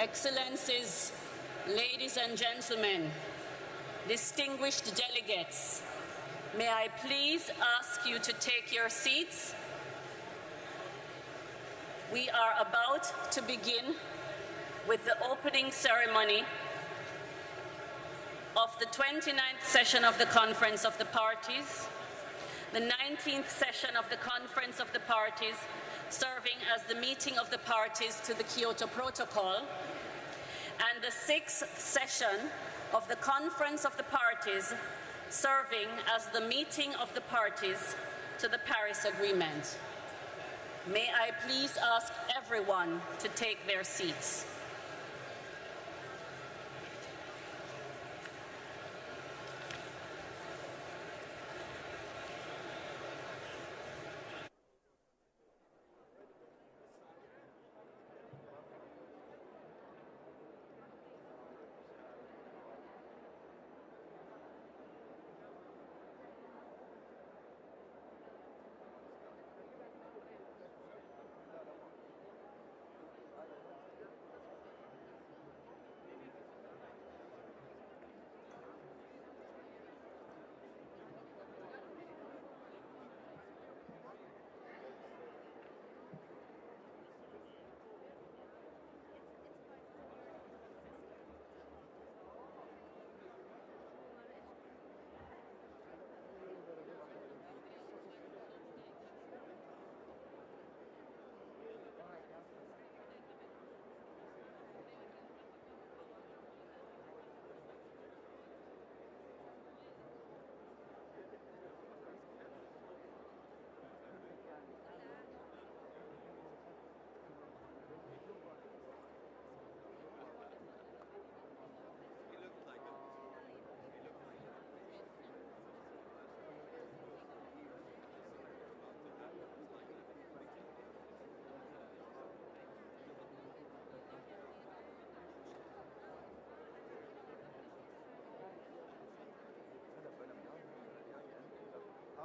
Excellencies, ladies and gentlemen, distinguished delegates, may I please ask you to take your seats? We are about to begin with the opening ceremony of the 29th session of the Conference of the Parties, the 19th session of the Conference of the Parties, serving as the meeting of the parties to the Kyoto Protocol, and the 6th session of the Conference of the Parties, serving as the meeting of the parties to the Paris Agreement. May I please ask everyone to take their seats.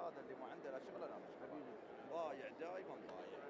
هذا اللي ما عنده لا شغل لا مش حبيبي ضايع دائما ضايع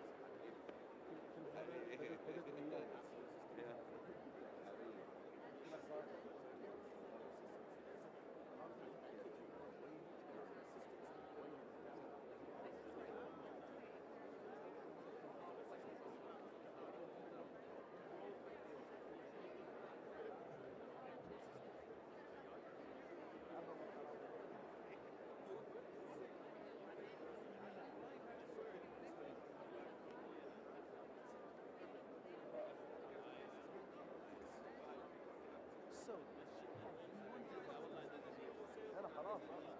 انا خلاص والله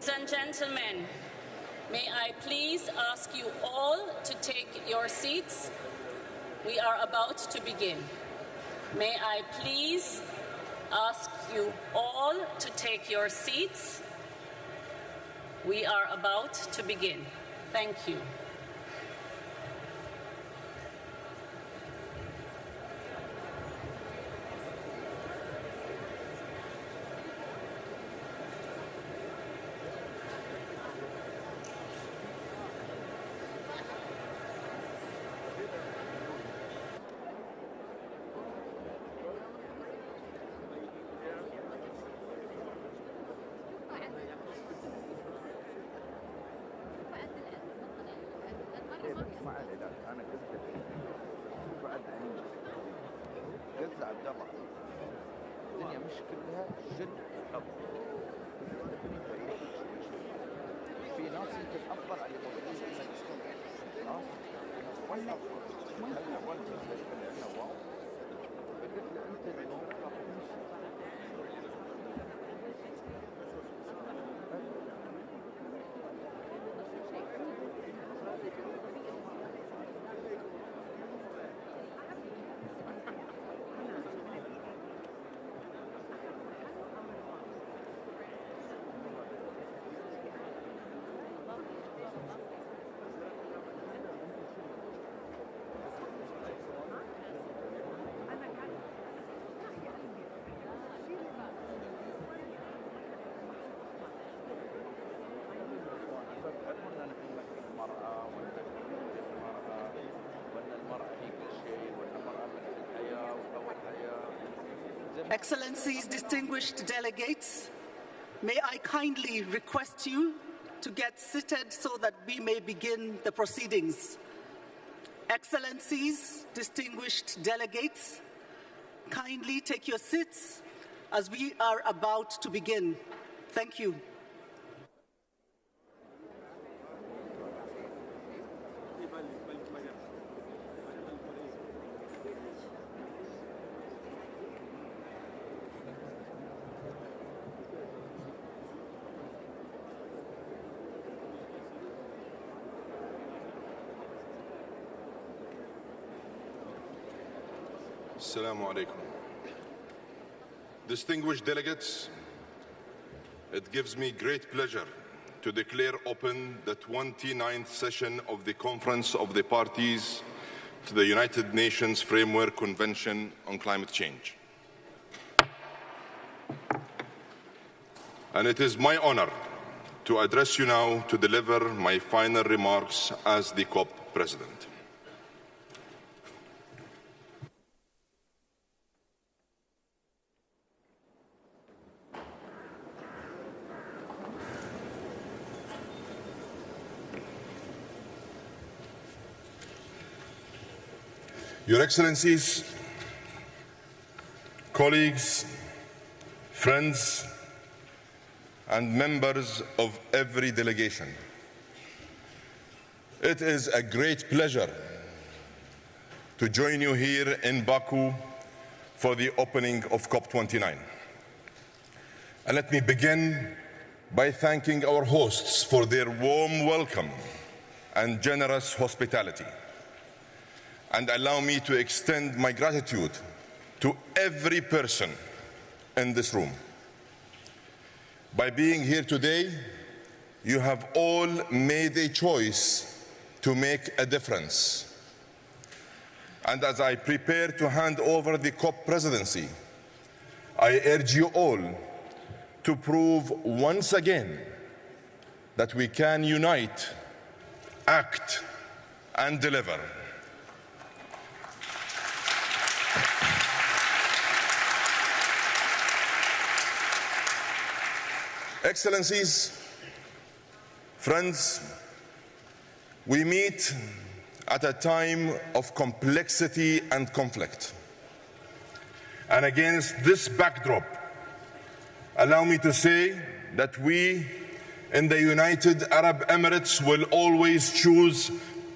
Ladies and gentlemen, may I please ask you all to take your seats? We are about to begin. May I please ask you all to take your seats? We are about to begin. Thank you. Excellencies, distinguished delegates, may I kindly request you to get seated so that we may begin the proceedings. Excellencies, distinguished delegates, kindly take your seats as we are about to begin. Thank you. Assalamu alaikum. Distinguished delegates, it gives me great pleasure to declare open the 29th session of the Conference of the Parties to the United Nations Framework Convention on Climate Change. And it is my honor to address you now to deliver my final remarks as the COP President. Your Excellencies, colleagues, friends, and members of every delegation, it is a great pleasure to join you here in Baku for the opening of COP29. And let me begin by thanking our hosts for their warm welcome and generous hospitality. And allow me to extend my gratitude to every person in this room. By being here today, you have all made a choice to make a difference. And as I prepare to hand over the COP presidency, I urge you all to prove once again that we can unite, act, and deliver. Excellencies, friends, we meet at a time of complexity and conflict. And against this backdrop, allow me to say that we in the United Arab Emirates will always choose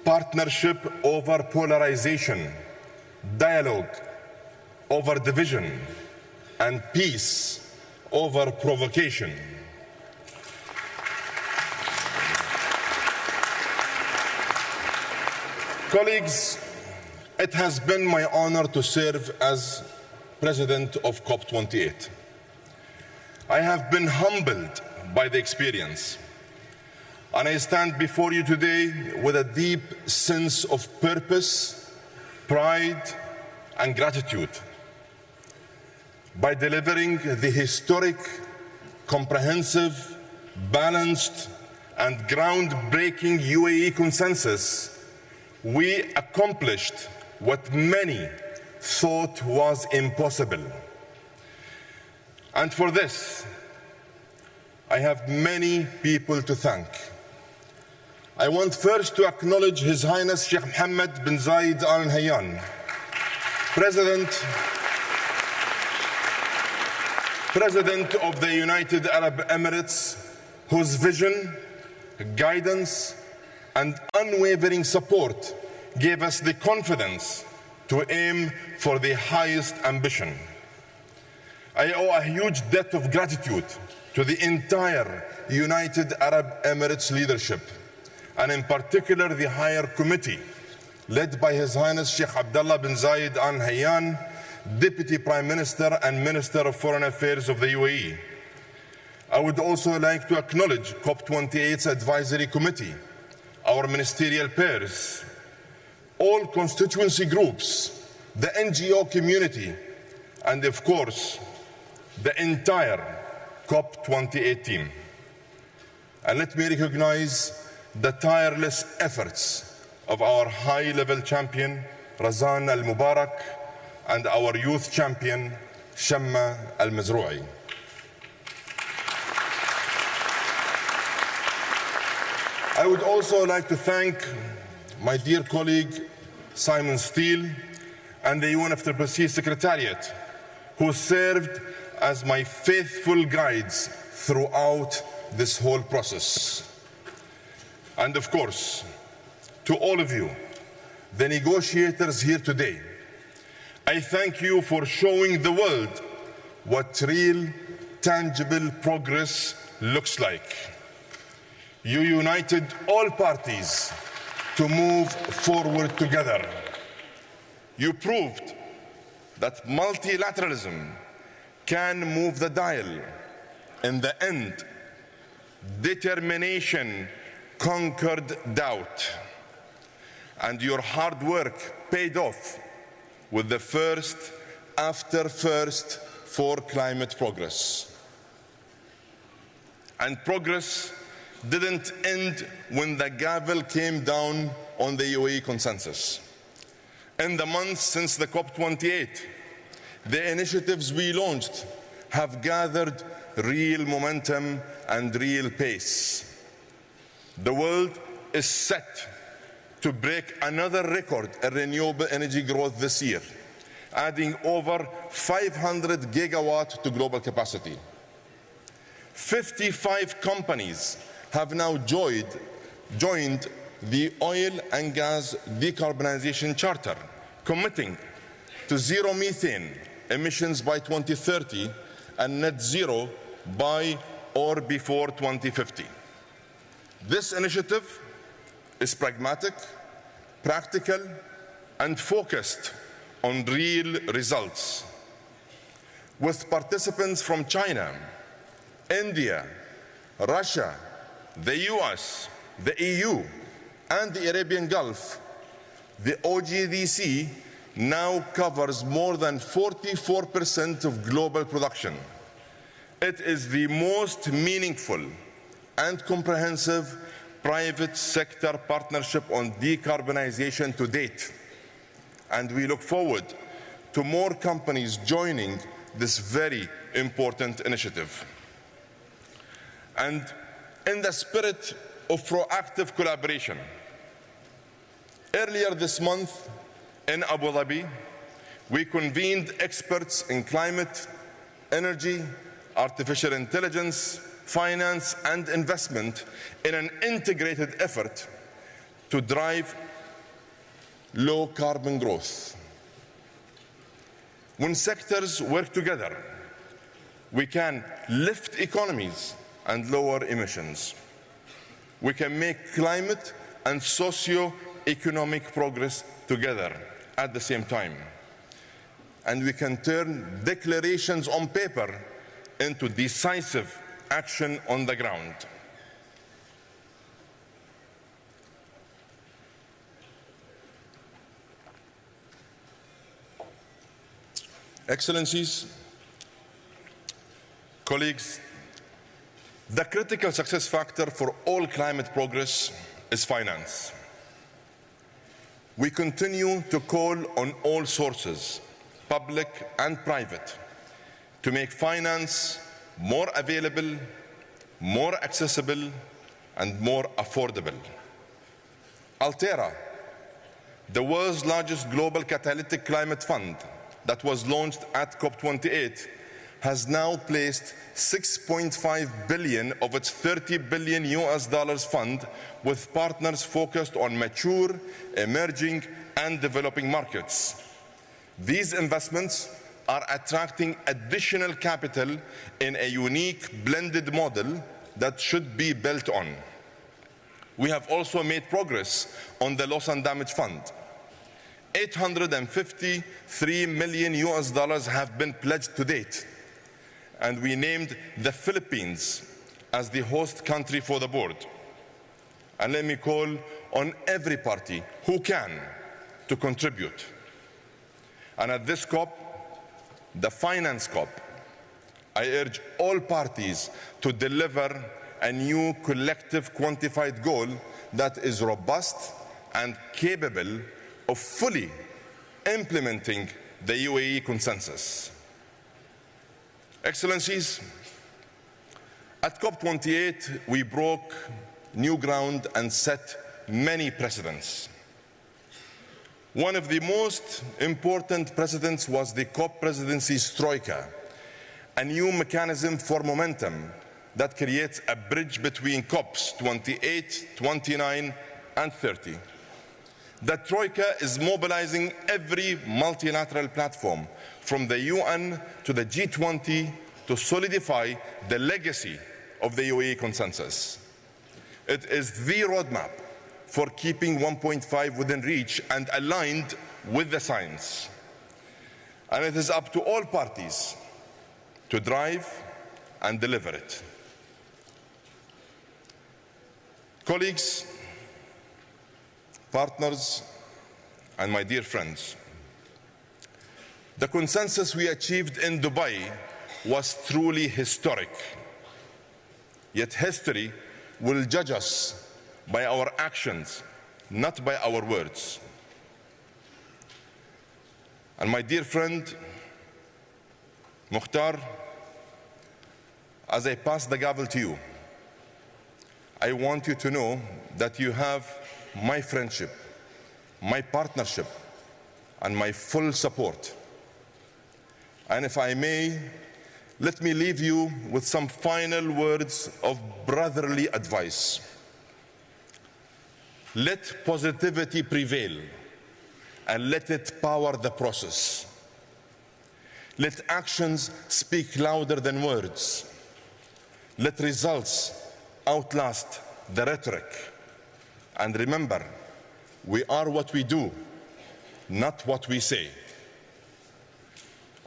partnership over polarization, dialogue over division, and peace over provocation. Colleagues, it has been my honor to serve as President of COP28. I have been humbled by the experience, and I stand before you today with a deep sense of purpose, pride, and gratitude. By delivering the historic, comprehensive, balanced, and groundbreaking UAE consensus, we accomplished what many thought was impossible. And for this, I have many people to thank. I want first to acknowledge His Highness Sheikh Mohammed bin Zayed Al Nahyan, President of the United Arab Emirates, whose vision, guidance, and unwavering support gave us the confidence to aim for the highest ambition. I owe a huge debt of gratitude to the entire United Arab Emirates leadership, and in particular the Higher Committee, led by His Highness Sheikh Abdullah bin Zayed Al Nahyan, Deputy Prime Minister and Minister of Foreign Affairs of the UAE. I would also like to acknowledge COP28's Advisory Committee, our ministerial peers, all constituency groups, the NGO community, and of course, the entire COP28 team. And let me recognize the tireless efforts of our high-level champion, Razan Al-Mubarak, and our youth champion, Shamma Al-Mazrou'i. I would also like to thank my dear colleague Simon Steele and the UNFCCC Secretariat, who served as my faithful guides throughout this whole process. And of course, to all of you, the negotiators here today, I thank you for showing the world what real, tangible progress looks like. You united all parties to move forward together. You proved that multilateralism can move the dial. In the end, determination conquered doubt, and your hard work paid off with the first after first for climate progress. And progress didn't end when the gavel came down on the UAE consensus. In the months since the COP28, the initiatives we launched have gathered real momentum and real pace. The world is set to break another record in renewable energy growth this year, adding over 500 gigawatts to global capacity. 55 companies have now joined the Oil and Gas Decarbonization Charter, committing to zero methane emissions by 2030 and net zero by or before 2050. This initiative is pragmatic, practical, and focused on real results. With participants from China, India, Russia, the US, the EU, and the Arabian Gulf, the OGDC now covers more than 44% of global production. It is the most meaningful and comprehensive private sector partnership on decarbonization to date. And we look forward to more companies joining this very important initiative. And in the spirit of proactive collaboration, earlier this month in Abu Dhabi, we convened experts in climate, energy, artificial intelligence, finance, and investment in an integrated effort to drive low carbon growth. When sectors work together, we can lift economies and lower emissions. We can make climate and socio-economic progress together at the same time. And we can turn declarations on paper into decisive action on the ground. Excellencies, colleagues, the critical success factor for all climate progress is finance. We continue to call on all sources, public and private, to make finance more available, more accessible, and more affordable. Altera, the world's largest global catalytic climate fund that was launched at COP28, has now placed $6.5 billion of its $30 billion fund with partners focused on mature, emerging, and developing markets. These investments are attracting additional capital in a unique blended model that should be built on. We have also made progress on the loss and damage fund. $853 million have been pledged to date, and we named the Philippines as the host country for the board. And let me call on every party who can to contribute. And at this COP, the Finance COP, I urge all parties to deliver a new collective quantified goal that is robust and capable of fully implementing the UAE consensus. Excellencies, at COP28, we broke new ground and set many precedents. One of the most important precedents was the COP presidency's troika, a new mechanism for momentum that creates a bridge between COPs 28, 29, and 30. The troika is mobilizing every multilateral platform, from the UN to the G20, to solidify the legacy of the UAE consensus. It is the roadmap for keeping 1.5 within reach and aligned with the science. And it is up to all parties to drive and deliver it. Colleagues, partners, and my dear friends, the consensus we achieved in Dubai was truly historic. Yet history will judge us by our actions, not by our words. And my dear friend, Mukhtar, as I pass the gavel to you, I want you to know that you have my friendship, my partnership, and my full support. And if I may, let me leave you with some final words of brotherly advice. Let positivity prevail and let it power the process. Let actions speak louder than words. Let results outlast the rhetoric. And remember, we are what we do, not what we say.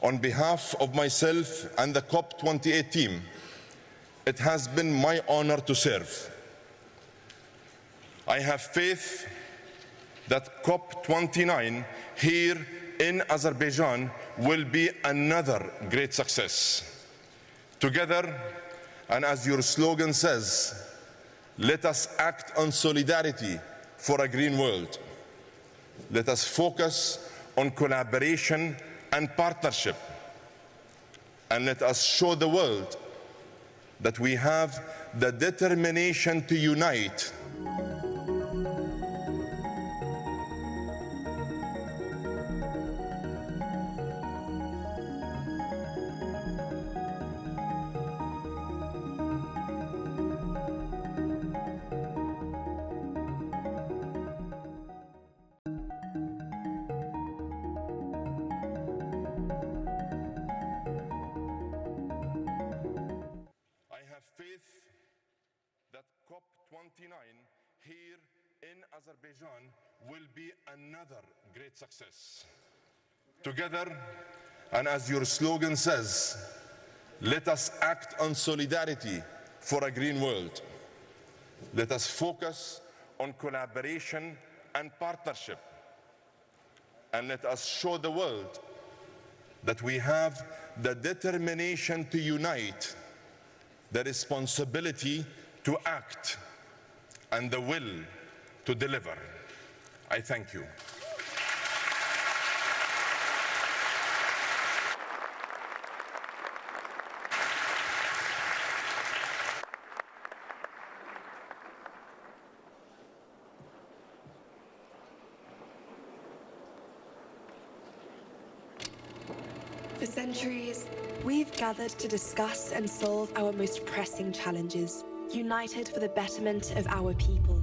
On behalf of myself and the COP28 team, it has been my honor to serve. I have faith that COP29 here in Azerbaijan will be another great success. Together, and as your slogan says, let us act on solidarity for a green world. Let us focus on collaboration and partnership. And let us show the world that we have the determination to unite. COP29 here in Azerbaijan will be another great success. Together, and as your slogan says, let us act on solidarity for a green world. Let us focus on collaboration and partnership. And let us show the world that we have the determination to unite, the responsibility to act, and the will to deliver. I thank you. For centuries, we've gathered to discuss and solve our most pressing challenges, united for the betterment of our people.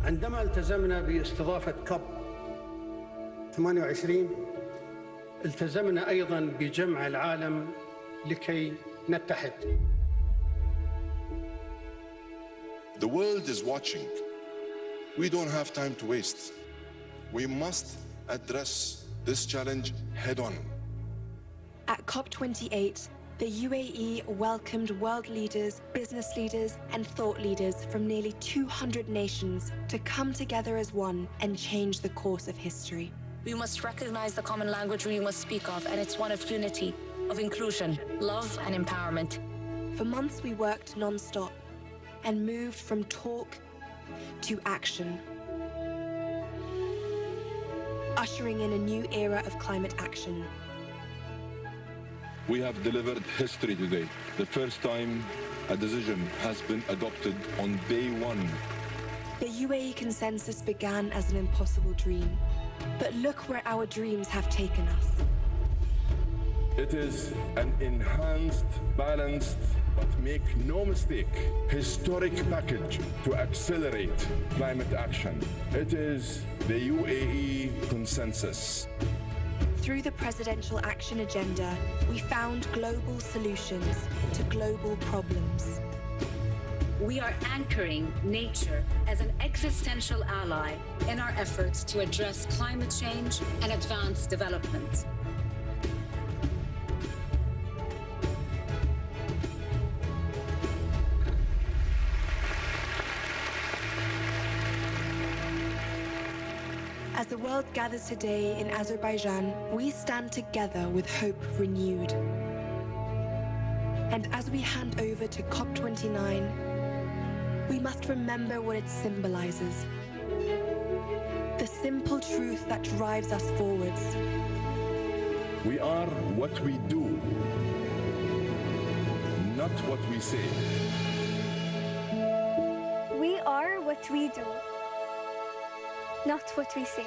عندما التزمنا باستضافة كوب 28 التزمنا أيضاً بجمع العالم لكي نتحد. The world is watching. We don't have time to waste. We must address this challenge head-on. At COP28, the UAE welcomed world leaders, business leaders, and thought leaders from nearly 200 nations to come together as one and change the course of history. We must recognize the common language we must speak of, and it's one of unity, of inclusion, love, and empowerment. For months, we worked non-stop and moved from talk to action, ushering in a new era of climate action. We have delivered history today. The first time a decision has been adopted on day one. The UAE consensus began as an impossible dream, but look where our dreams have taken us. It is an enhanced, balanced, but make no mistake, historic package to accelerate climate action. It is the UAE consensus. Through the Presidential Action Agenda, we found global solutions to global problems. We are anchoring nature as an existential ally in our efforts to address climate change and advance development. world gathers today in Azerbaijan, we stand together with hope renewed. And as we hand over to COP29, we must remember what it symbolizes. The simple truth that drives us forwards. We are what we do, not what we say. We are what we do, not what we say.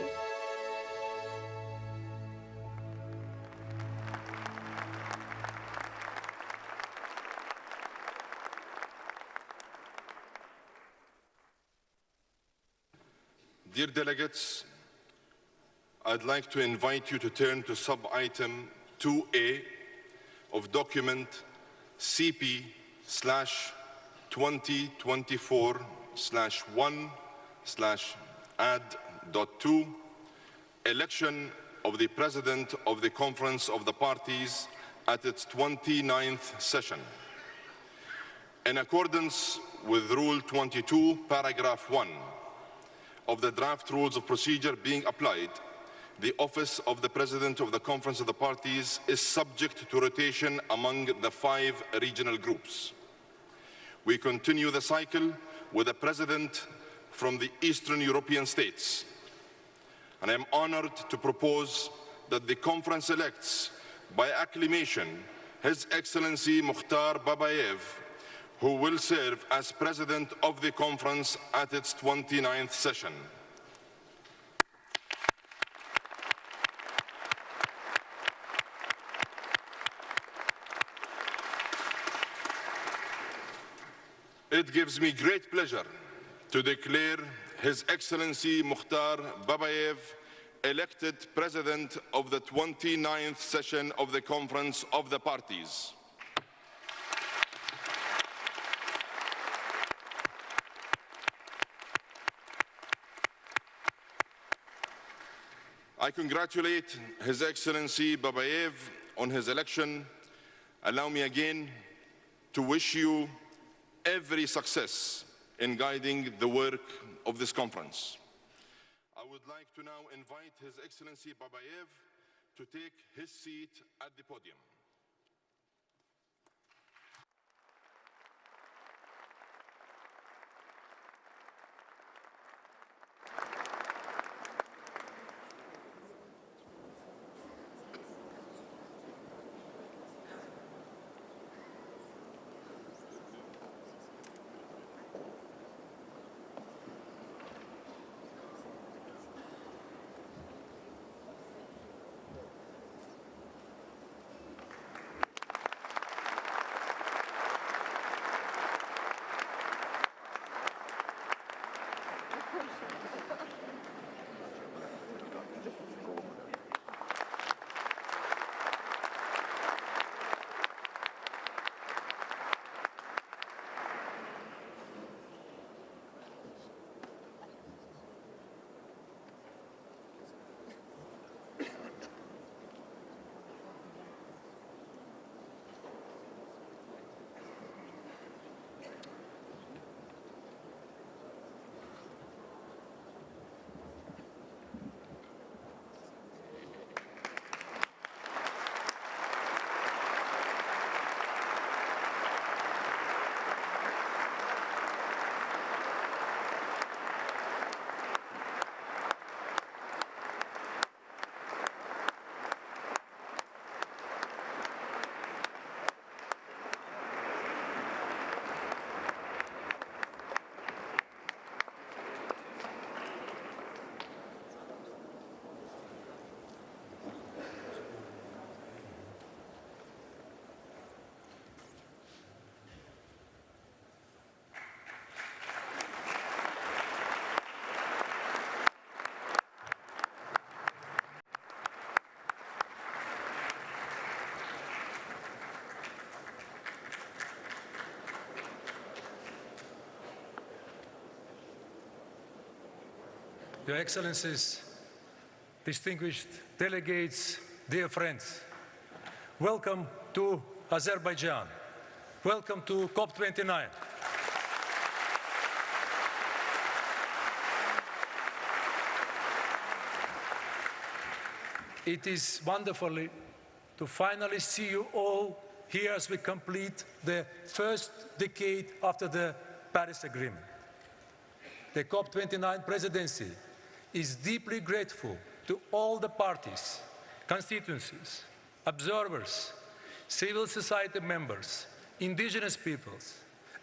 Dear delegates, I'd like to invite you to turn to sub-item 2A of document CP/2024/1/add.2, election of the President of the Conference of the Parties at its 29th session. In accordance with Rule 22, Paragraph 1 of the draft Rules of Procedure being applied, the office of the President of the Conference of the Parties is subject to rotation among the 5 regional groups. We continue the cycle with a President from the Eastern European states. And I am honored to propose that the Conference elects by acclamation His Excellency Mukhtar Babayev, who will serve as President of the Conference at its 29th session. It gives me great pleasure to declare His Excellency Mukhtar Babayev elected President of the 29th session of the Conference of the Parties. I congratulate His Excellency Babayev on his election. Allow me again to wish you every success in guiding the work of this conference. I would like to now invite His Excellency Babayev to take his seat at the podium. Your Excellencies, distinguished delegates, dear friends, welcome to Azerbaijan. Welcome to COP29. It is wonderful to finally see you all here as we complete the first decade after the Paris Agreement. The COP29 presidency is deeply grateful to all the parties, constituencies, observers, civil society members, indigenous peoples,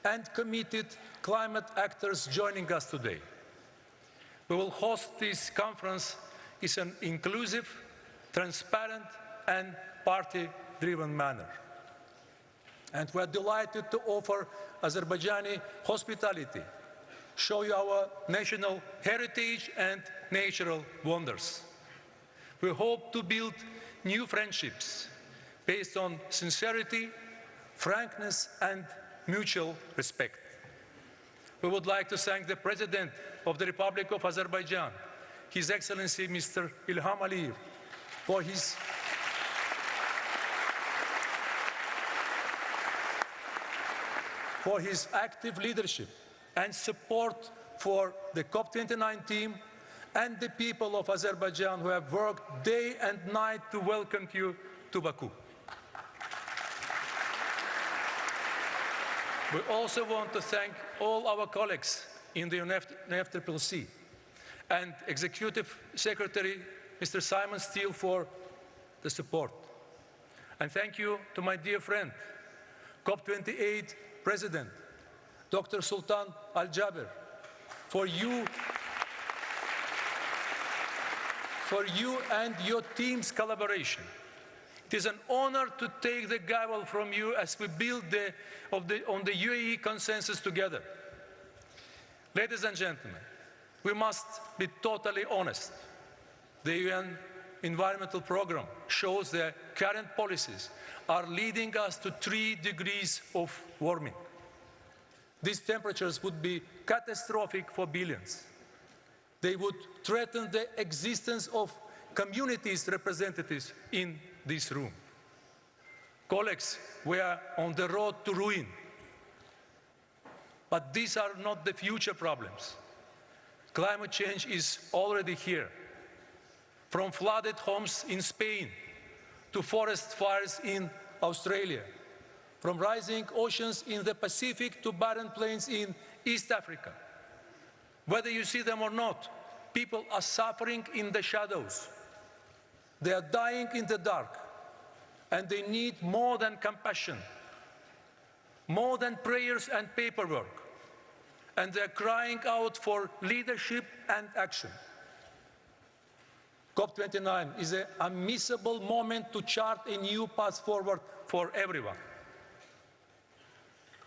and committed climate actors joining us today. We will host this conference in an inclusive, transparent, and party-driven manner. And we are delighted to offer Azerbaijani hospitality, show you our national heritage and natural wonders. We hope to build new friendships based on sincerity, frankness, and mutual respect. We would like to thank the President of the Republic of Azerbaijan, His Excellency Mr. Ilham Aliyev, for his active leadership and support for the COP29 team and the people of Azerbaijan who have worked day and night to welcome you to Baku. We also want to thank all our colleagues in the UNFCCC and Executive Secretary Mr. Simon Steele for the support. And thank you to my dear friend, COP28 President, Dr. Sultan Al-Jaber, for you and your team's collaboration. It is an honor to take the gavel from you as we build on the UAE consensus together. Ladies and gentlemen, we must be totally honest. The UN Environmental Programme shows that current policies are leading us to 3 degrees of warming. These temperatures would be catastrophic for billions. They would threaten the existence of communities representatives in this room. Colleagues, we are on the road to ruin. But these are not the future problems. Climate change is already here. From flooded homes in Spain to forest fires in Australia, from rising oceans in the Pacific to barren plains in East Africa. Whether you see them or not, people are suffering in the shadows. They are dying in the dark, and they need more than compassion, more than prayers and paperwork, and they're crying out for leadership and action. COP29 is an unmissable moment to chart a new path forward for everyone.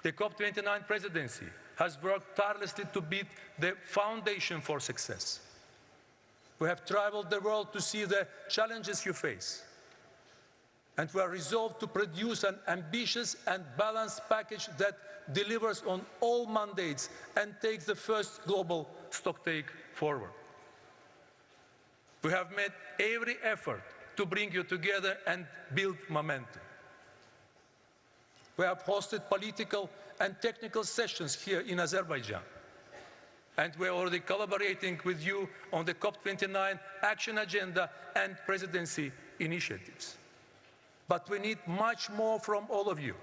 The COP29 presidency has worked tirelessly to build the foundation for success. We have traveled the world to see the challenges you face, and we are resolved to produce an ambitious and balanced package that delivers on all mandates and takes the first global stocktake forward. We have made every effort to bring you together and build momentum. We have hosted political and technical sessions here in Azerbaijan, and we are already collaborating with you on the COP29 action agenda and presidency initiatives. But we need much more from all of you.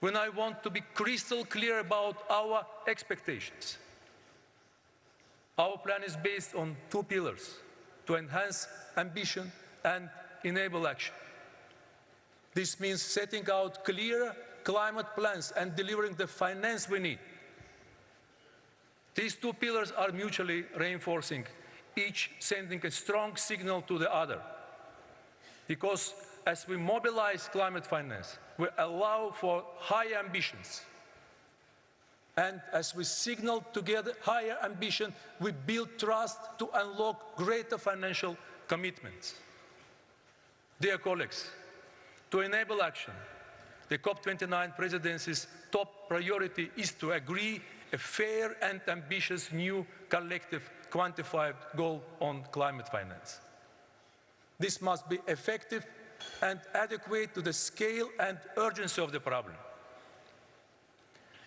When I want to be crystal clear about our expectations. Our plan is based on 2 pillars: to enhance ambition and enable action. This means setting out clear climate plans and delivering the finance we need. These 2 pillars are mutually reinforcing, each sending a strong signal to the other. Because as we mobilize climate finance, we allow for higher ambitions. And as we signal together higher ambition, we build trust to unlock greater financial commitments. Dear colleagues, to enable action, the COP29 presidency's top priority is to agree a fair and ambitious new collective quantified goal on climate finance. This must be effective and adequate to the scale and urgency of the problem.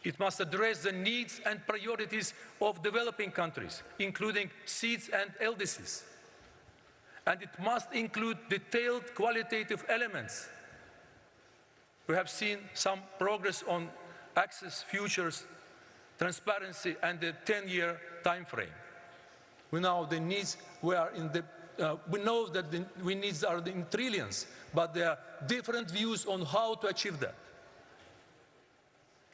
It must address the needs and priorities of developing countries, including SEEDs and LDCs. and it must include detailed qualitative elements. We have seen some progress on access, futures, transparency, and the 10-year time frame. We know the needs we know that the needs are in trillions, but there are different views on how to achieve that.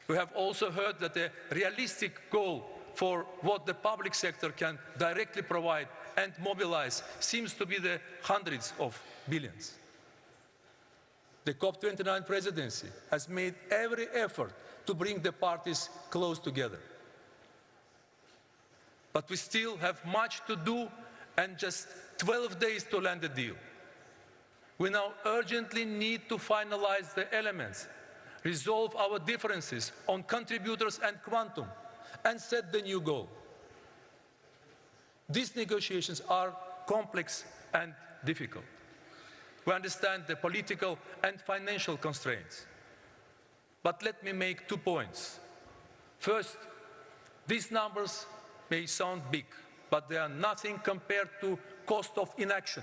We have also heard that a realistic goal for what the public sector can directly provide and mobilize seems to be the hundreds of billions. The COP29 presidency has made every effort to bring the parties close together. But we still have much to do and just 12 days to land a deal. We now urgently need to finalize the elements, resolve our differences on contributors and quantum, and set the new goal. These negotiations are complex and difficult. We understand the political and financial constraints. But let me make 2 points. First, these numbers may sound big, but they are nothing compared to cost of inaction.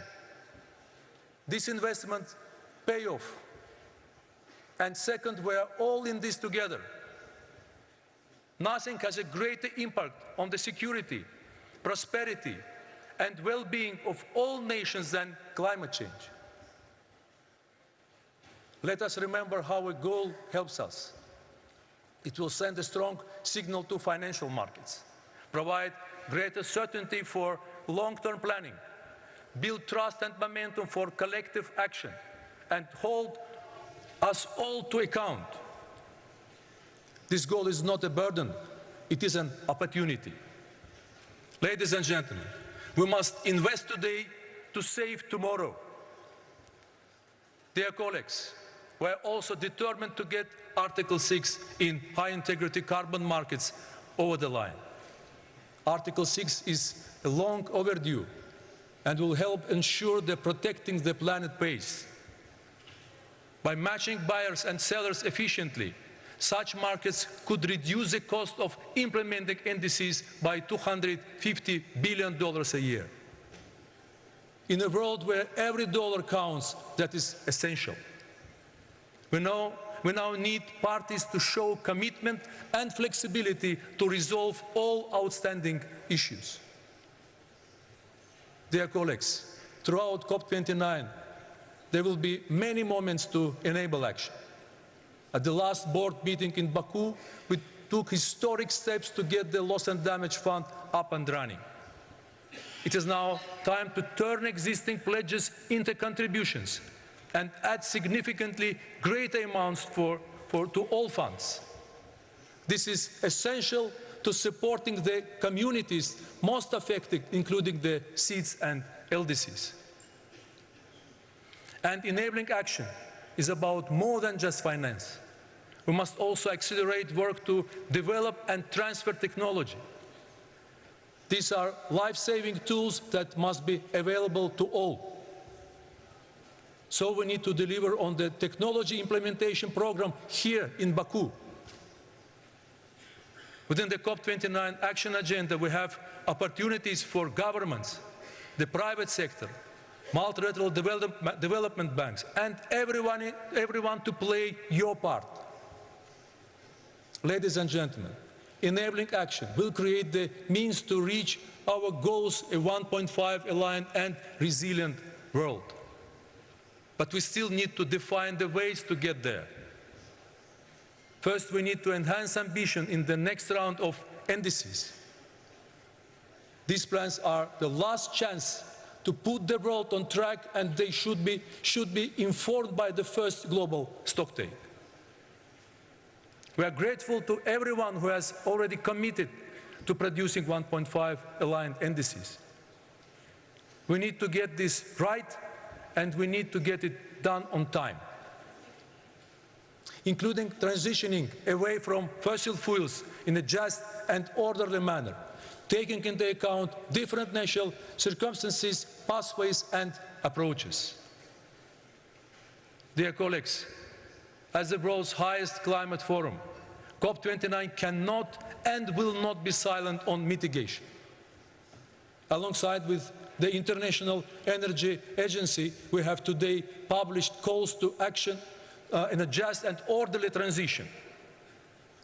This investment pay off. And second, we are all in this together. Nothing has a greater impact on the security, prosperity, and well-being of all nations than climate change. Let us remember how a goal helps us. It will send a strong signal to financial markets, provide greater certainty for long-term planning, build trust and momentum for collective action, and hold us all to account. This goal is not a burden, it is an opportunity. Ladies and gentlemen, we must invest today to save tomorrow. Dear colleagues, we are also determined to get Article 6 in high-integrity carbon markets over the line. Article 6 is long overdue and will help ensure that protecting the planet pays. By matching buyers and sellers efficiently, such markets could reduce the cost of implementing NDCs by $250 billion a year. In a world where every dollar counts, that is essential. We now need parties to show commitment and flexibility to resolve all outstanding issues. Dear colleagues, throughout COP29, there will be many moments to enable action. At the last board meeting in Baku, we took historic steps to get the Loss and Damage Fund up and running. It is now time to turn existing pledges into contributions and add significantly greater amounts to all funds. This is essential to supporting the communities most affected, including the SEEDs and LDCs. And enabling action is about more than just finance. We must also accelerate work to develop and transfer technology. These are life-saving tools that must be available to all. So we need to deliver on the technology implementation program here in Baku. Within the COP29 action agenda, we have opportunities for governments, the private sector, multilateral development banks, and everyone to play your part. Ladies and gentlemen, enabling action will create the means to reach our goals, a 1.5 aligned and resilient world. But we still need to define the ways to get there. First, we need to enhance ambition in the next round of NDCs. These plans are the last chance to put the world on track, and they should be informed by the first global stocktake. We are grateful to everyone who has already committed to producing 1.5 aligned NDCs. We need to get this right, and we need to get it done on time, including transitioning away from fossil fuels in a just and orderly manner, taking into account different national circumstances, pathways, and approaches. Dear colleagues, as the world's highest climate forum, COP29 cannot and will not be silent on mitigation. Alongside with the International Energy Agency, we have today published calls to action in a just and orderly transition.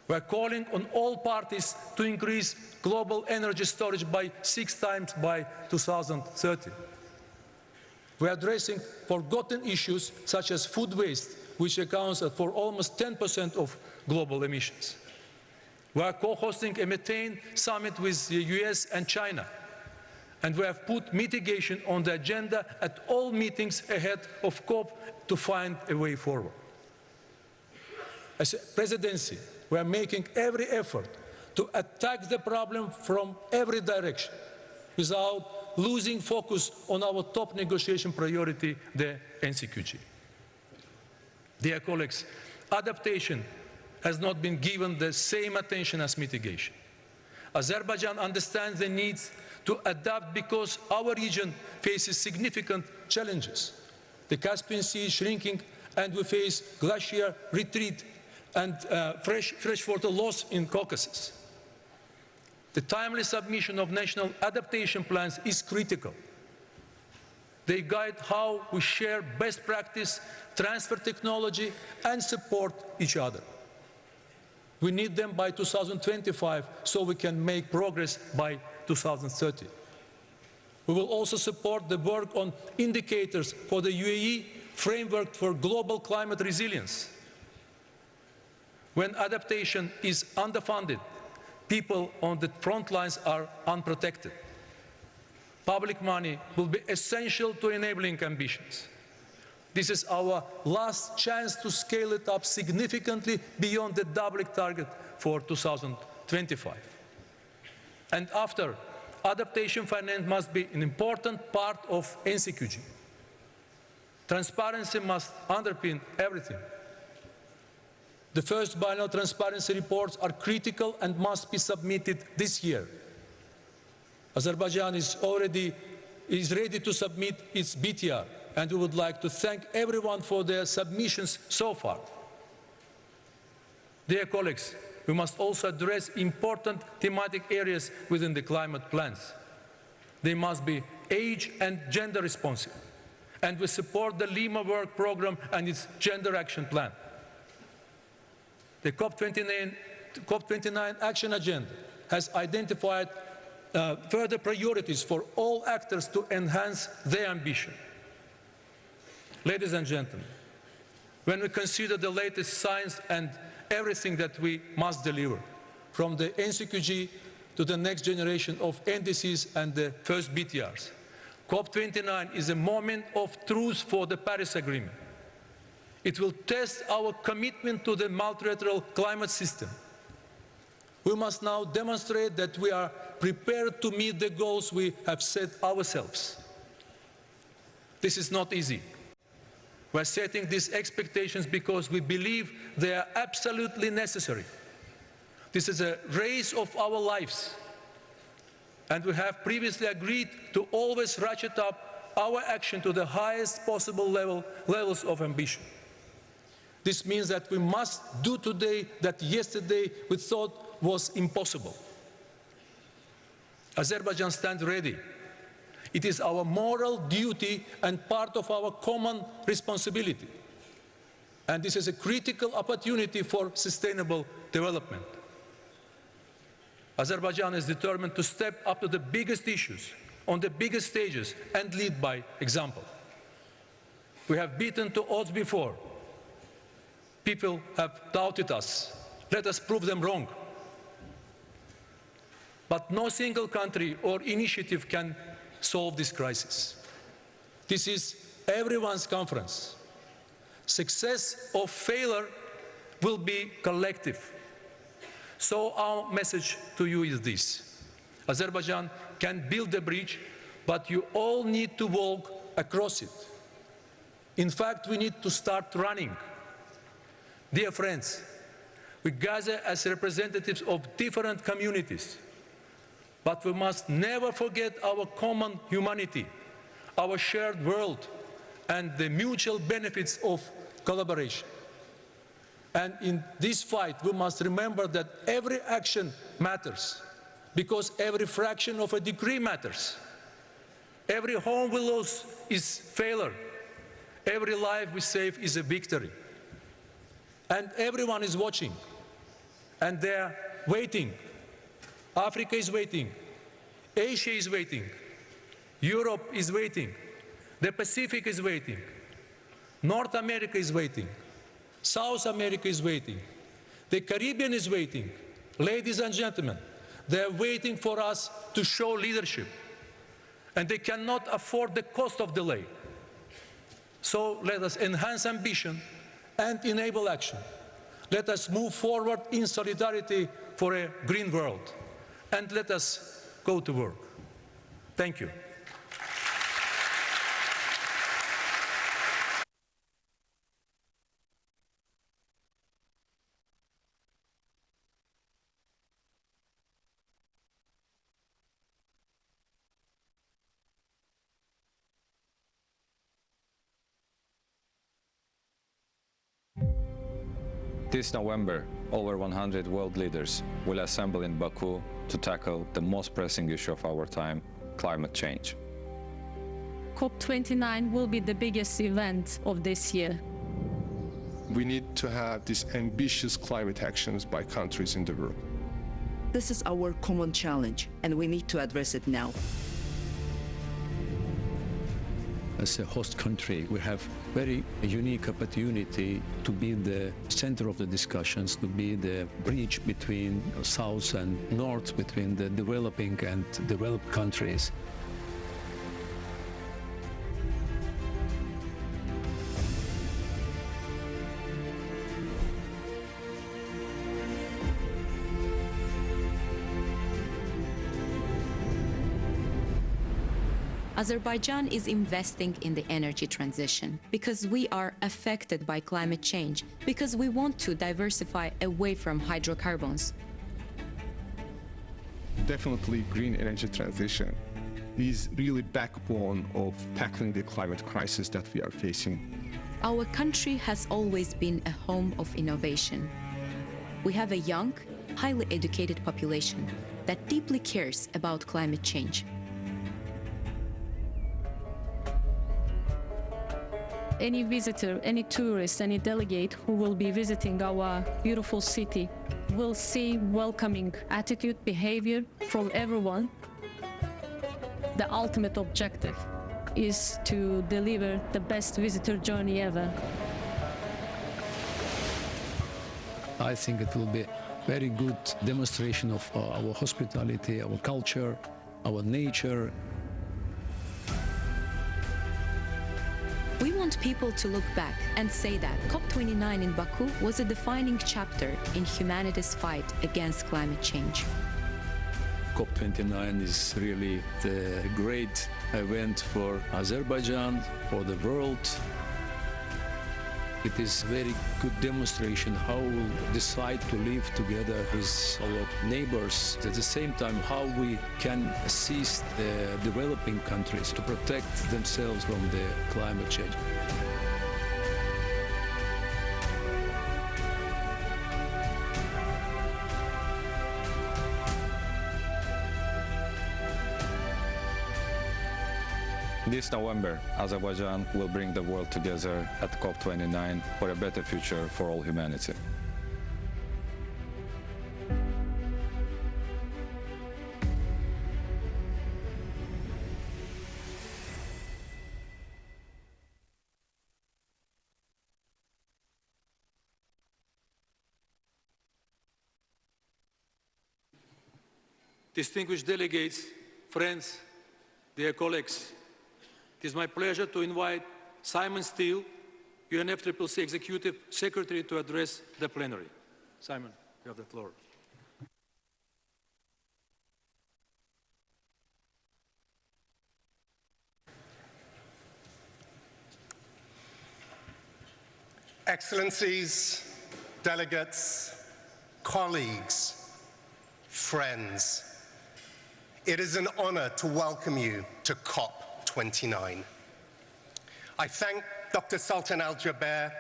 We are calling on all parties to increase global energy storage by 6 times by 2030. We are addressing forgotten issues such as food waste, which accounts for almost 10% of global emissions. We are co-hosting a methane summit with the US and China, and we have put mitigation on the agenda at all meetings ahead of COP to find a way forward. As a presidency, we are making every effort to attack the problem from every direction without losing focus on our top negotiation priority, the NCQG. Dear colleagues, adaptation has not been given the same attention as mitigation. Azerbaijan understands the needs to adapt because our region faces significant challenges. The Caspian Sea is shrinking and we face glacier retreat and freshwater loss in Caucasus. The timely submission of national adaptation plans is critical. They guide how we share best practice, transfer technology, and support each other. We need them by 2025 so we can make progress by 2030. We will also support the work on indicators for the UAE framework for global climate resilience. When adaptation is underfunded, people on the front lines are unprotected. Public money will be essential to enabling ambitions. This is our last chance to scale it up significantly beyond the doubling target for 2025. And after, adaptation finance must be an important part of NCQG. Transparency must underpin everything. The first biennial transparency reports are critical and must be submitted this year. Azerbaijan is ready to submit its BTR, and we would like to thank everyone for their submissions so far. Dear colleagues, we must also address important thematic areas within the climate plans. They must be age and gender responsive, and we support the Lima Work Programme and its Gender Action Plan. The COP29 Action Agenda has identified further priorities for all actors to enhance their ambition. Ladies and gentlemen, when we consider the latest science and everything that we must deliver, from the NCQG to the next generation of NDCs and the first BTRs, COP29 is a moment of truth for the Paris Agreement. It will test our commitment to the multilateral climate system. We must now demonstrate that we are prepared to meet the goals we have set ourselves. This is not easy. We are setting these expectations because we believe they are absolutely necessary. This is a race of our lives, and we have previously agreed to always ratchet up our action to the highest possible levels of ambition. This means that we must do today that yesterday we thought was impossible. Azerbaijan stands ready. It is our moral duty and part of our common responsibility. And this is a critical opportunity for sustainable development. Azerbaijan is determined to step up to the biggest issues, on the biggest stages, and lead by example. We have beaten the odds before. People have doubted us. Let us prove them wrong. But no single country or initiative can solve this crisis. This is everyone's conference. Success or failure will be collective. So our message to you is this: Azerbaijan can build a bridge, but you all need to walk across it. In fact, we need to start running. Dear friends, we gather as representatives of different communities, but we must never forget our common humanity, our shared world, and the mutual benefits of collaboration. And in this fight, we must remember that every action matters, because every fraction of a degree matters. Every home we lose is failure. Every life we save is a victory. And everyone is watching. And they're waiting. Africa is waiting. Asia is waiting. Europe is waiting. The Pacific is waiting. North America is waiting. South America is waiting. The Caribbean is waiting. Ladies and gentlemen, they're waiting for us to show leadership. And they cannot afford the cost of delay. So let us enhance ambition and enable action. Let us move forward in solidarity for a green world. And let us go to work. Thank you. This November, over 100 world leaders will assemble in Baku to tackle the most pressing issue of our time, climate change. COP29 will be the biggest event of this year. We need to have these ambitious climate actions by countries in the world. This is our common challenge, and we need to address it now. As a host country, we have very unique opportunity to be the center of the discussions, to be the bridge between South and North, between the developing and developed countries. Azerbaijan is investing in the energy transition because we are affected by climate change, because we want to diversify away from hydrocarbons. Definitely green energy transition is really backbone of tackling the climate crisis that we are facing. Our country has always been a home of innovation. We have a young, highly educated population that deeply cares about climate change. Any visitor, any tourist, any delegate who will be visiting our beautiful city will see welcoming attitude, behavior from everyone. The ultimate objective is to deliver the best visitor journey ever. I think it will be a very good demonstration of our hospitality, our culture, our nature. We want people to look back and say that COP29 in Baku was a defining chapter in humanity's fight against climate change. COP29 is really the great event for Azerbaijan, for the world. It is a very good demonstration how we decide to live together with our neighbors. At the same time, how we can assist the developing countries to protect themselves from the climate change. This November, Azerbaijan will bring the world together at COP29 for a better future for all humanity. Distinguished delegates, friends, dear colleagues, it is my pleasure to invite Simon Steele, UNFCCC Executive Secretary, to address the plenary. Simon, you have the floor. Excellencies, delegates, colleagues, friends, it is an honor to welcome you to COP29. I thank Dr. Sultan Al-Jaber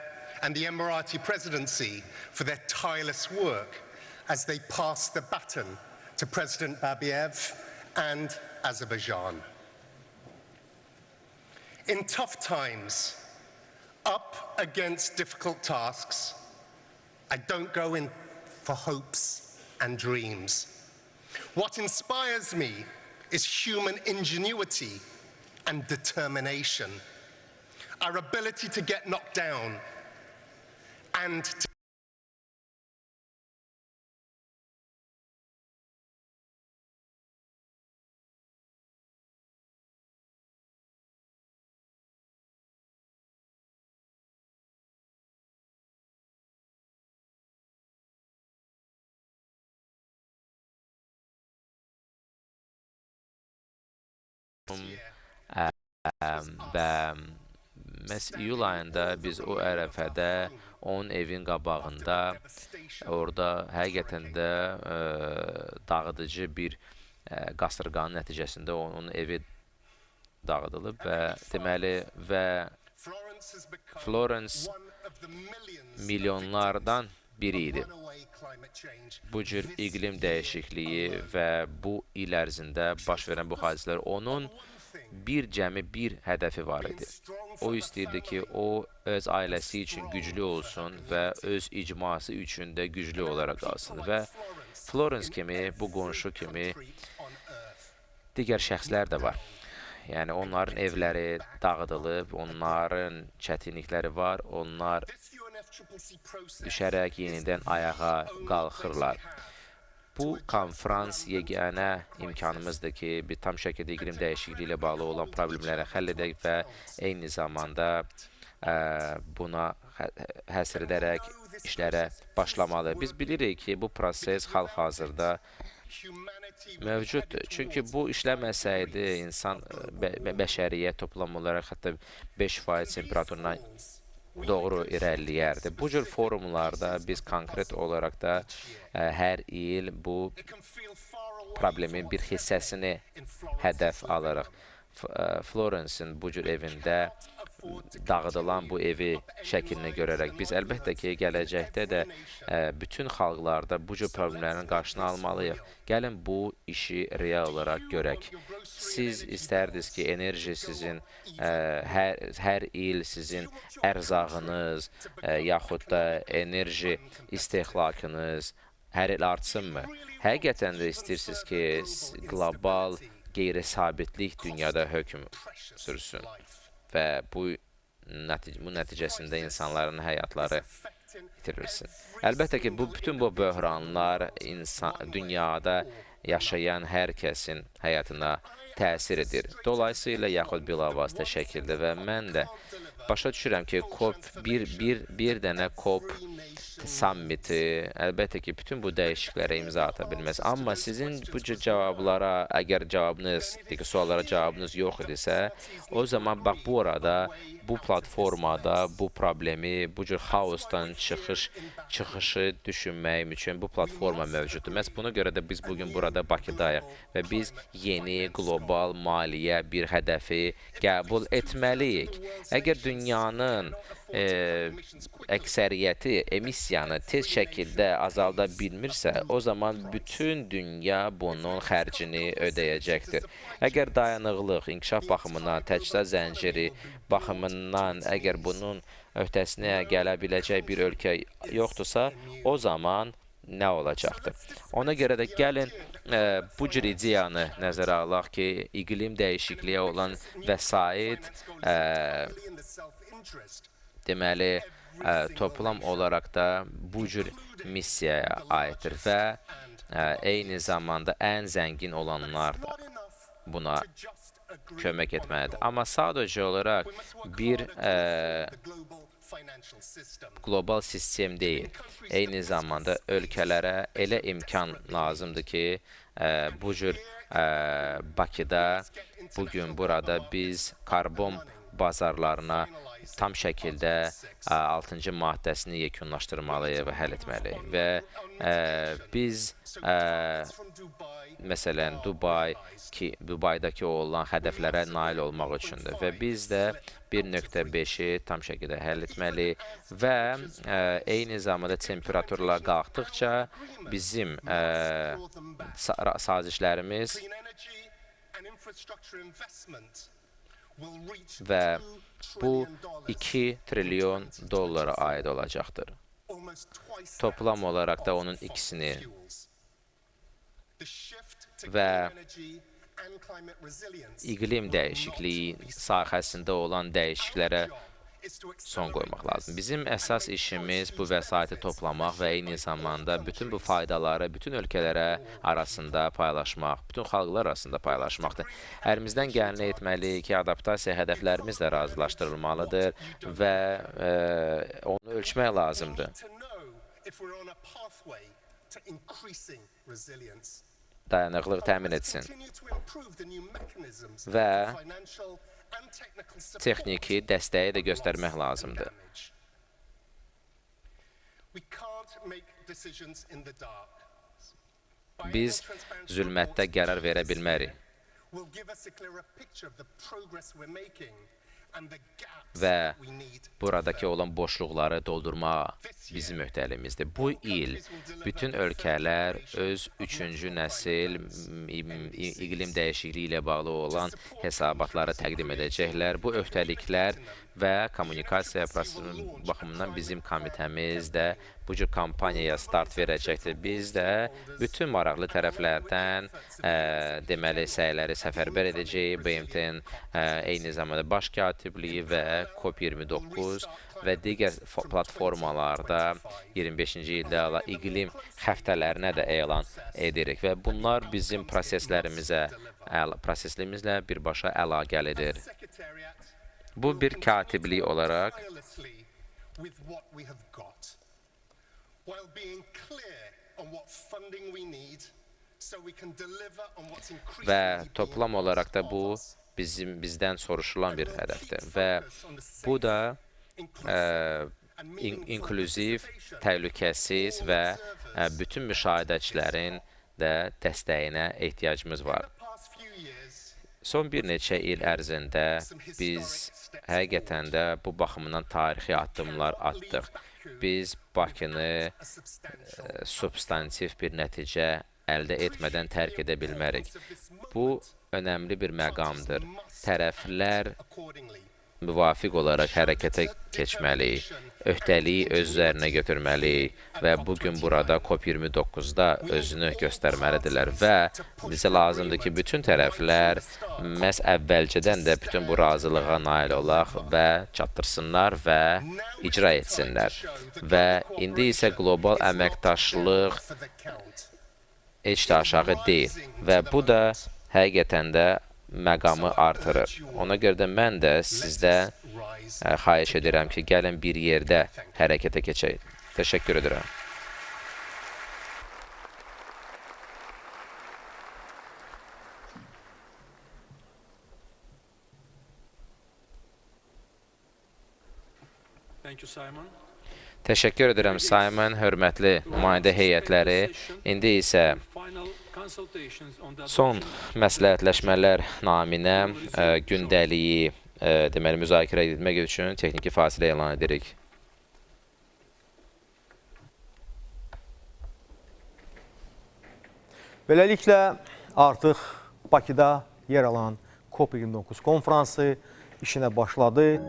and the Emirati Presidency for their tireless work as they pass the baton to President Babayev and Azerbaijan. In tough times, up against difficult tasks, I don't go in for hopes and dreams. What inspires me is human ingenuity and determination, our ability to get knocked down and to və iyul ayında biz o ərəfədə onun evin qabağında orada həqiqətən də dağıdıcı bir qasırğanın nəticəsində onun evi dağıdılıb və deməli Florence milyonlardan biri idi. Bu cür iqlim dəyişikliyi və bu il ərzində baş verən bu hadisələr onun cəmi bir hədəfi var idi. O istəyirdi ki, o öz ailəsi üçün güclü olsun və öz icması üçün də güclü olaraq qalsın. Və Florence kimi, bu qonşu kimi digər şəxslər də var. Yəni, onların evləri dağıdılıb, onların çətinlikləri var, onlar düşərək yenidən ayağa qalxırlar. Bu konfrans yeganə imkanımızdır ki, bir tam şəkildə iqlim dəyişikliyi ilə bağlı olan problemləri həll edək və eyni zamanda buna həsr edərək işlərə başlamalı. Biz bilirik ki, bu proses hal-hazırda mövcuddur. Çünki bu işləməsəydi, insan, bəşəriyyət toplam olaraq hətta 5% temperaturuna doğru irəliləyərdi. Bu cür forumlarda biz konkret olaraq da hər il bu problemin bir hissəsini hədəf alırıq. Florence'in bu cür evində dağıdılan bu evi şəklini görərək biz əlbəttə ki, gələcəkdə də bütün xalqlarda bu cür problemlərin qarşısını almalıyıq. Gəlin bu işi real olaraq görək. Siz istərdiniz ki, enerji sizin hər il sizin ərzağınız yaxud da enerji istehlakınız hər il artsınmı? Həqiqətən də istəyirsiniz ki, qlobal qeyri-sabitlik dünyada hökm sürsün və bu nəticəsində insanların həyatları itirilsin. Əlbəttə ki, bütün bu böhranlar dünyada yaşayan hər kəsin həyatına təsir edir. Dolayısıyla yaxud bilavasitə şəkildə və mən də başa düşürəm ki, bir dənə COP sammiti əlbəttə ki, bütün bu dəyişikliklərə imza ata bilməz. Amma sizin bu cür cavablara, əgər suallara cavabınız yox idisə, o zaman bax bu arada, bu platformada bu problemi, bu cür xaosdan çıxışı düşünməyim üçün bu platforma mövcuddur. Məhz buna görə də biz bugün burada Bakıdayıq və biz yeni qlobal maliyyə bir hədəfi qəbul etməliyik. Əgər dünyanın əksəriyyəti emissiyanı tez şəkildə azalda bilmirsə, o zaman bütün dünya bunun xərcini ödəyəcəkdir. Əgər dayanıqlıq, inkişaf baxımından, təchizat zənciri baxımından, əgər bunun öhdəsinə gələ biləcək bir ölkə yoxdursa, o zaman nə olacaqdır? Ona görə də gəlin bu cür ideyanı nəzərə alaq ki, iqlim dəyişikliyə olan vəsait deməli, toplam olaraq da bu cür missiyaya aiddir və eyni zamanda ən zəngin olanlar da buna kömək etməlidir. Amma sadəcə olaraq bir qlobal sistem deyil. Eyni zamanda ölkələrə elə imkan lazımdır ki, bu cür Bakıda, bugün burada biz karbon bazarlarına tam şəkildə 6-cı maddəsini yekunlaşdırmalıyıq və həll etməliyik. Və biz, məsələn, Dubaydakı olan hədəflərə nail olmaq üçündür. Və biz də 1.5-i tam şəkildə həll etməliyik və eyni zamanda temperaturlar qalxdıqca bizim sazişlərimiz və bu 2 trilyon dollara aid olacaqdır. Toplam olaraq da onun ikisini və iqlim dəyişikliyi sahəsində olan dəyişikliklərə son qoymaq lazım. Bizim əsas işimiz bu vəsaiti toplamaq və eyni zamanda bütün bu faydaları bütün ölkələrə arasında paylaşmaq, bütün xalqlar arasında paylaşmaqdır. Əlimizdən gələni etməliyik ki, adaptasiya hədəflərimiz də razılaşdırılmalıdır və onu ölçmək lazımdır. Dayanıqlıq təmin etsin və texniki dəstəyi də göstərmək lazımdır. Biz zülmətdə qərar verə bilmərik və buradakı olan boşluqları doldurmaq bizim öhdəliyimizdir. Bu il bütün ölkələr öz 3-cü nəsil iqlim dəyişikliyi ilə bağlı olan hesabatları təqdim edəcəklər. Bu öhdəliklər və kommunikasiya prosesinin baxımından bizim komitəmiz də bu cür kampaniyaya start verəcəkdir. Biz də bütün maraqlı tərəflərdən deməli səyləri səfərbər edəcəyik. BMT-nin eyni zamanda baş katibliyi və COP29 və digər platformalarda 25-ci ildə iqlim həftələrinə də elan edirik və bunlar bizim proseslərimizlə birbaşa əlaqəlidir. Bu bir katiblik olaraq və toplam olaraq da bu bizdən soruşulan bir hədəfdir və bu da inklüziv, təhlükəsiz və bütün müşahidəçilərin də dəstəyinə ehtiyacımız var. Son bir neçə il ərzində biz həqiqətən də bu baxımdan tarixi addımlar atdıq. Biz Bakını substantiv bir nəticə əldə etmədən tərk edə bilmərik. Bu önəmli bir məqamdır. Tərəflər müvafiq olaraq hərəkətə keçməli, öhdəliyi öz üzərinə götürməli və bugün burada COP29-da özünü göstərməlidirlər və bizə lazımdır ki, bütün tərəflər məhz əvvəlcədən də bütün bu razılığa nail olaq və çatdırsınlar və icra etsinlər. Və indi isə qlobal əməkdaşlıq heç də aşağı deyil və bu da həqiqətən də məqamı artırır. Ona görə də mən də sizdən xahiş edirəm ki, gəlin bir yerdə hərəkətə keçək. Təşəkkür edirəm. Təşəkkür edirəm, Simon, hörmətli nümayəndə heyətləri. İndi isə son məsləhətləşmələr naminə gündəliyi deməli müzakirə etmək üçün texniki fasilə elan edirik. Beləliklə artıq Bakıda yer alan COP29 konfransı işinə başladı.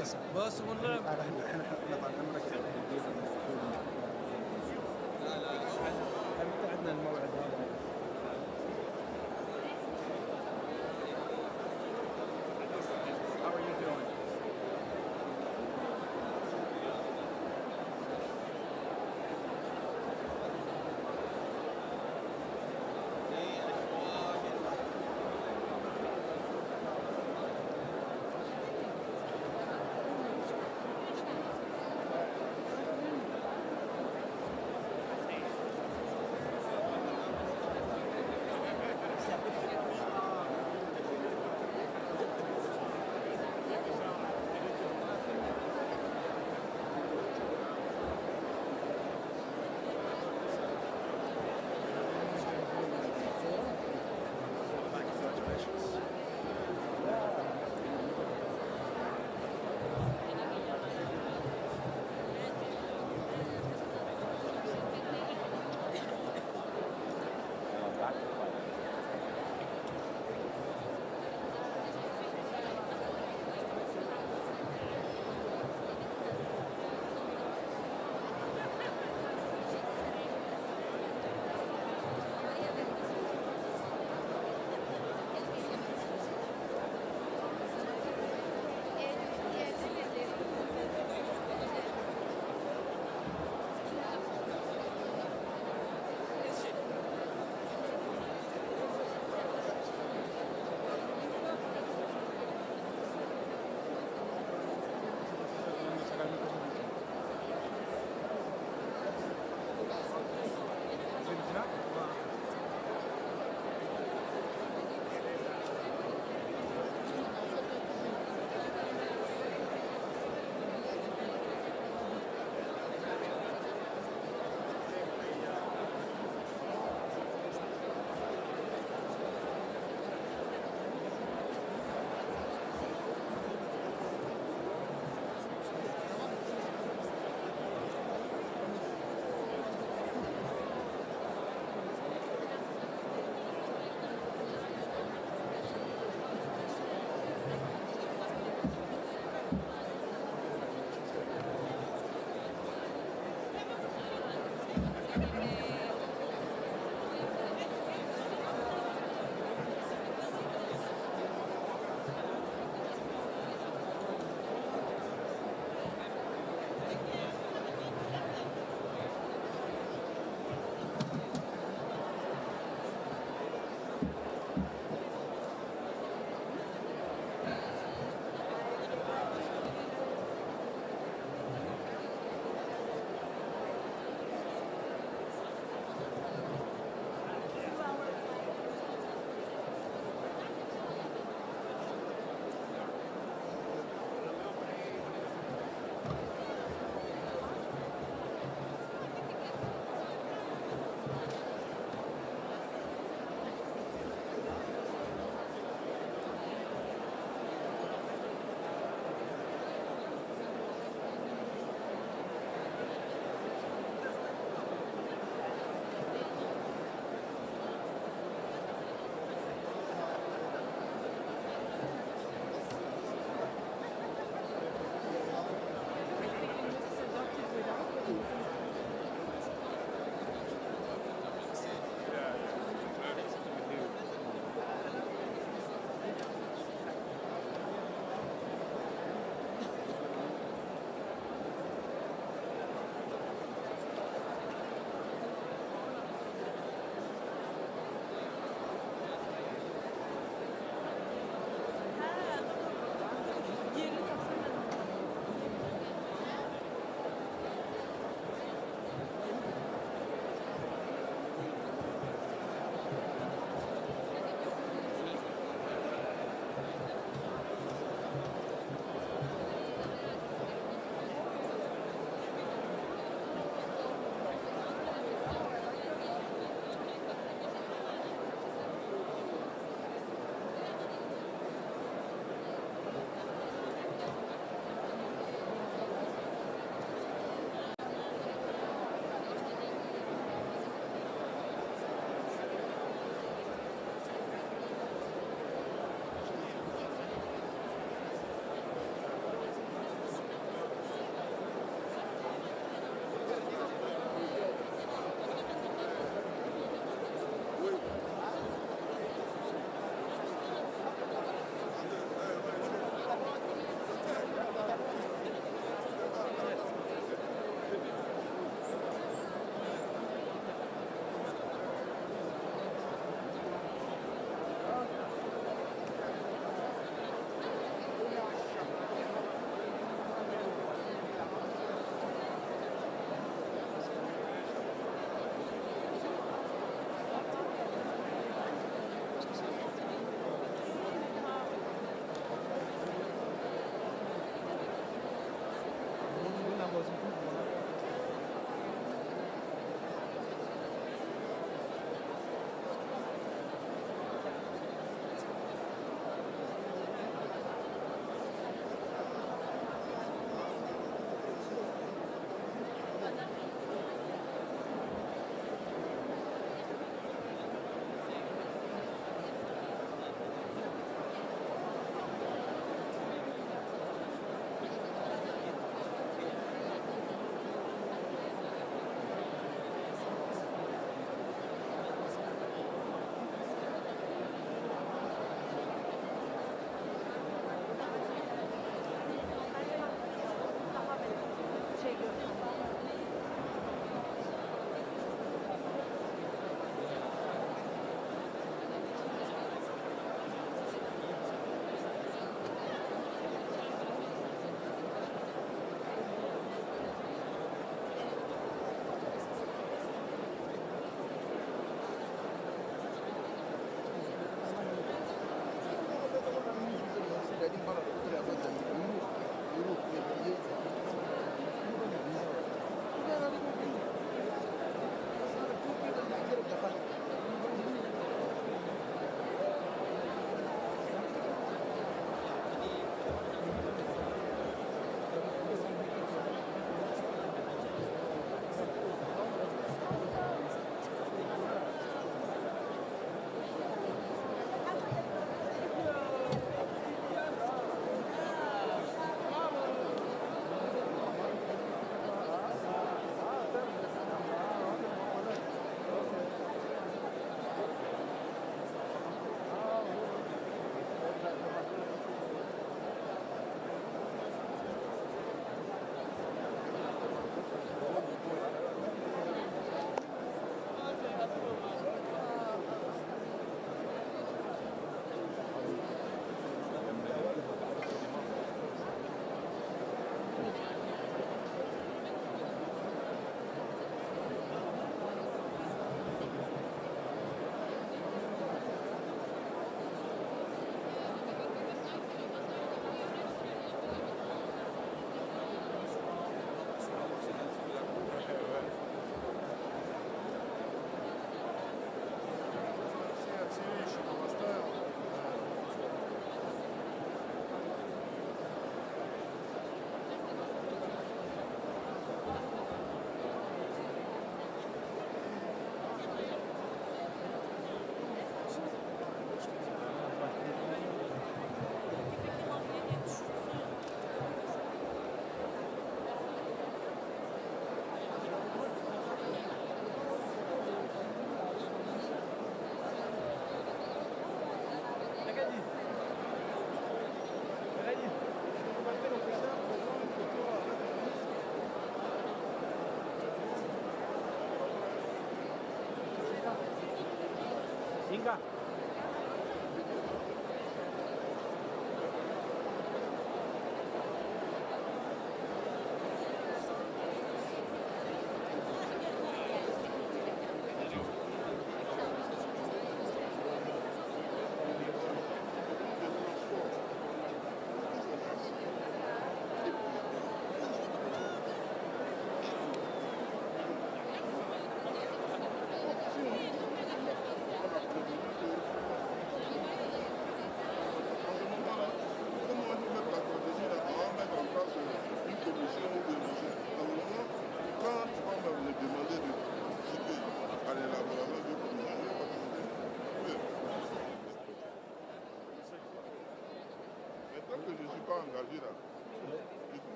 بس والله احنا عندنا الموعد هذا.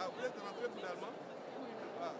Ah, vous êtes rentré finalement? Ah.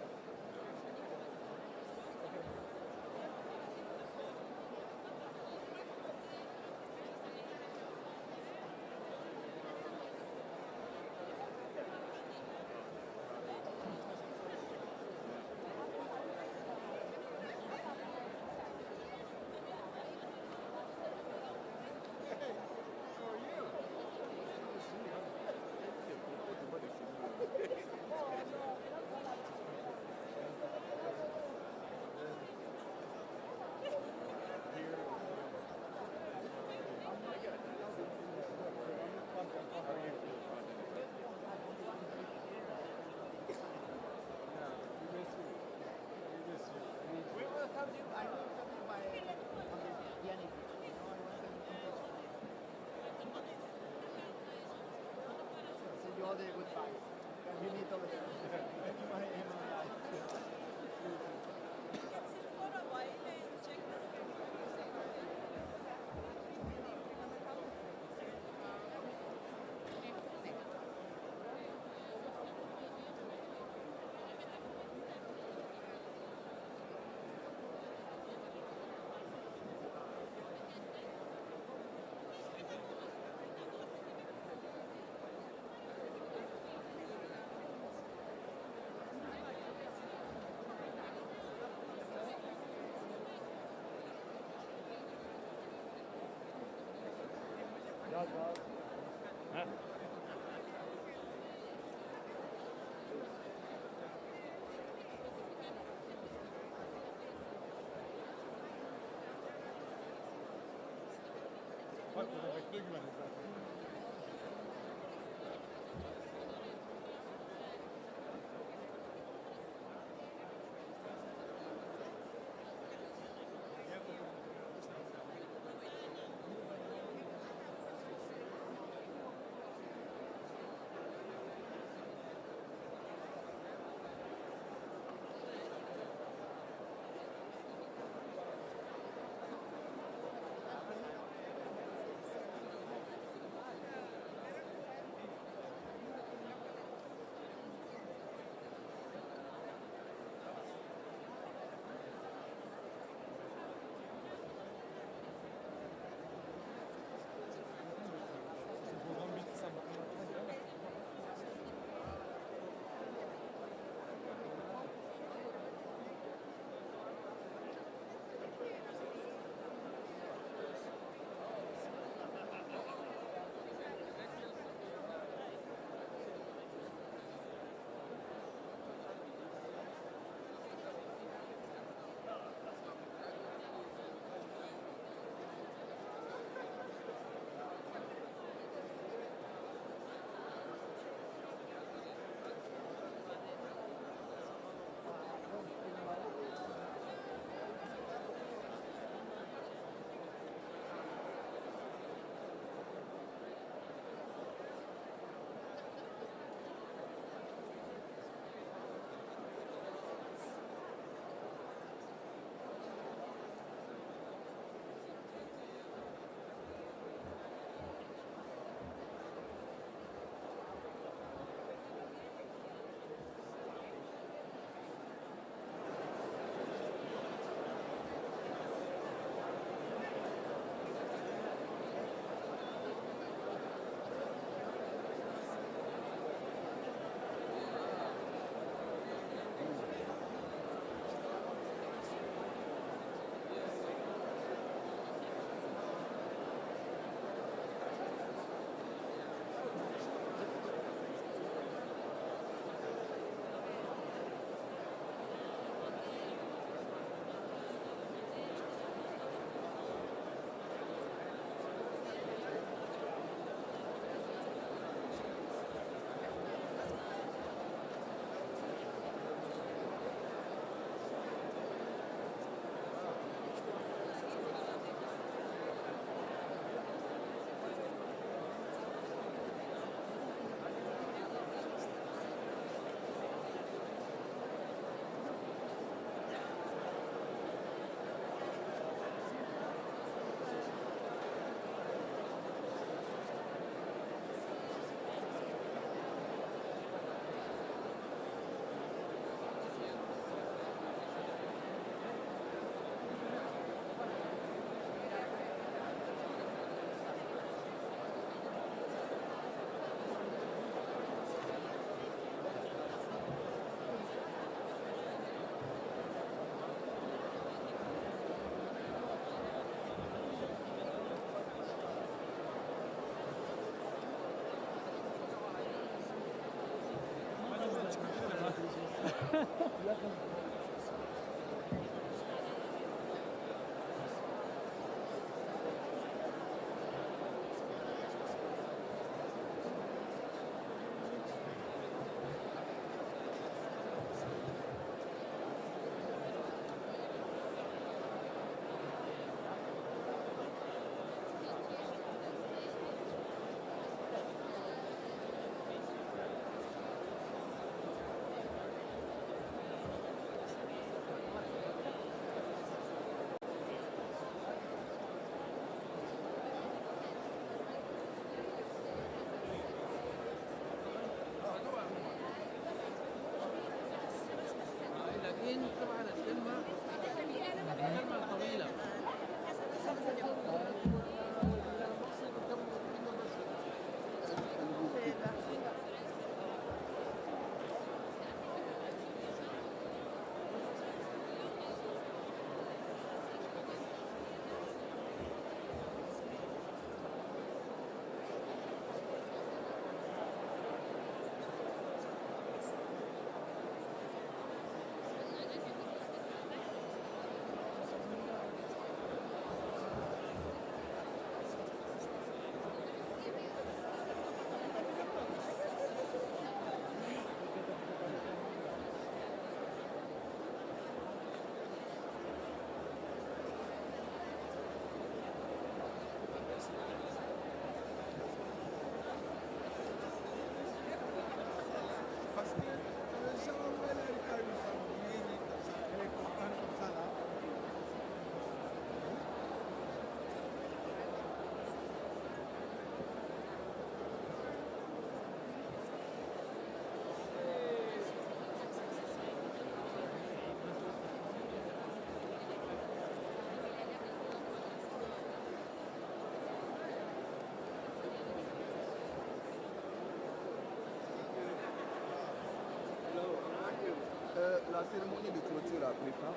La cérémonie de clôture a pris quand?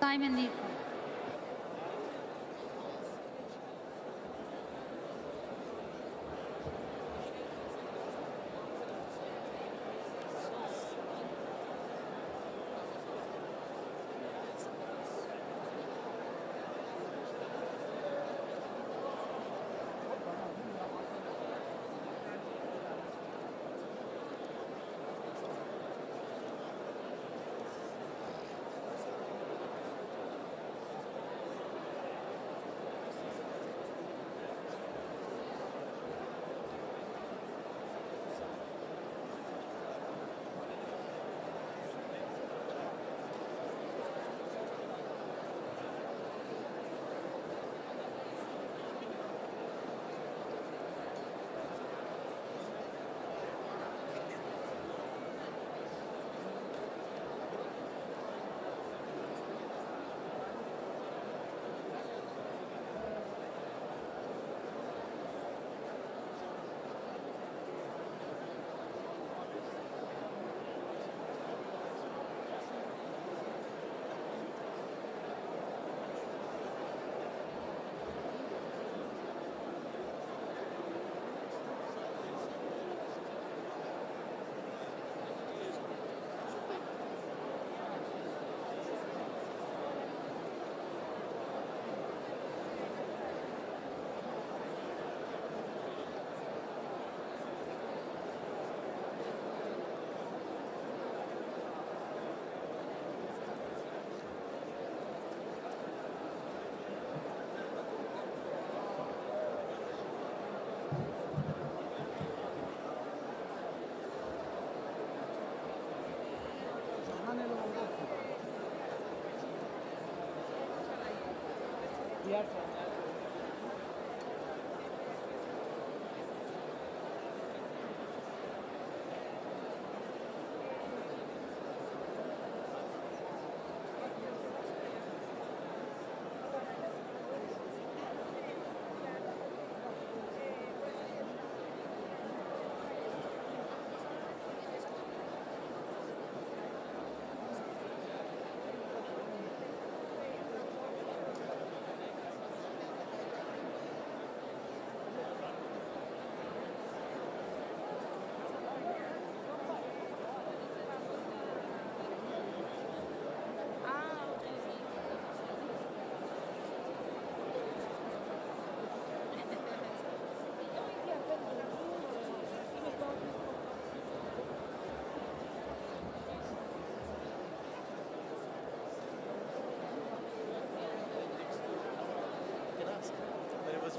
Simon Lee.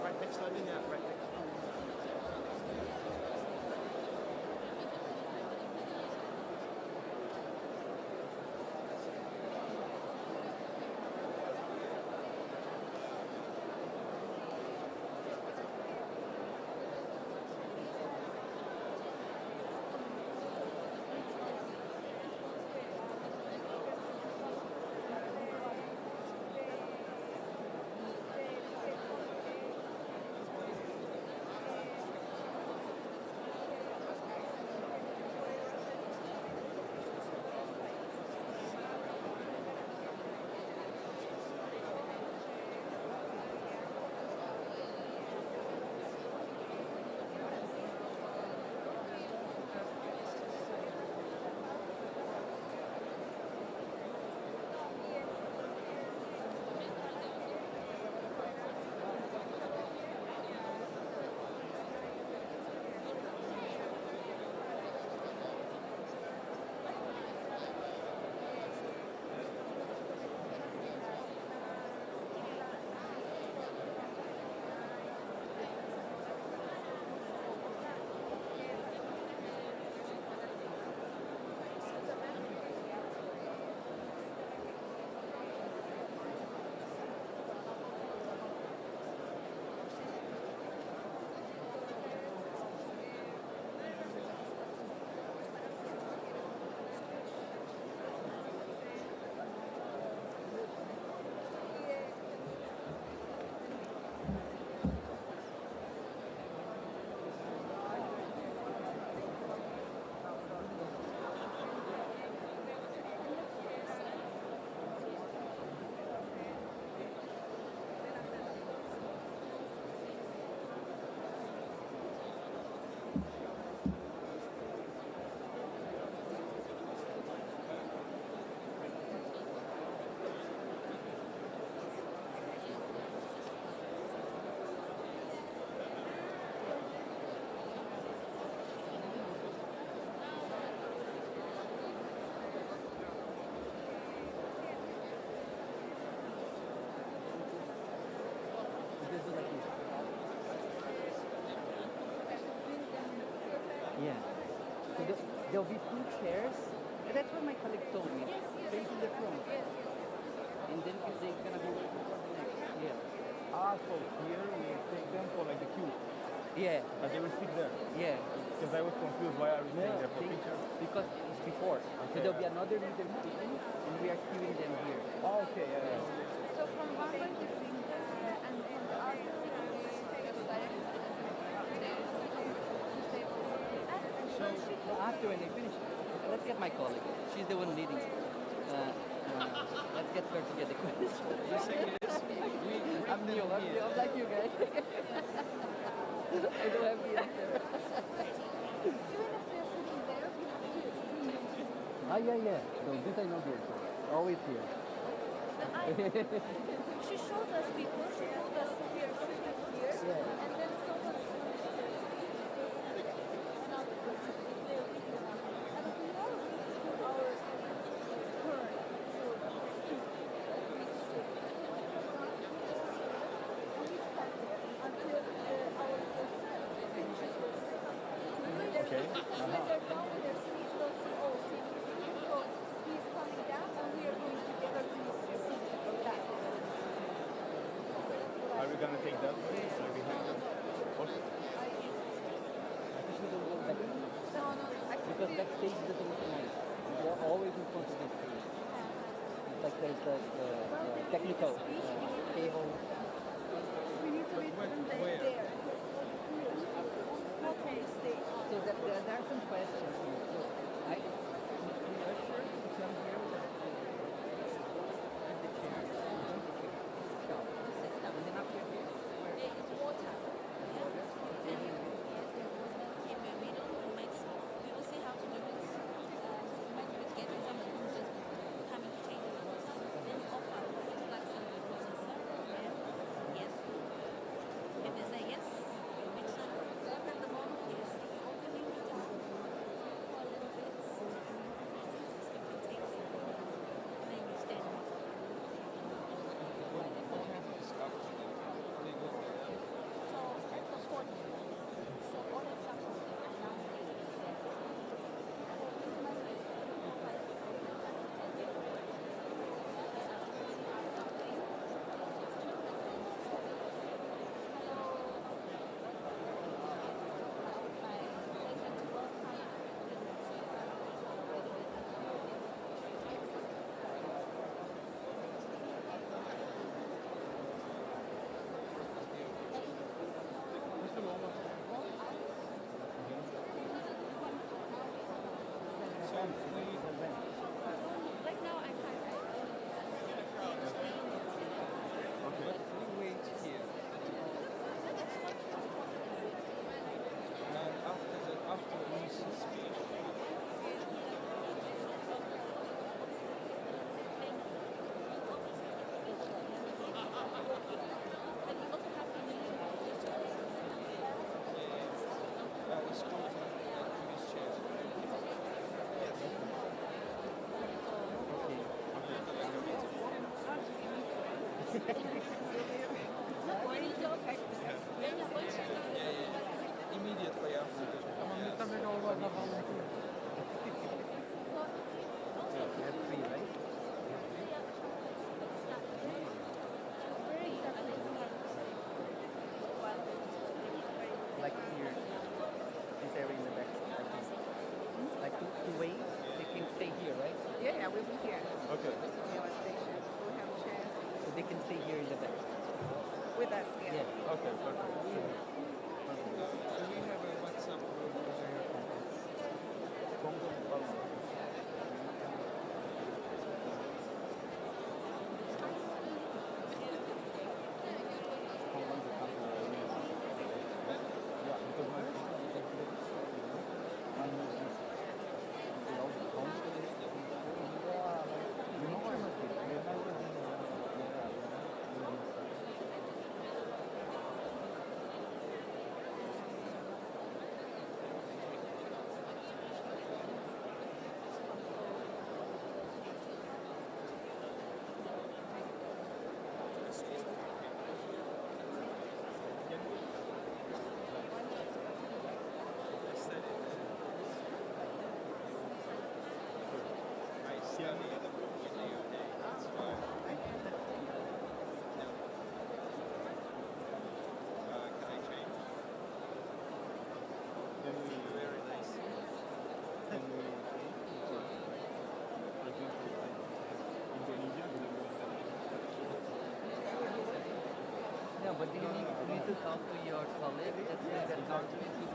right next to him, yeah, right next to him. Let's do like this. Yeah. So there'll be 2 chairs. And that's what my colleague told me. Facing the front. And then if they're gonna be waiting for the next. Yeah. Ah, so here we take them for like the queue. Yeah. And they will sit there. Yeah. Because I was confused why are we staying there for pictures? Because it's before. So there'll be another leader speaking, and we are queuing them here. Oh, okay, yeah. So from one point of view, and from the other, So after when they finish, let's get my colleague. She's the one leading. Let's get her to get the quiz. I'm new. I'm like you guys. I don't have the answer. Yeah. No, this I know the answer. Always here. She showed us before. She told us here, here, and then someone. Are we gonna take that? Because backstage doesn't look nice. You're always in front of the stage. It's like there's the technical cable. We need to be there. Not on the stage. So there are some questions here. So I usher to come here with the chair. And then up here, where it's water. Water? We will see how to do it. Maybe we get someone who just coming to take it. Then offer like some yes. If they say yes, we should look at the moment. Yes, opening the door for a little bit. If it takes it, then you stand. So at the podium. So all of them right now I'm fine. Okay. We wait here. And after Lisa's speech. Let's go to his chair. Immediately after. like here, this area in the back. Like to wait, they can stay here, right? Yeah, we'll be here. Okay. This will be our station. We'll have chairs. So they can stay here in the back. With us, yeah. Okay, perfect. Do we have a WhatsApp group? But do you need to talk to your colleague that's in that country to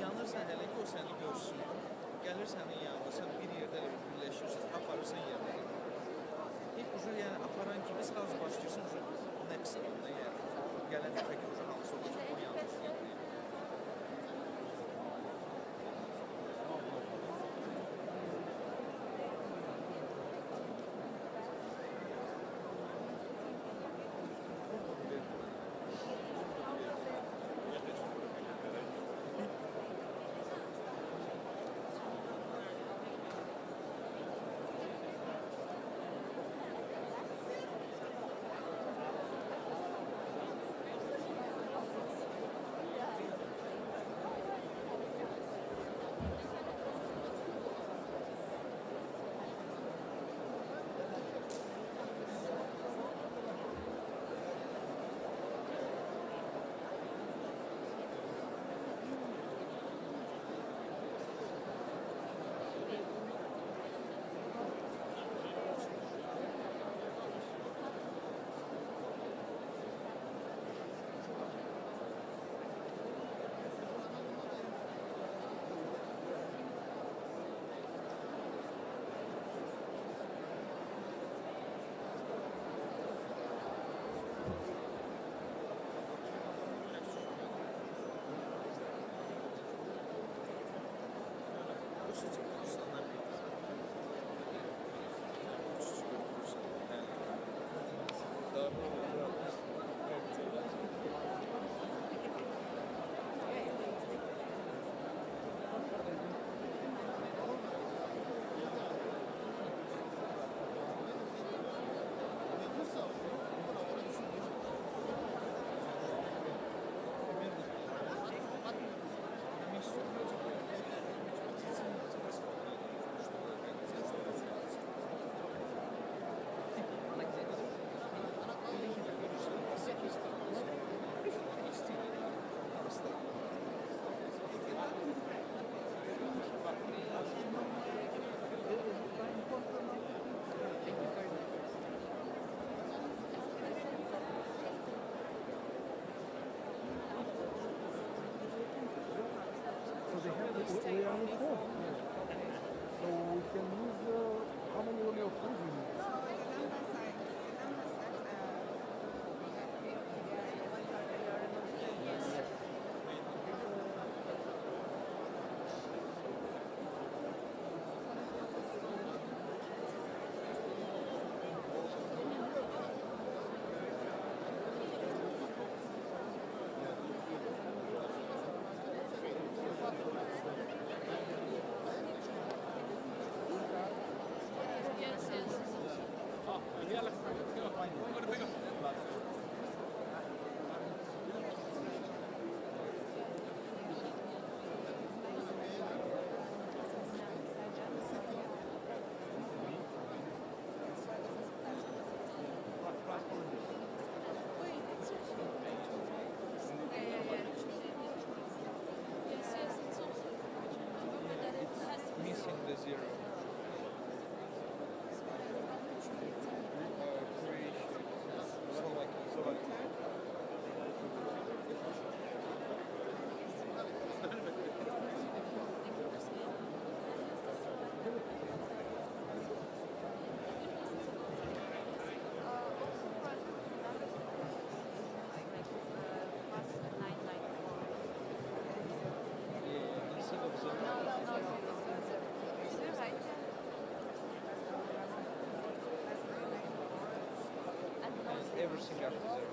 Yanırsan hələ ki, o səni görsün. Gəlir sənin yanında, sən bir yerdə birləşirsən, aparırsan yerdə. İlk ucu, yəni aparan kimi sırası başlayırsan, ucu next onda, yəni gələn dəfə ki, ucu hansı olacaq, o yanlış gəlir. they have the, we are on the phone. So we can use how many of phones we need? Missing the zero. Everything after zero.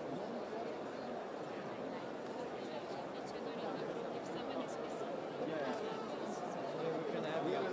Yeah, we can have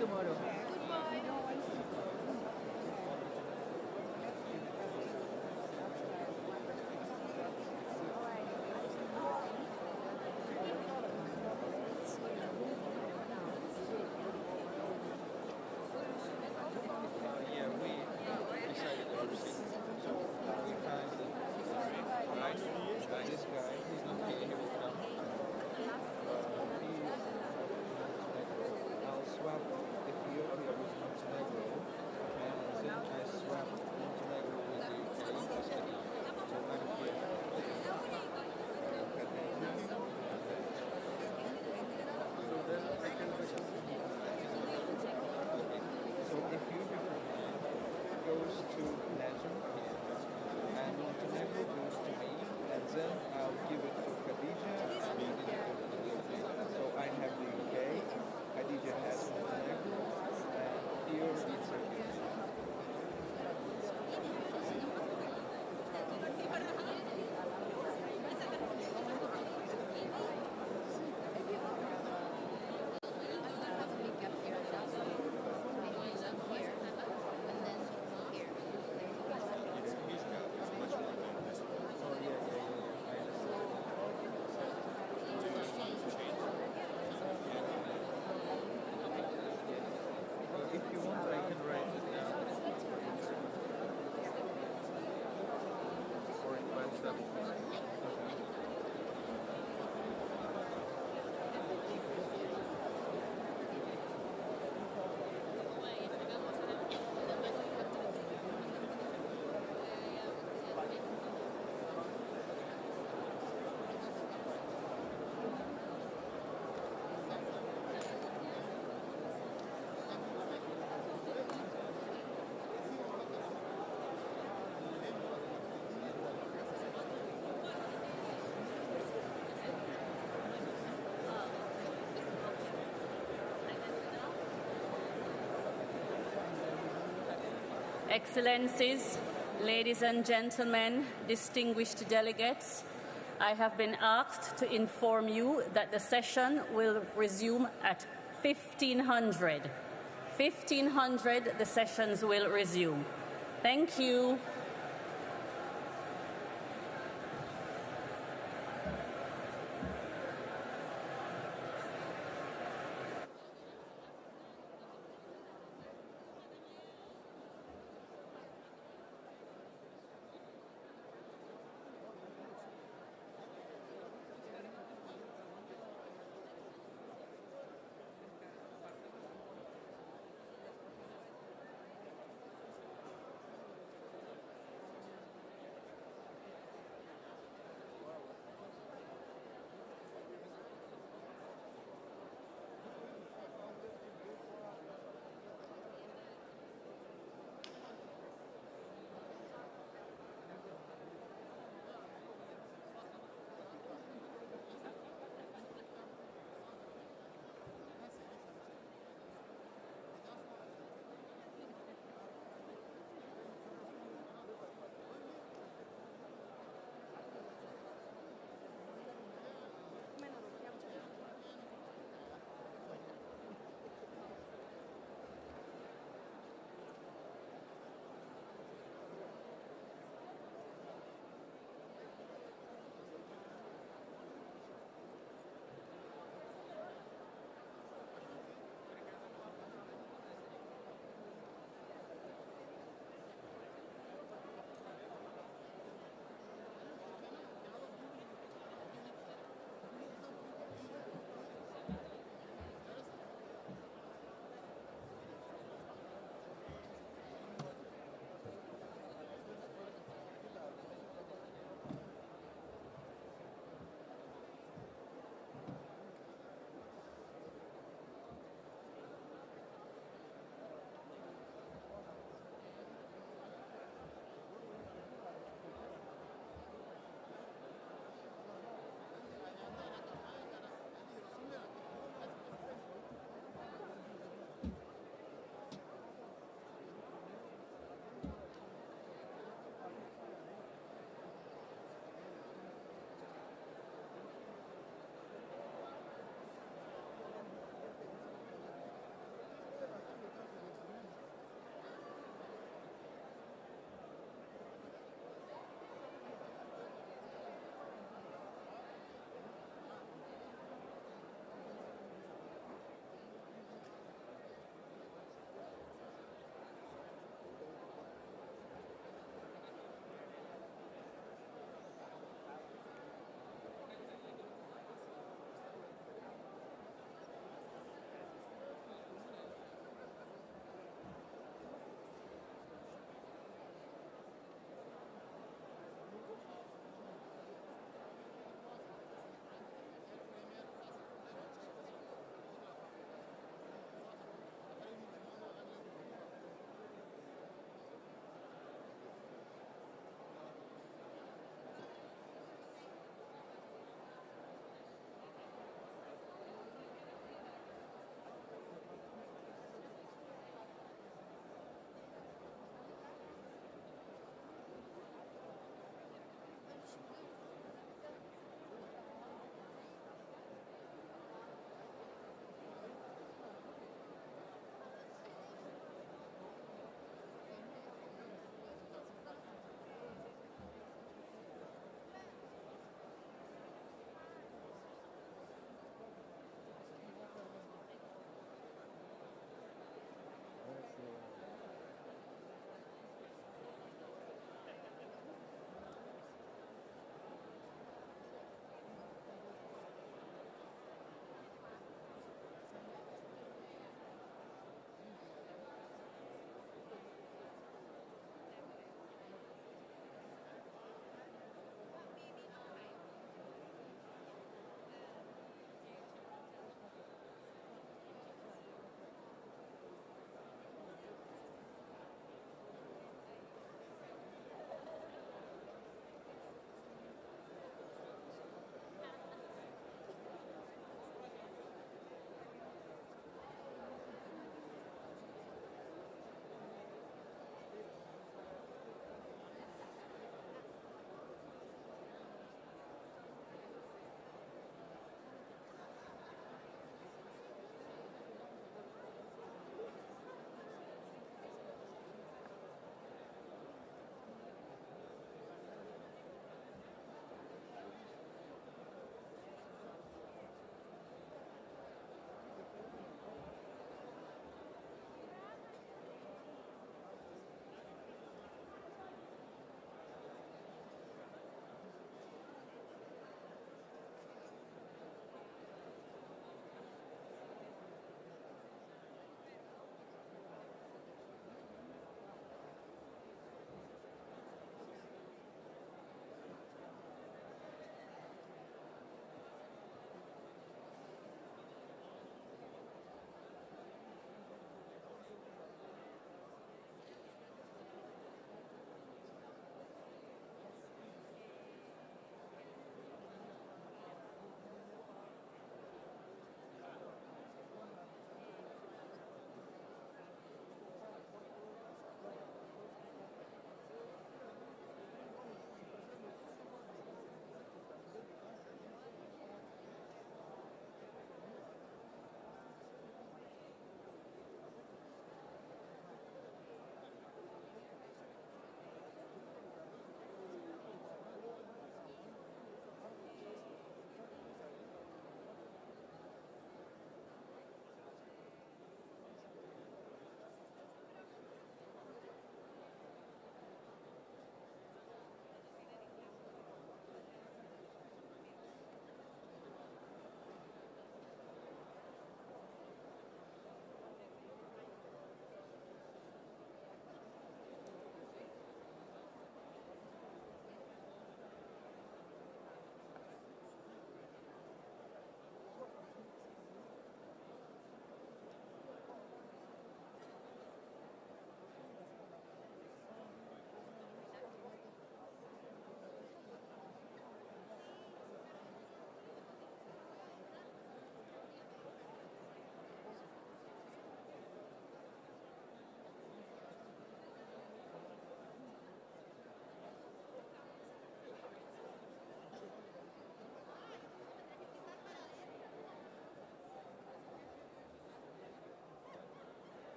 you tomorrow. Yeah, we decided to proceed. So we found this guy, he's not here, he will come. I'll swap Ethiopia with Montenegro, and then I swap Montenegro with the UK. So I'm here. So then I can so if you goes to Legend and Montenegro goes to me, and then I'll give it to Khadija and Khadija goes to the UK. So I have the UK, Khadija has Montenegro, and here it's Ethiopia. If you want, I can write it down. Or in WhatsApp. Excellencies, ladies and gentlemen, distinguished delegates, I have been asked to inform you that the session will resume at 1500. 1500, the sessions will resume. Thank you.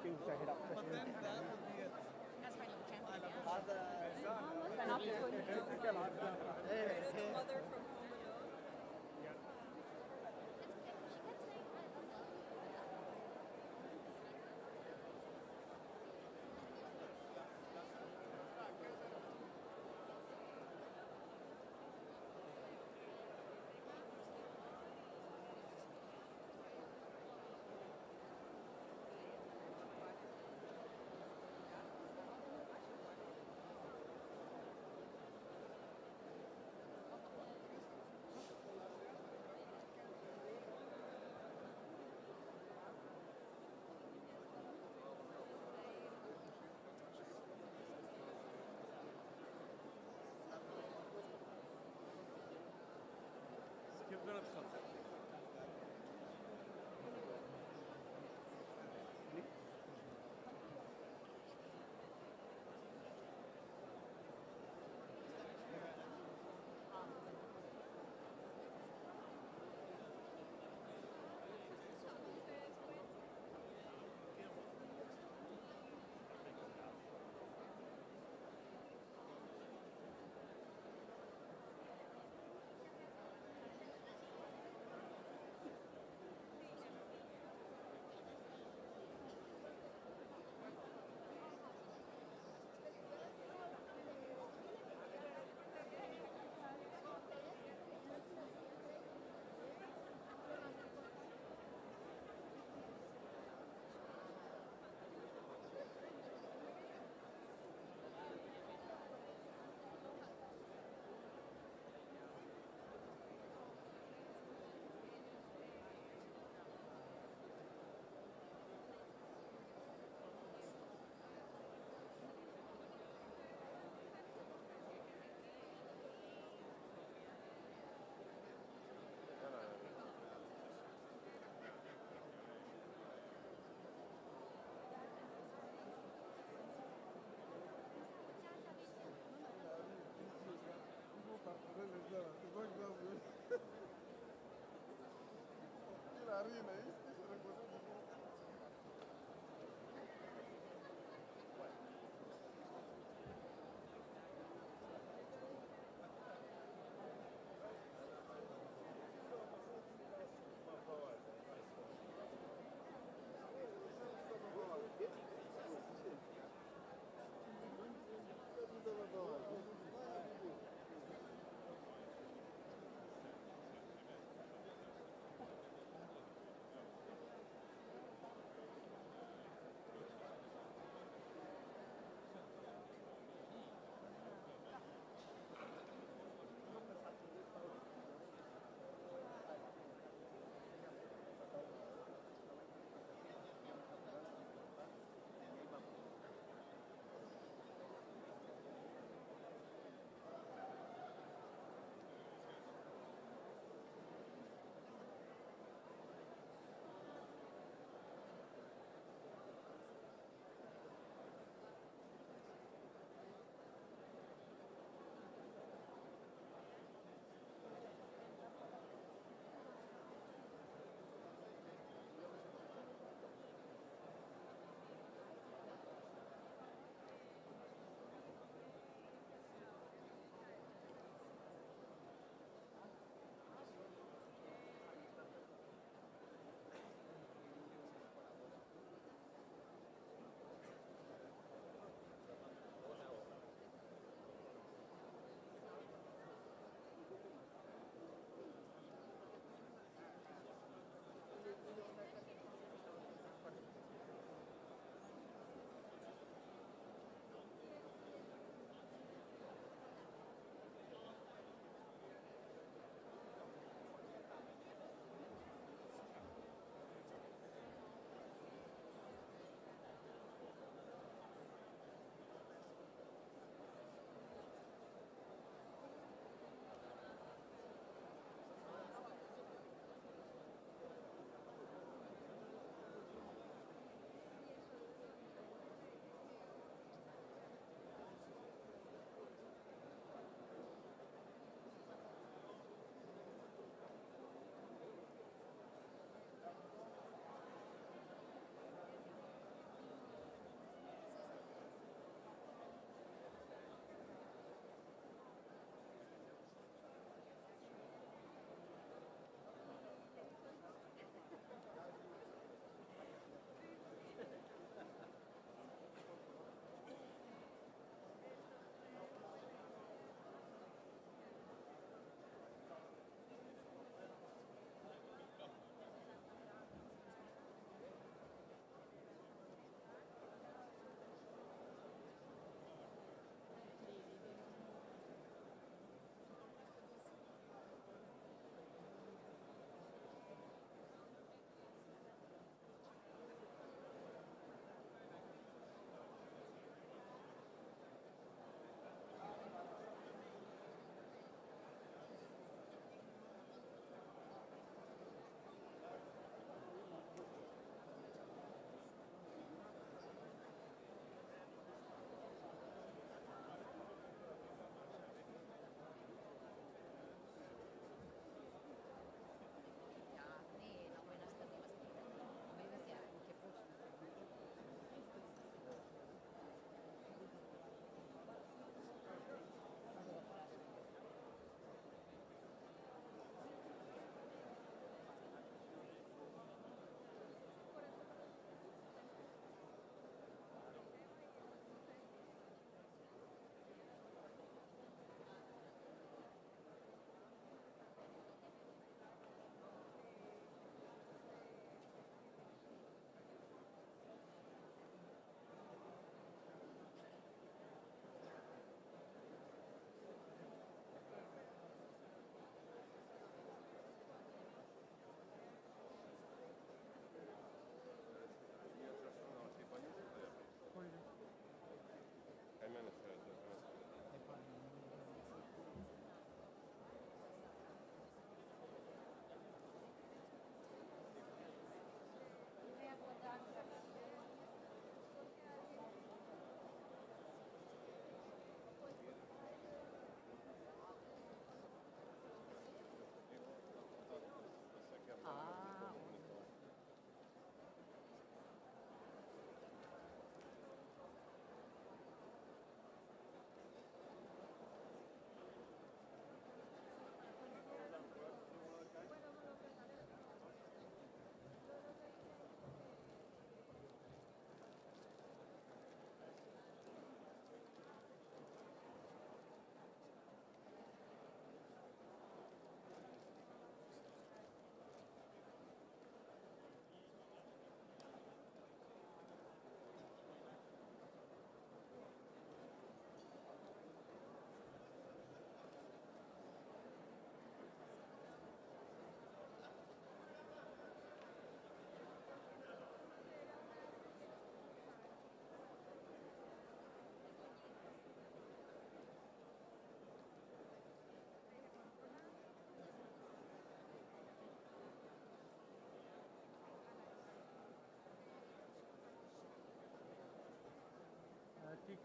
still to head up But session. then that would be it. That's fine, you can. Mother from home alone. كيف بدنا ندخل؟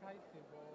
tighty, but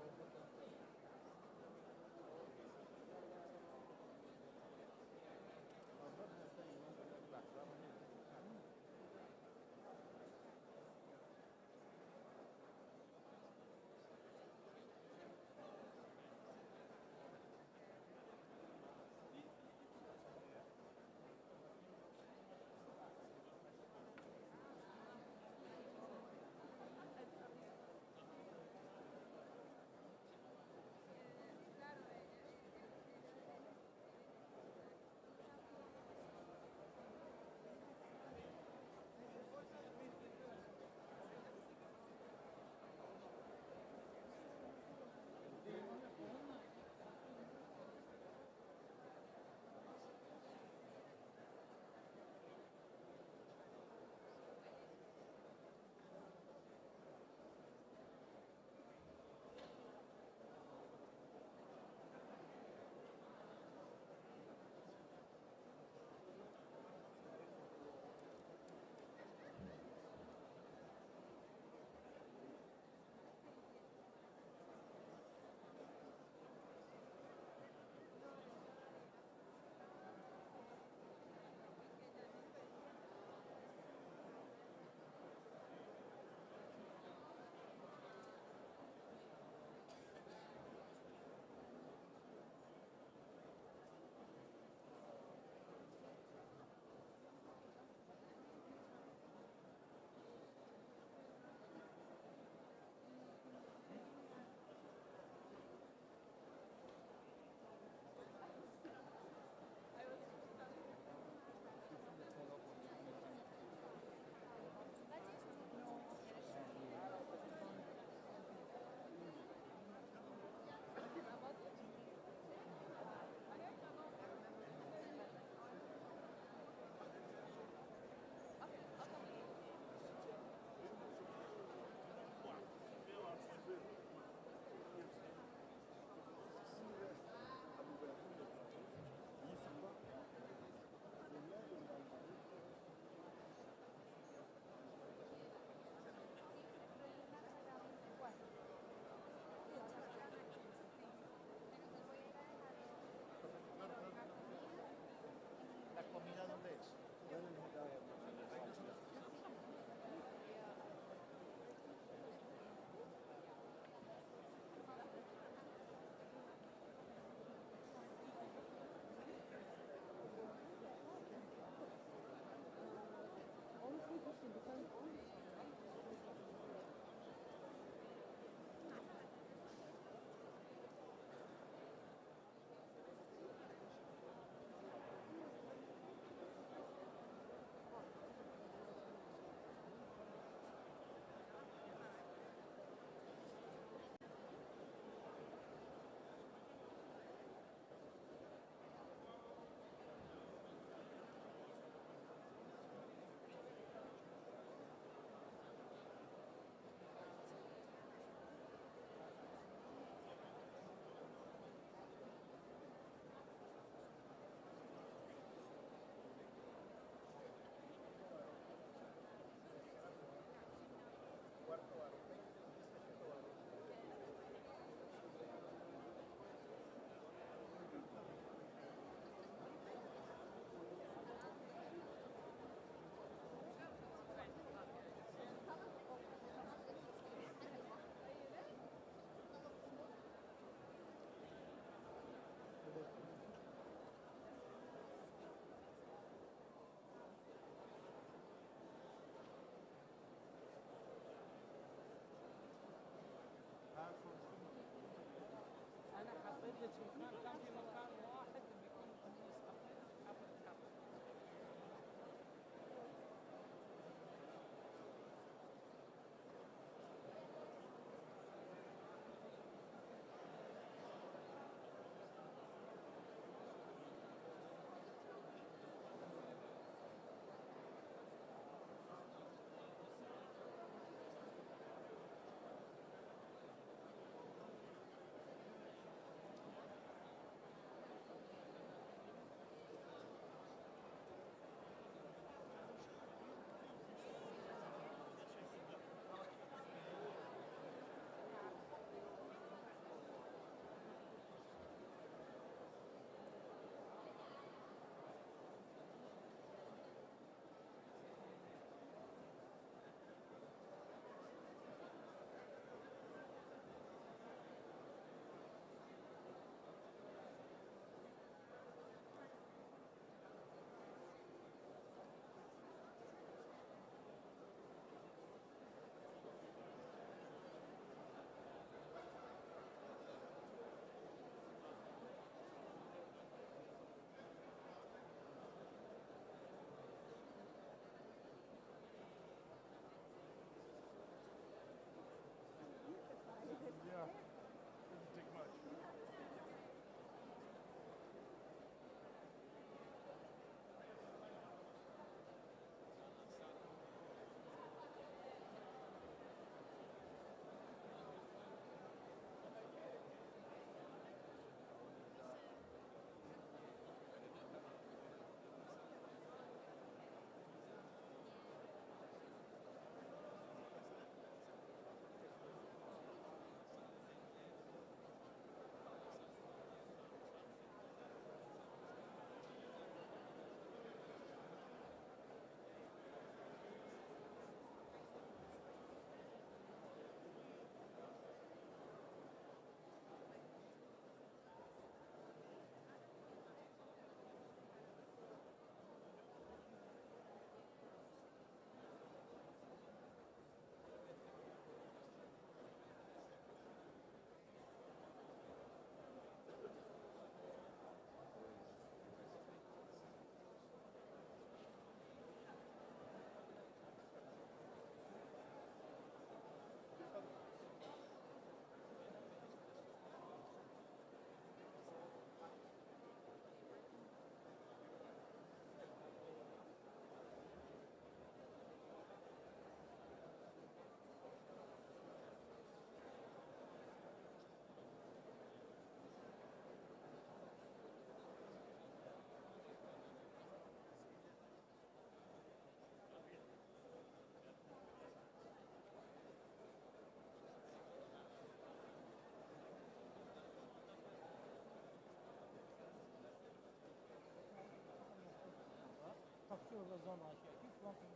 secure the zone Asia. Keep walking.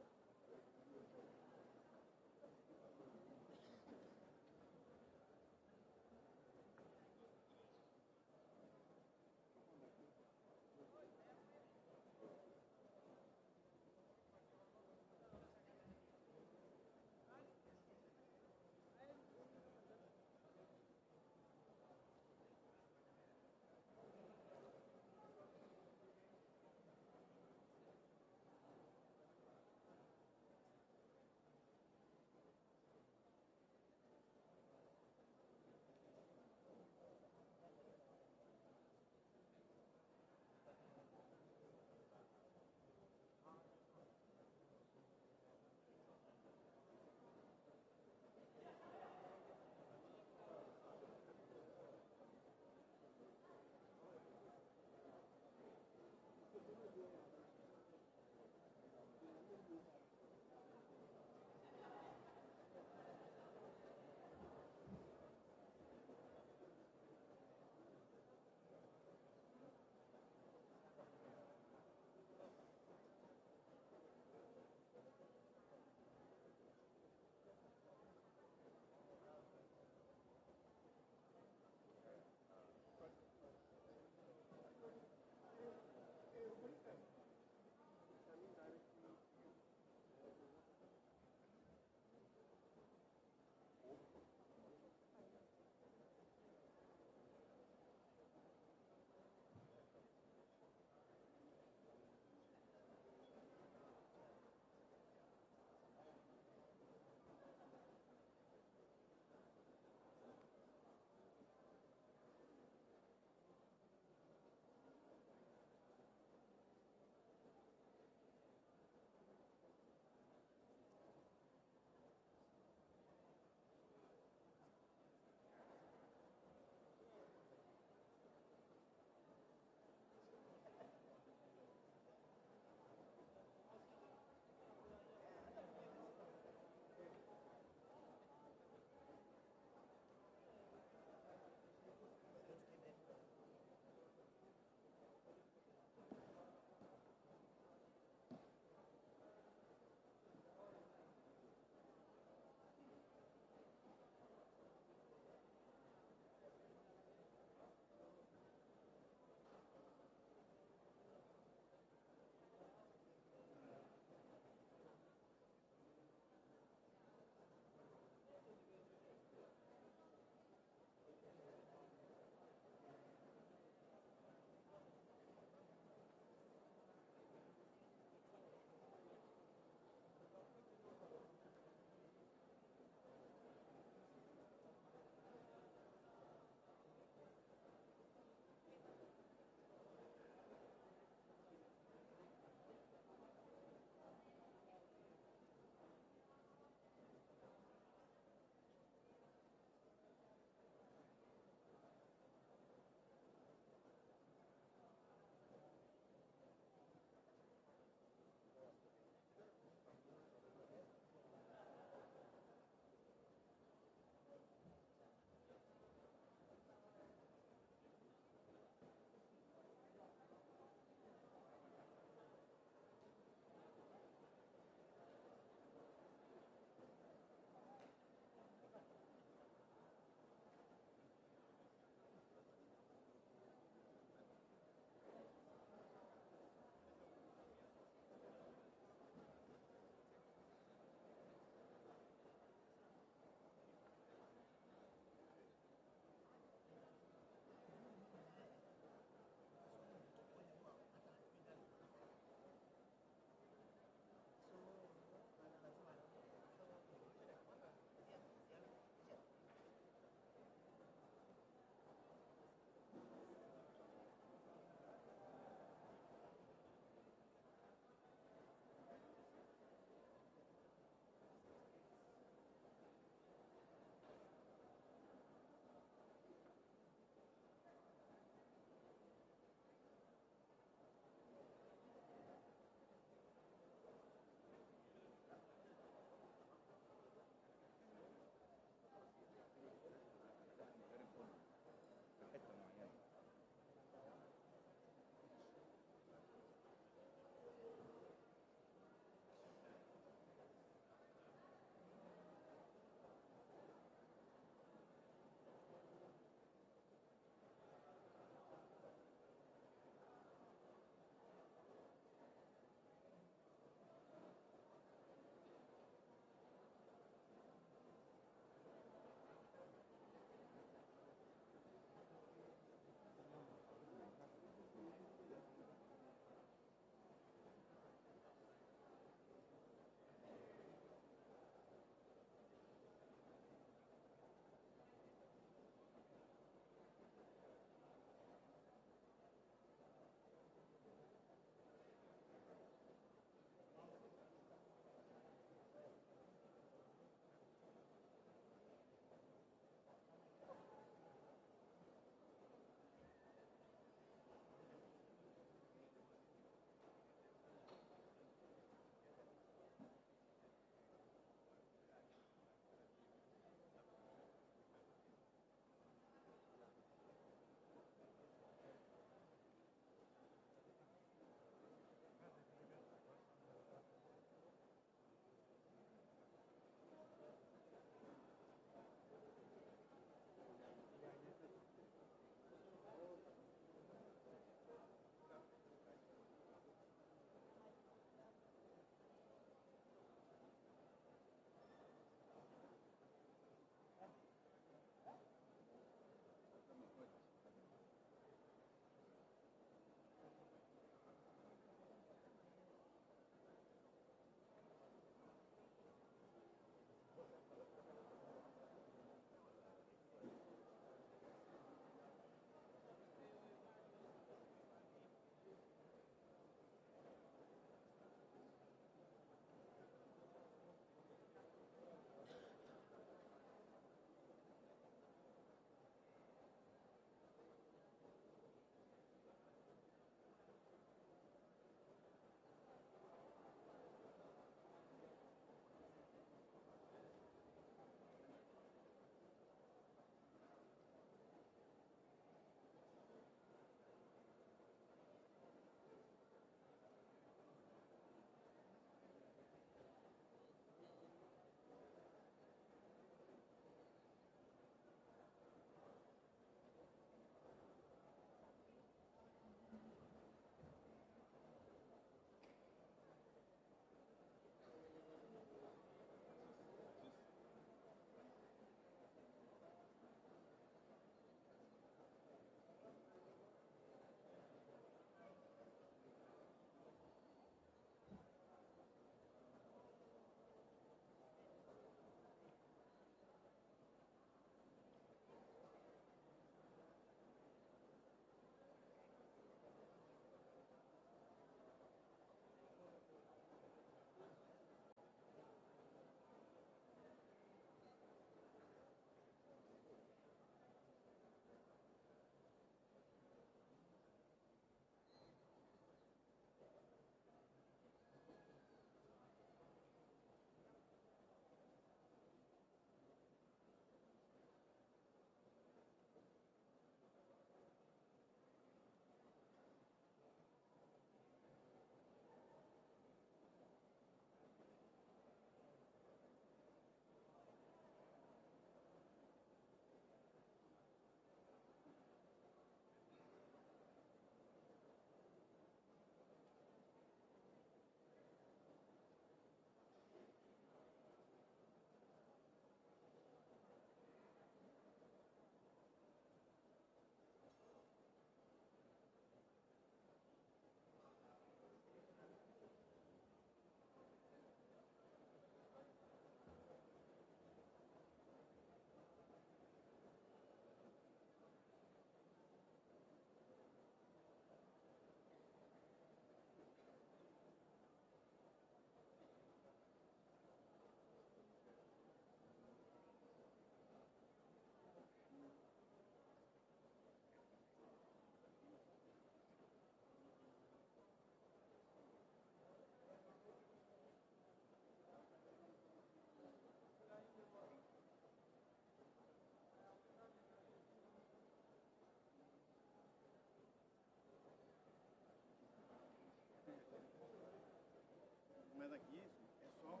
mas aqui é só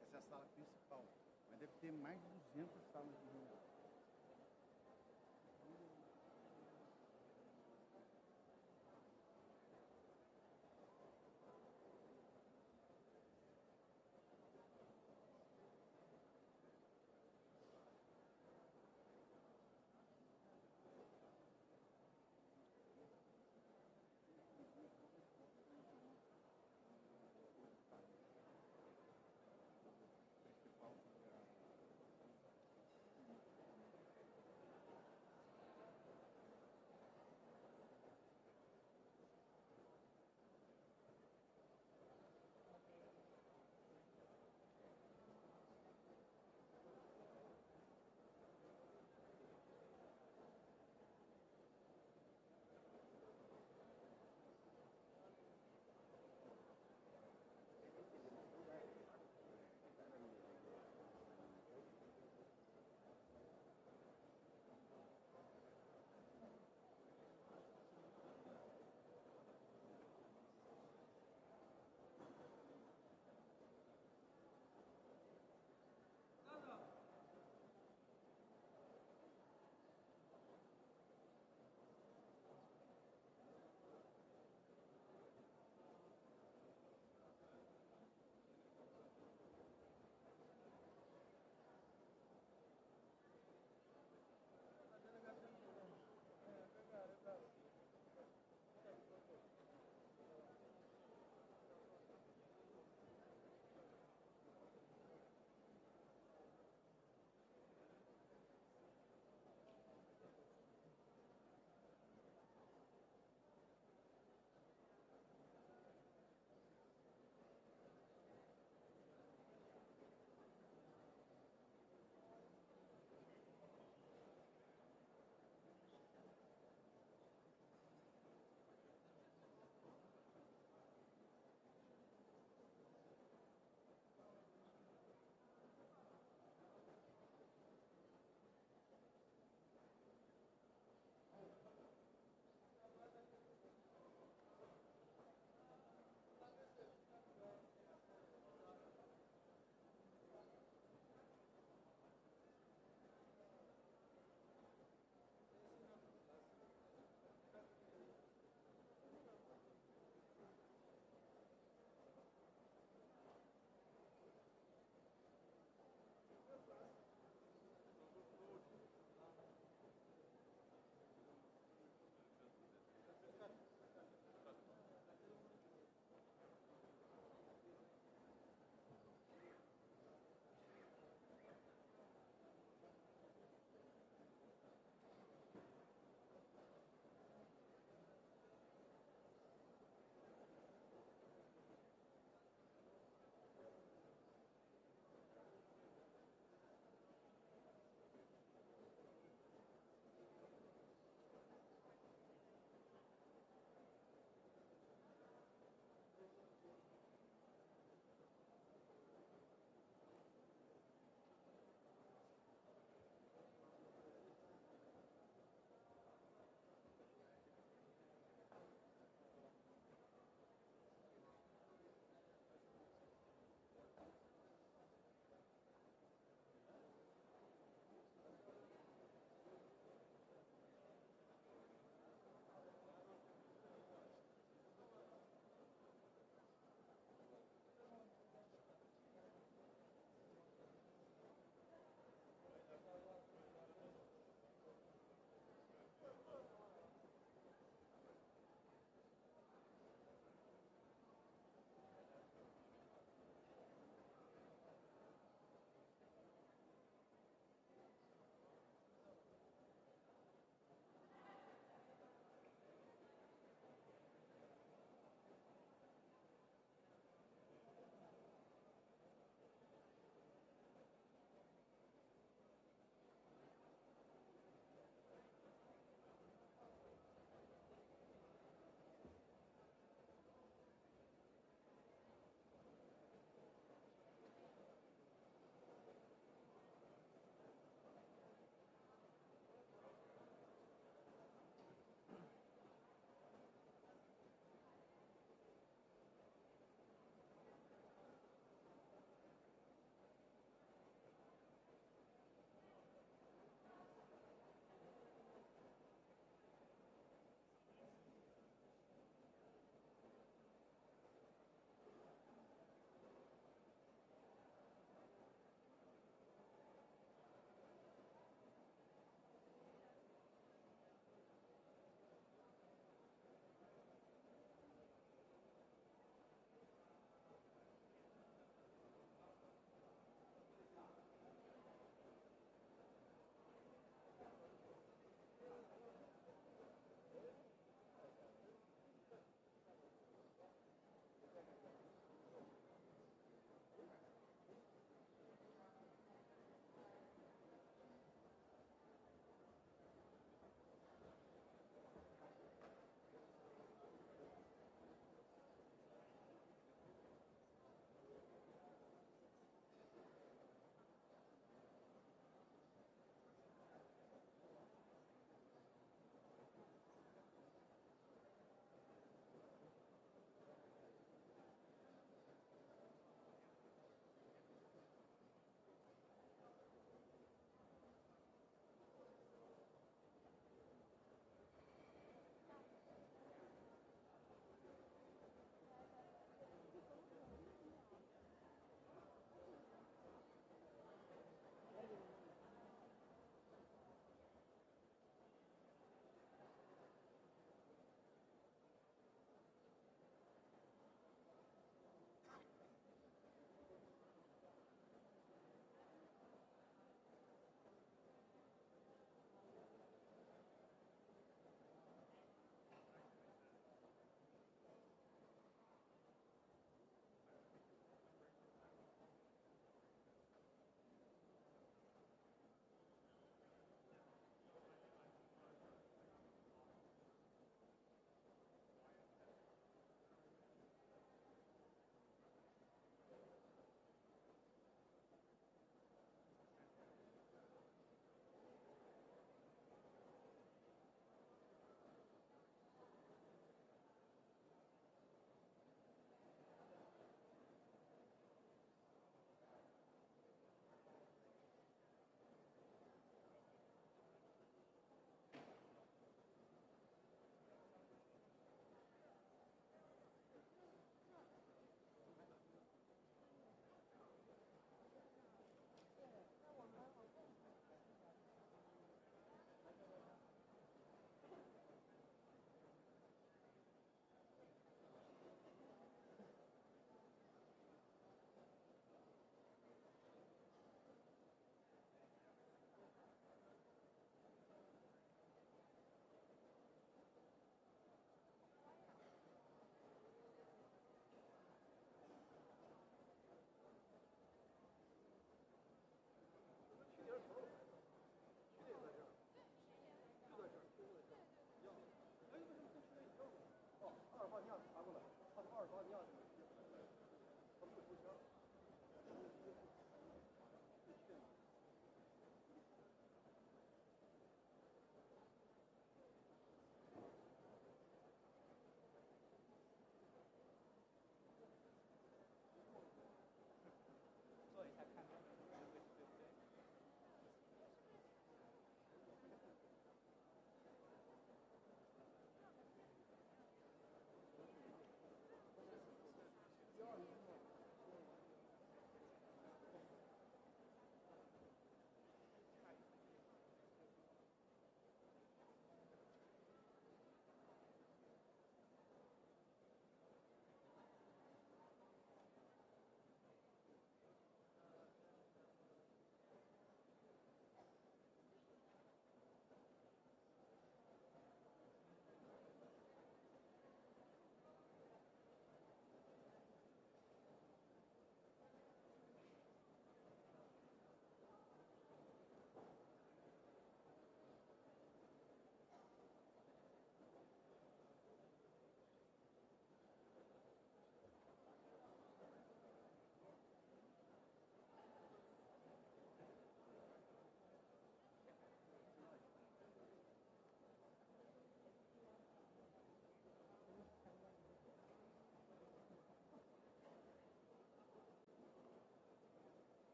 essa é a sala principal. Mas deve ter mais de 200 salas de reunião.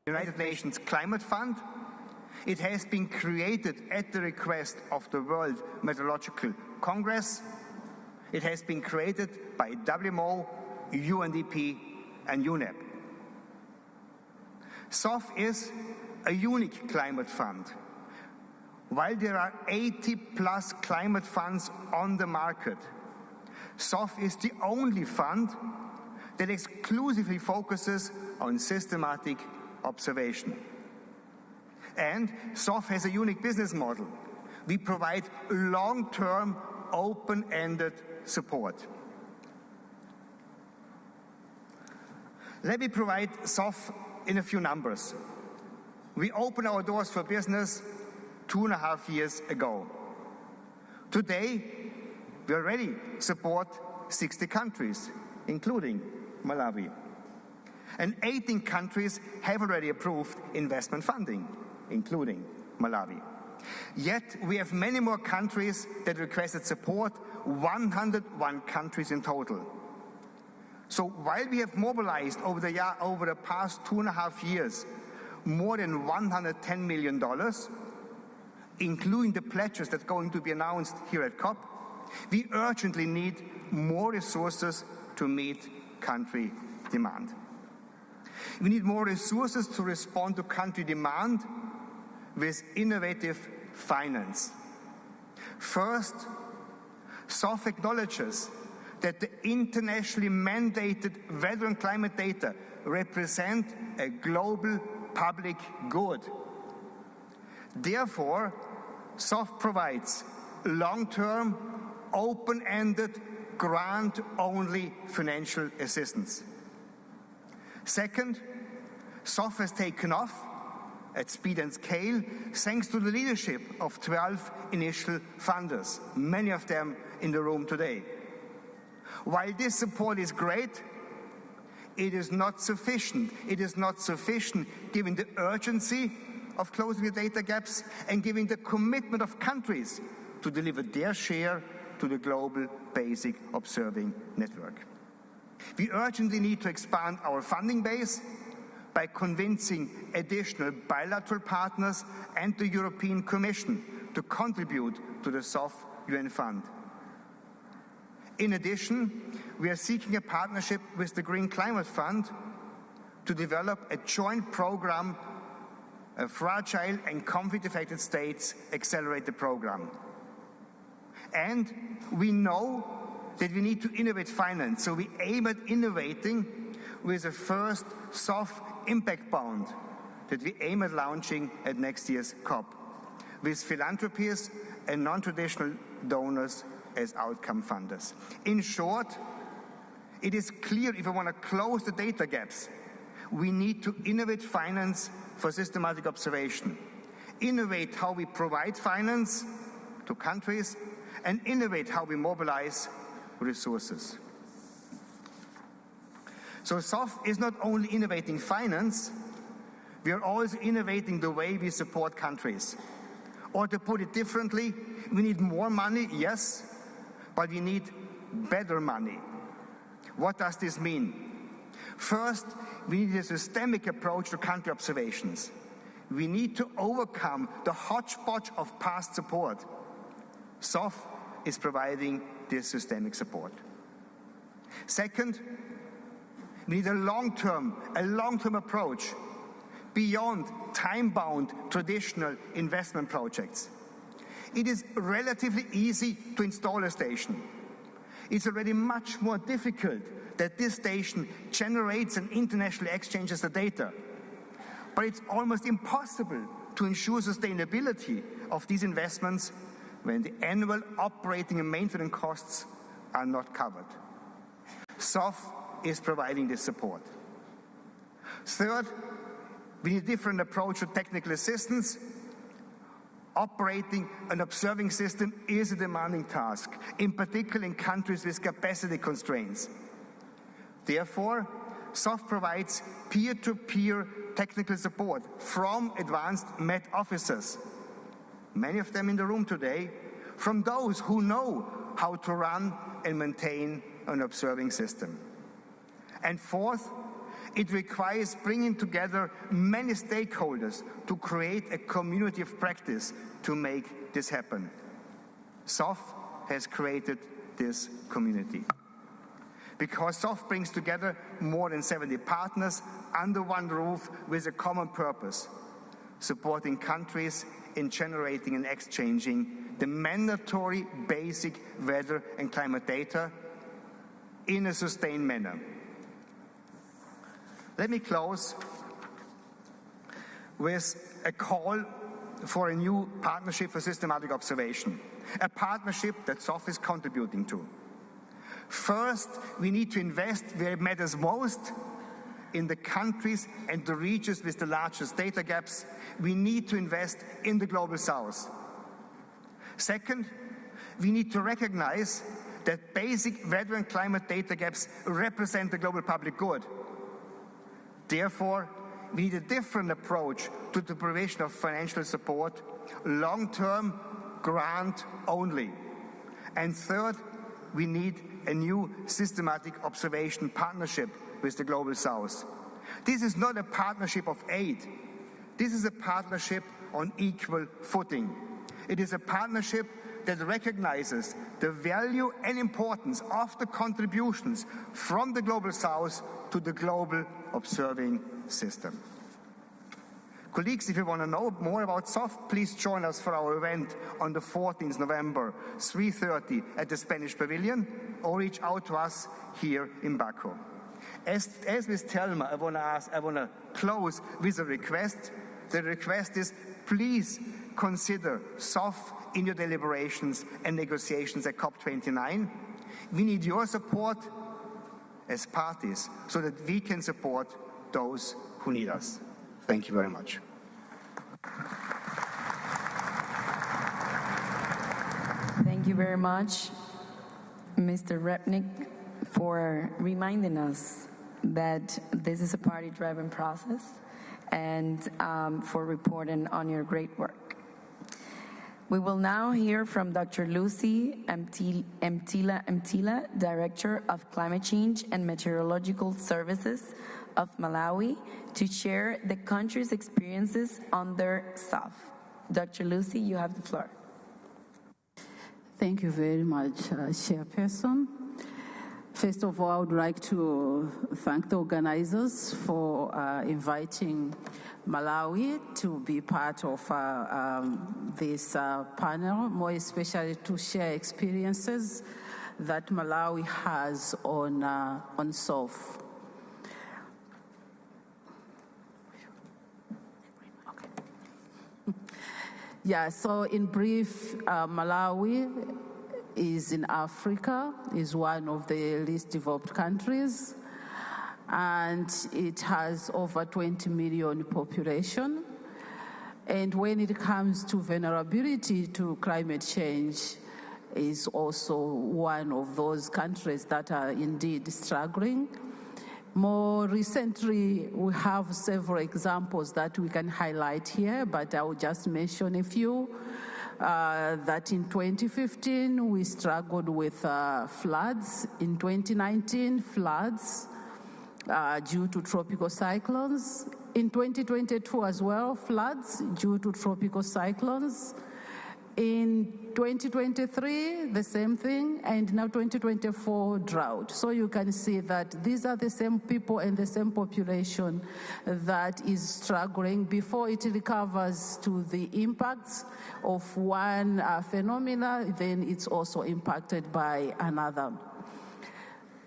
United Nations Climate Fund. It has been created at the request of the World Meteorological Congress. It has been created by WMO, UNDP, and UNEP. SOF is a unique climate fund. While there are 80+ climate funds on the market, SOF is the only fund that exclusively focuses on systematic observation. And SOF has a unique business model. We provide long-term, open-ended support. Let me provide SOF in a few numbers. We opened our doors for business 2.5 years ago. Today, we already support 60 countries, including Malawi. And 18 countries have already approved investment funding, including Malawi. Yet, we have many more countries that requested support, 101 countries in total. So while we have mobilized over the past 2.5 years more than $110 million, including the pledges that are going to be announced here at COP, we urgently need more resources to meet country demand. We need more resources to respond to country demand with innovative finance. First, SOF acknowledges that the internationally mandated weather and climate data represent a global public good. Therefore, SOF provides long-term, open-ended, grant-only financial assistance. Second, SOF has taken off at speed and scale thanks to the leadership of 12 initial funders, many of them in the room today. While this support is great, it is not sufficient. It is not sufficient given the urgency of closing the data gaps and giving the commitment of countries to deliver their share to the global basic observing network. We urgently need to expand our funding base by convincing additional bilateral partners and the European Commission to contribute to the SOF UN Fund. In addition, we are seeking a partnership with the Green Climate Fund to develop a joint program of fragile and conflict-affected states accelerate the program. And we know that we need to innovate finance, so we aim at innovating with the first SOF impact bond that we aim at launching at next year's COP, with philanthropies and non-traditional donors as outcome funders. In short, it is clear if we want to close the data gaps, we need to innovate finance for systematic observation, innovate how we provide finance to countries, and innovate how we mobilize resources. So SOF is not only innovating finance, we are also innovating the way we support countries. Or to put it differently, we need more money, yes, but we need better money. What does this mean? First, we need a systemic approach to country observations. We need to overcome the hodgepodge of past support. SOF is providing this systemic support. Second, we need a long-term approach beyond time-bound traditional investment projects. It is relatively easy to install a station. It's already much more difficult that this station generates and internationally exchanges the data. But it's almost impossible to ensure sustainability of these investments when the annual operating and maintenance costs are not covered. SOF is providing this support. Third, we need a different approach to technical assistance. Operating an observing system is a demanding task, in particular in countries with capacity constraints. Therefore, SOF provides peer-to-peer technical support from advanced Met officers, many of them in the room today, from those who know how to run and maintain an observing system. And fourth, It requires bringing together many stakeholders to create a community of practice to make this happen. SOF has created this community. Because SOF brings together more than 70 partners under one roof with a common purpose, supporting countries in generating and exchanging the mandatory basic weather and climate data in a sustained manner. Let me close with a call for a new partnership for systematic observation, a partnership that SOF is contributing to. First, we need to invest where it matters most, in the countries and the regions with the largest data gaps. We need to invest in the global south. Second, we need to recognize that basic weather and climate data gaps represent the global public good. Therefore, we need a different approach to the provision of financial support, long-term, grant only. And third, we need a new systematic observation partnership with the Global South. This is not a partnership of aid. This is a partnership on equal footing. It is a partnership that recognizes the value and importance of the contributions from the Global South to the global observing system. Colleagues, if you want to know more about SOF, please join us for our event on the 14th November, 3:30 at the Spanish Pavilion, or reach out to us here in Baku. As with Thelma, I want to close with a request. The request is, please consider SOF in your deliberations and negotiations at COP29. We need your support as parties so that we can support those who need us. Thank you very much. Thank you very much, Mr. Repnik, for reminding us that this is a party-driven process and for reporting on your great work. We will now hear from Dr. Lucy Mtila, Director of Climate Change and Meteorological Services of Malawi, to share the country's experiences under SOF. Dr. Lucy, you have the floor. Thank you very much, Chairperson. First of all, I would like to thank the organizers for inviting Malawi to be part of this panel, more especially to share experiences that Malawi has on SOF. Yeah, so in brief, Malawi is in Africa, is one of the least developed countries, and it has over 20 million population. And when it comes to vulnerability to climate change, is also one of those countries that are indeed struggling. More recently, we have several examples that we can highlight here, but I will just mention a few. That in 2015, we struggled with floods. In 2019, floods due to tropical cyclones. In 2022 as well, floods due to tropical cyclones. In 2023, the same thing, and now 2024, drought. So you can see that these are the same people and the same population that is struggling before it recovers to the impacts of one phenomena, then it's also impacted by another.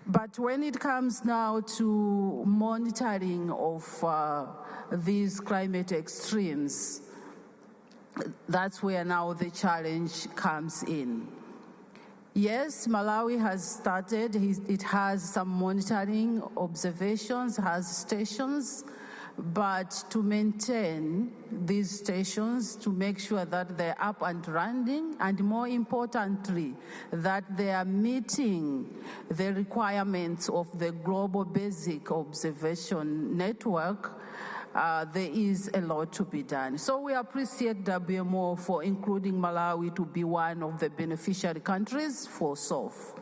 But when it comes now to monitoring of these climate extremes, that's where now the challenge comes in. Yes, Malawi has started, it has some monitoring observations, has stations, but to maintain these stations, to make sure that they're up and running, and more importantly, that they are meeting the requirements of the Global Basic Observation Network, there is a lot to be done. So we appreciate WMO for including Malawi to be one of the beneficiary countries for SOF.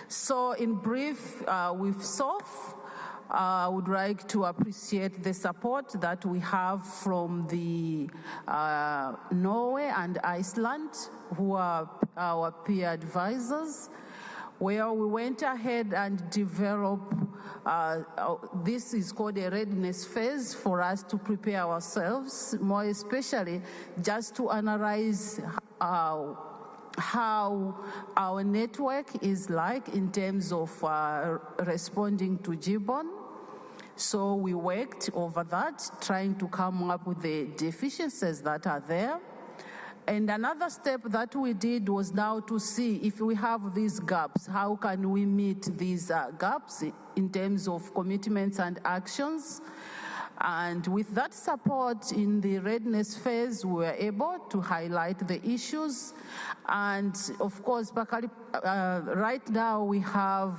So in brief, with SOF, I would like to appreciate the support that we have from the Norway and Iceland, who are our peer advisors, where we went ahead and developed, this is called a readiness phase for us to prepare ourselves, more especially just to analyze how our network is like in terms of responding to gibbon. So we worked over that, trying to come up with the deficiencies that are there. And another step that we did was now to see if we have these gaps, how can we meet these gaps in terms of commitments and actions. And with that support in the readiness phase, we were able to highlight the issues. And of course, right now we have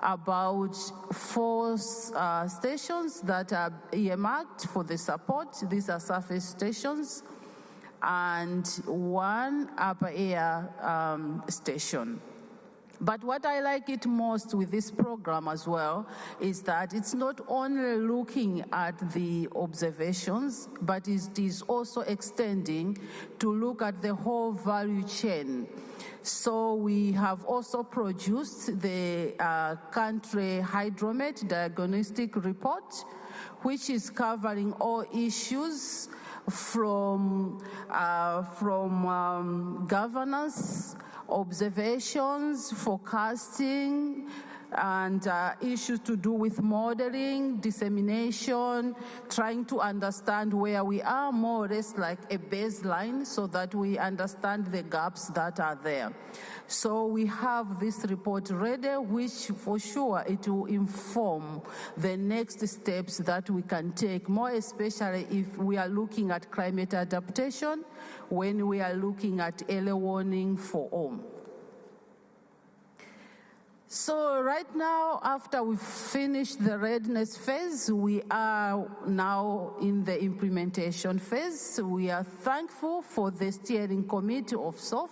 about 4 stations that are earmarked for the support. These are surface stations, and 1 upper air station. But what I like it most with this program as well is that it's not only looking at the observations, but it is also extending to look at the whole value chain. So we have also produced the country hydromet diagnostic report, which is covering all issues from governance, observations, forecasting, and issues to do with modeling, dissemination, trying to understand where we are, more or less like a baseline, so that we understand the gaps that are there. So we have this report ready, which for sure it will inform the next steps that we can take, more especially if we are looking at climate adaptation, when we are looking at early warning for all. So right now, after we've finished the readiness phase, we are now in the implementation phase. We are thankful for the steering committee of SOF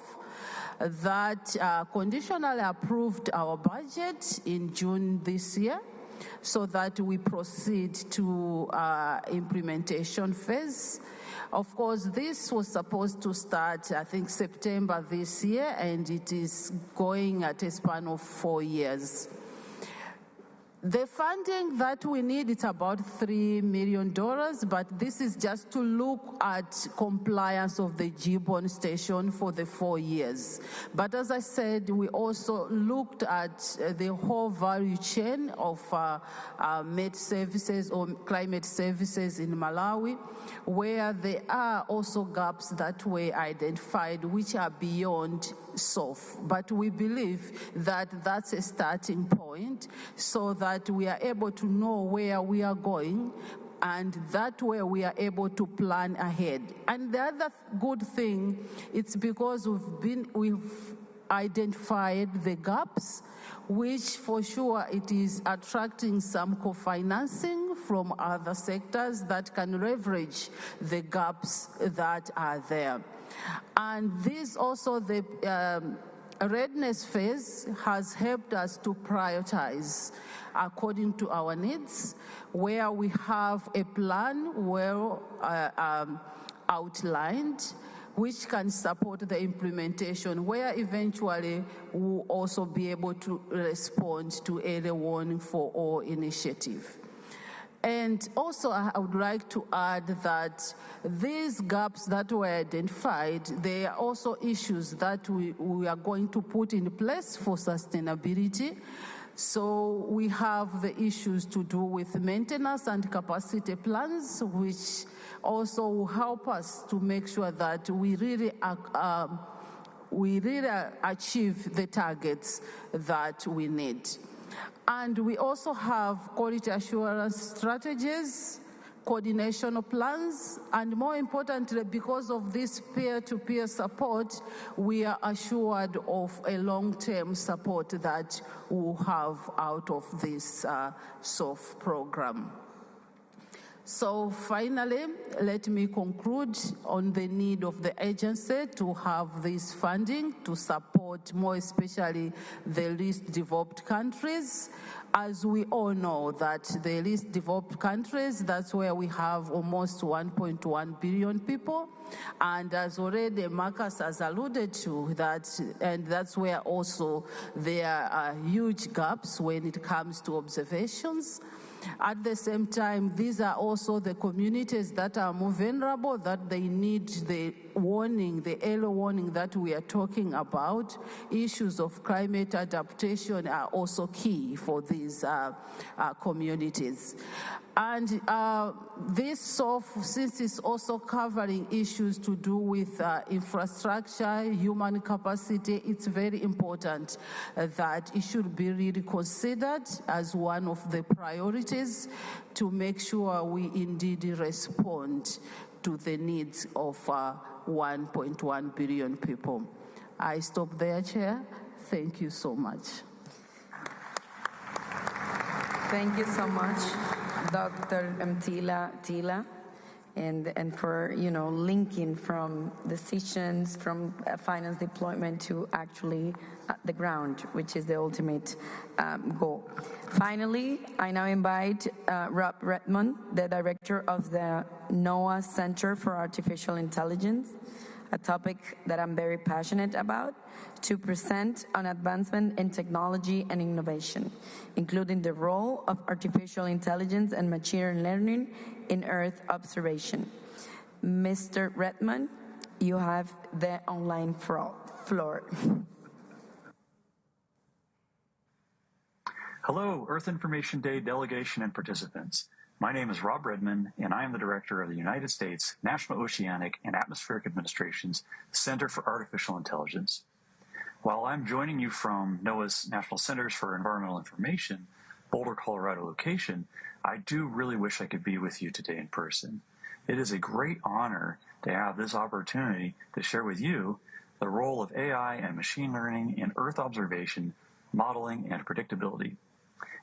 that conditionally approved our budget in June this year, so that we proceed to implementation phase. Of course, this was supposed to start, I think, September this year, and it is going at a span of 4 years. The funding that we need is about $3 million, but this is just to look at compliance of the gibbon station for the 4 years. But as I said, we also looked at the whole value chain of med services or climate services in Malawi, where there are also gaps that were identified which are beyond SOF. But we believe that that's a starting point, so that we are able to know where we are going, and that way we are able to plan ahead. And the other good thing, it's because we've identified the gaps, which for sure it is attracting some co-financing from other sectors that can leverage the gaps that are there. And this also, the readiness phase has helped us to prioritize according to our needs, where we have a plan well outlined, which can support the implementation, where eventually we'll also be able to respond to early warning for all initiative. And also, I would like to add that these gaps that were identified, they are also issues that we are going to put in place for sustainability. So we have the issues to do with maintenance and capacity plans, which also will help us to make sure that we really achieve the targets that we need. And we also have quality assurance strategies, coordination plans, and more importantly, because of this peer-to-peer support, we are assured of a long-term support that we'll have out of this SOF program. So finally, let me conclude on the need of the agency to have this funding to support support more especially the least developed countries. As we all know that the least developed countries, that's where we have almost 1.1 billion people. And as already Marcus has alluded to, and that's where also there are huge gaps when it comes to observations. At the same time, these are also the communities that are more vulnerable, that they need the warning, the early warning that we are talking about. Issues of climate adaptation are also key for these communities. And since it's also covering issues to do with infrastructure, human capacity, it's very important that it should be really considered as one of the priorities to make sure we indeed respond to the needs of 1.1 billion people. I stop there, Chair. Thank you so much. Thank you so much, Dr. Tila, and for linking from decisions, from finance deployment to actually the ground, which is the ultimate goal. Finally, I now invite Rob Redmond, the director of the NOAA Center for Artificial Intelligence, a topic that I'm very passionate about, to present on advancement in technology and innovation, including the role of artificial intelligence and machine learning in Earth observation. Mr. Redmond, you have the online floor. Hello, Earth Information Day delegation and participants. My name is Rob Redmond, and I am the director of the United States National Oceanic and Atmospheric Administration's Center for Artificial Intelligence. While I'm joining you from NOAA's National Centers for Environmental Information, Boulder, Colorado location, I do really wish I could be with you today in person. It is a great honor to have this opportunity to share with you the role of AI and machine learning in Earth observation, modeling, and predictability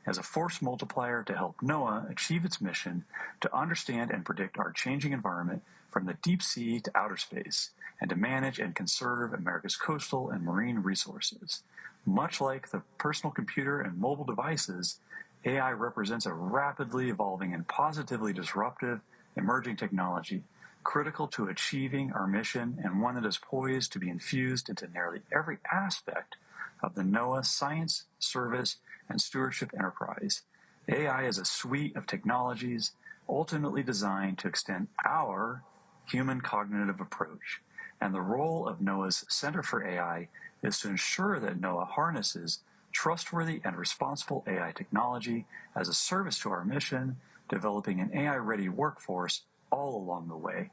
as a force multiplier to help NOAA achieve its mission to understand and predict our changing environment from the deep sea to outer space, and to manage and conserve America's coastal and marine resources. Much like the personal computer and mobile devices, AI represents a rapidly evolving and positively disruptive emerging technology, critical to achieving our mission and one that is poised to be infused into nearly every aspect of the NOAA science, service, and stewardship enterprise. AI is a suite of technologies ultimately designed to extend our human cognitive approach, and the role of NOAA's Center for AI is to ensure that NOAA harnesses trustworthy and responsible AI technology as a service to our mission, developing an AI-ready workforce all along the way.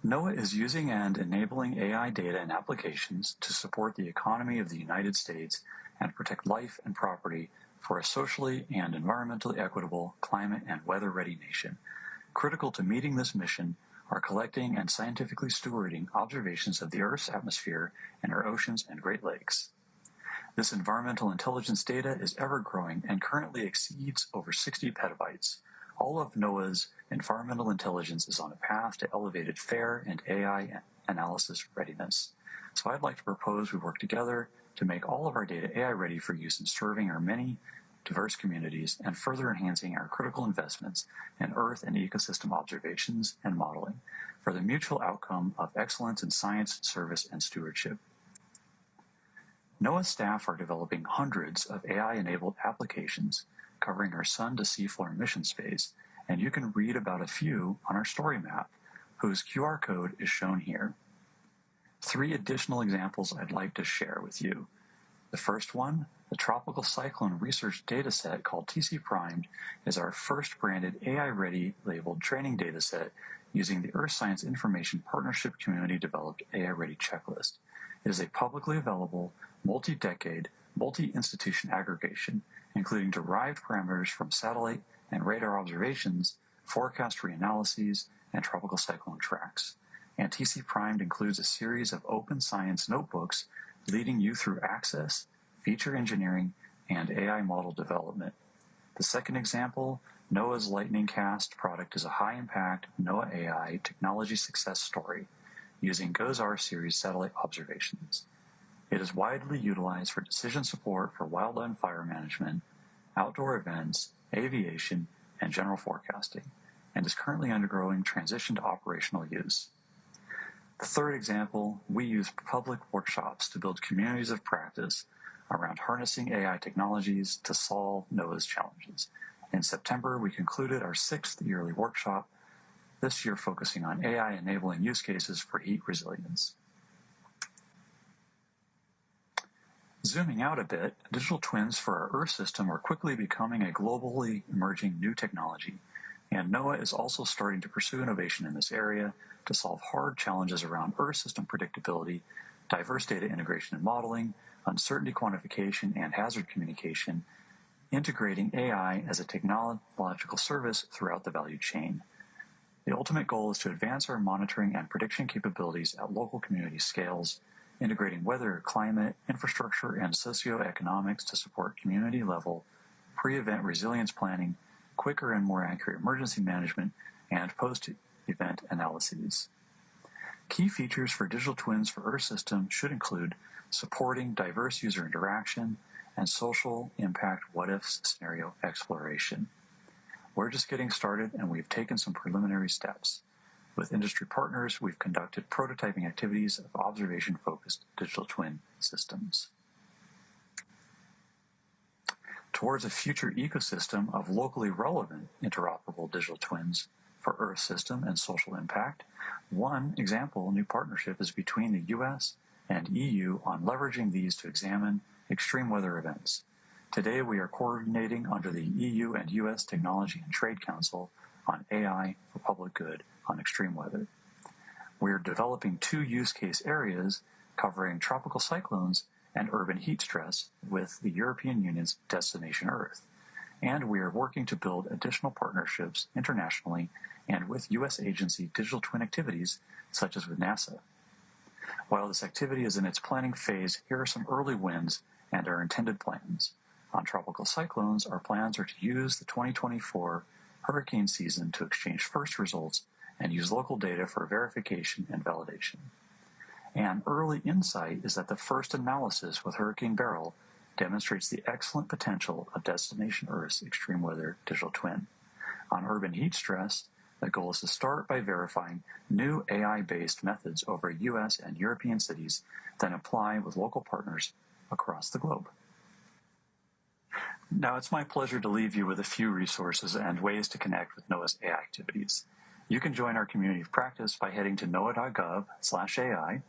NOAA is using and enabling AI data and applications to support the economy of the United States and protect life and property for a socially and environmentally equitable, climate and weather-ready nation. Critical to meeting this mission are collecting and scientifically stewarding observations of the Earth's atmosphere and our oceans and Great Lakes. This environmental intelligence data is ever-growing and currently exceeds over 60 petabytes. All of NOAA's environmental intelligence is on a path to elevated FAIR and AI analysis readiness. So I'd like to propose we work together to make all of our data AI ready for use in serving our many diverse communities and further enhancing our critical investments in Earth and ecosystem observations and modeling for the mutual outcome of excellence in science, service, and stewardship. NOAA staff are developing hundreds of AI-enabled applications covering our sun to seafloor mission space, and you can read about a few on our story map, whose QR code is shown here. 3 additional examples I'd like to share with you. The first one, the Tropical Cyclone Research Dataset called TC Primed, is our first branded AI-ready labeled training dataset using the Earth Science Information Partnership Community developed AI-ready checklist. It is a publicly available, multi-decade, multi-institution aggregation, including derived parameters from satellite and radar observations, forecast reanalyses, and tropical cyclone tracks. And TC Primed includes a series of open science notebooks leading you through access, feature engineering, and AI model development. The second example, NOAA's Lightning Cast product, is a high-impact NOAA AI technology success story using GOES-R series satellite observations. It is widely utilized for decision support for wildland fire management, outdoor events, aviation, and general forecasting, and is currently undergoing transition to operational use. The third example, we use public workshops to build communities of practice around harnessing AI technologies to solve NOAA's challenges. In September, we concluded our 6th yearly workshop, this year focusing on AI enabling use cases for heat resilience. Zooming out a bit, digital twins for our Earth system are quickly becoming a globally emerging new technology, and NOAA is also starting to pursue innovation in this area to solve hard challenges around Earth system predictability, diverse data integration and modeling, uncertainty quantification, and hazard communication, integrating AI as a technological service throughout the value chain. The ultimate goal is to advance our monitoring and prediction capabilities at local community scales, integrating weather, climate, infrastructure, and socioeconomics to support community-level pre-event resilience planning, quicker and more accurate emergency management, and post-event analyses. Key features for digital twins for Earth system should include supporting diverse user interaction and social impact what-ifs scenario exploration. We're just getting started, and we've taken some preliminary steps. With industry partners, we've conducted prototyping activities of observation-focused digital twin systems. Towards a future ecosystem of locally relevant interoperable digital twins for Earth system and social impact, one example new partnership is between the US and EU on leveraging these to examine extreme weather events. Today, we are coordinating under the EU and US Technology and Trade Council on AI for public good on extreme weather. We are developing 2 use case areas covering tropical cyclones and urban heat stress with the European Union's Destination Earth. And we are working to build additional partnerships internationally and with US agency digital twin activities, such as with NASA. While this activity is in its planning phase, here are some early wins and our intended plans. On tropical cyclones, our plans are to use the 2024 hurricane season to exchange first results and use local data for verification and validation. An early insight is that the first analysis with Hurricane Beryl demonstrates the excellent potential of Destination Earth's extreme weather digital twin. On urban heat stress, the goal is to start by verifying new AI-based methods over US and European cities, then apply with local partners across the globe. Now, it's my pleasure to leave you with a few resources and ways to connect with NOAA's AI activities. You can join our community of practice by heading to noaa.gov/AI.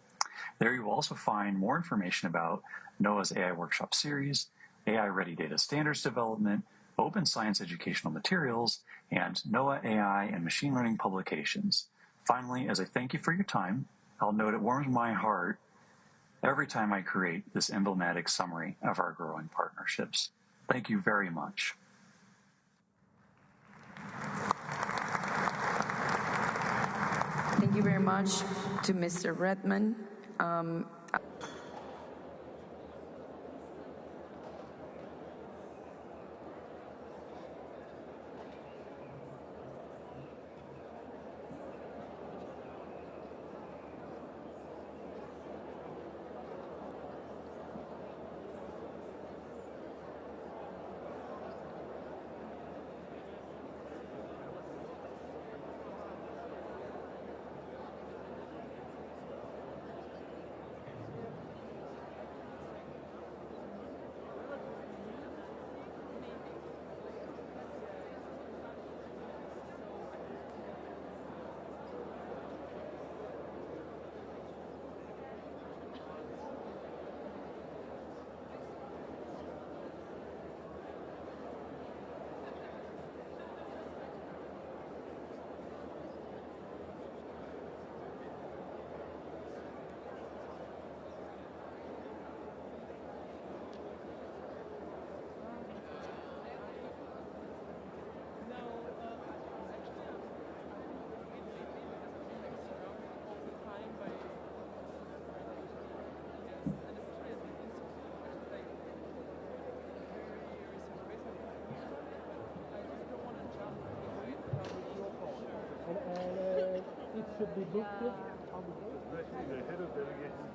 There you will also find more information about NOAA's AI Workshop Series, AI-ready data standards development, open science educational materials, and NOAA AI and machine learning publications. Finally, as a thank you for your time, I'll note it warms my heart every time I create this emblematic summary of our growing partnerships. Thank you very much. Thank you very much to Mr. Redman. It should be booked on the head of delegation.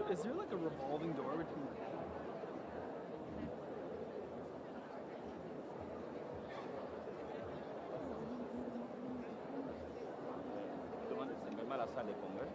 So is there like a revolving door between the la salle de congrès.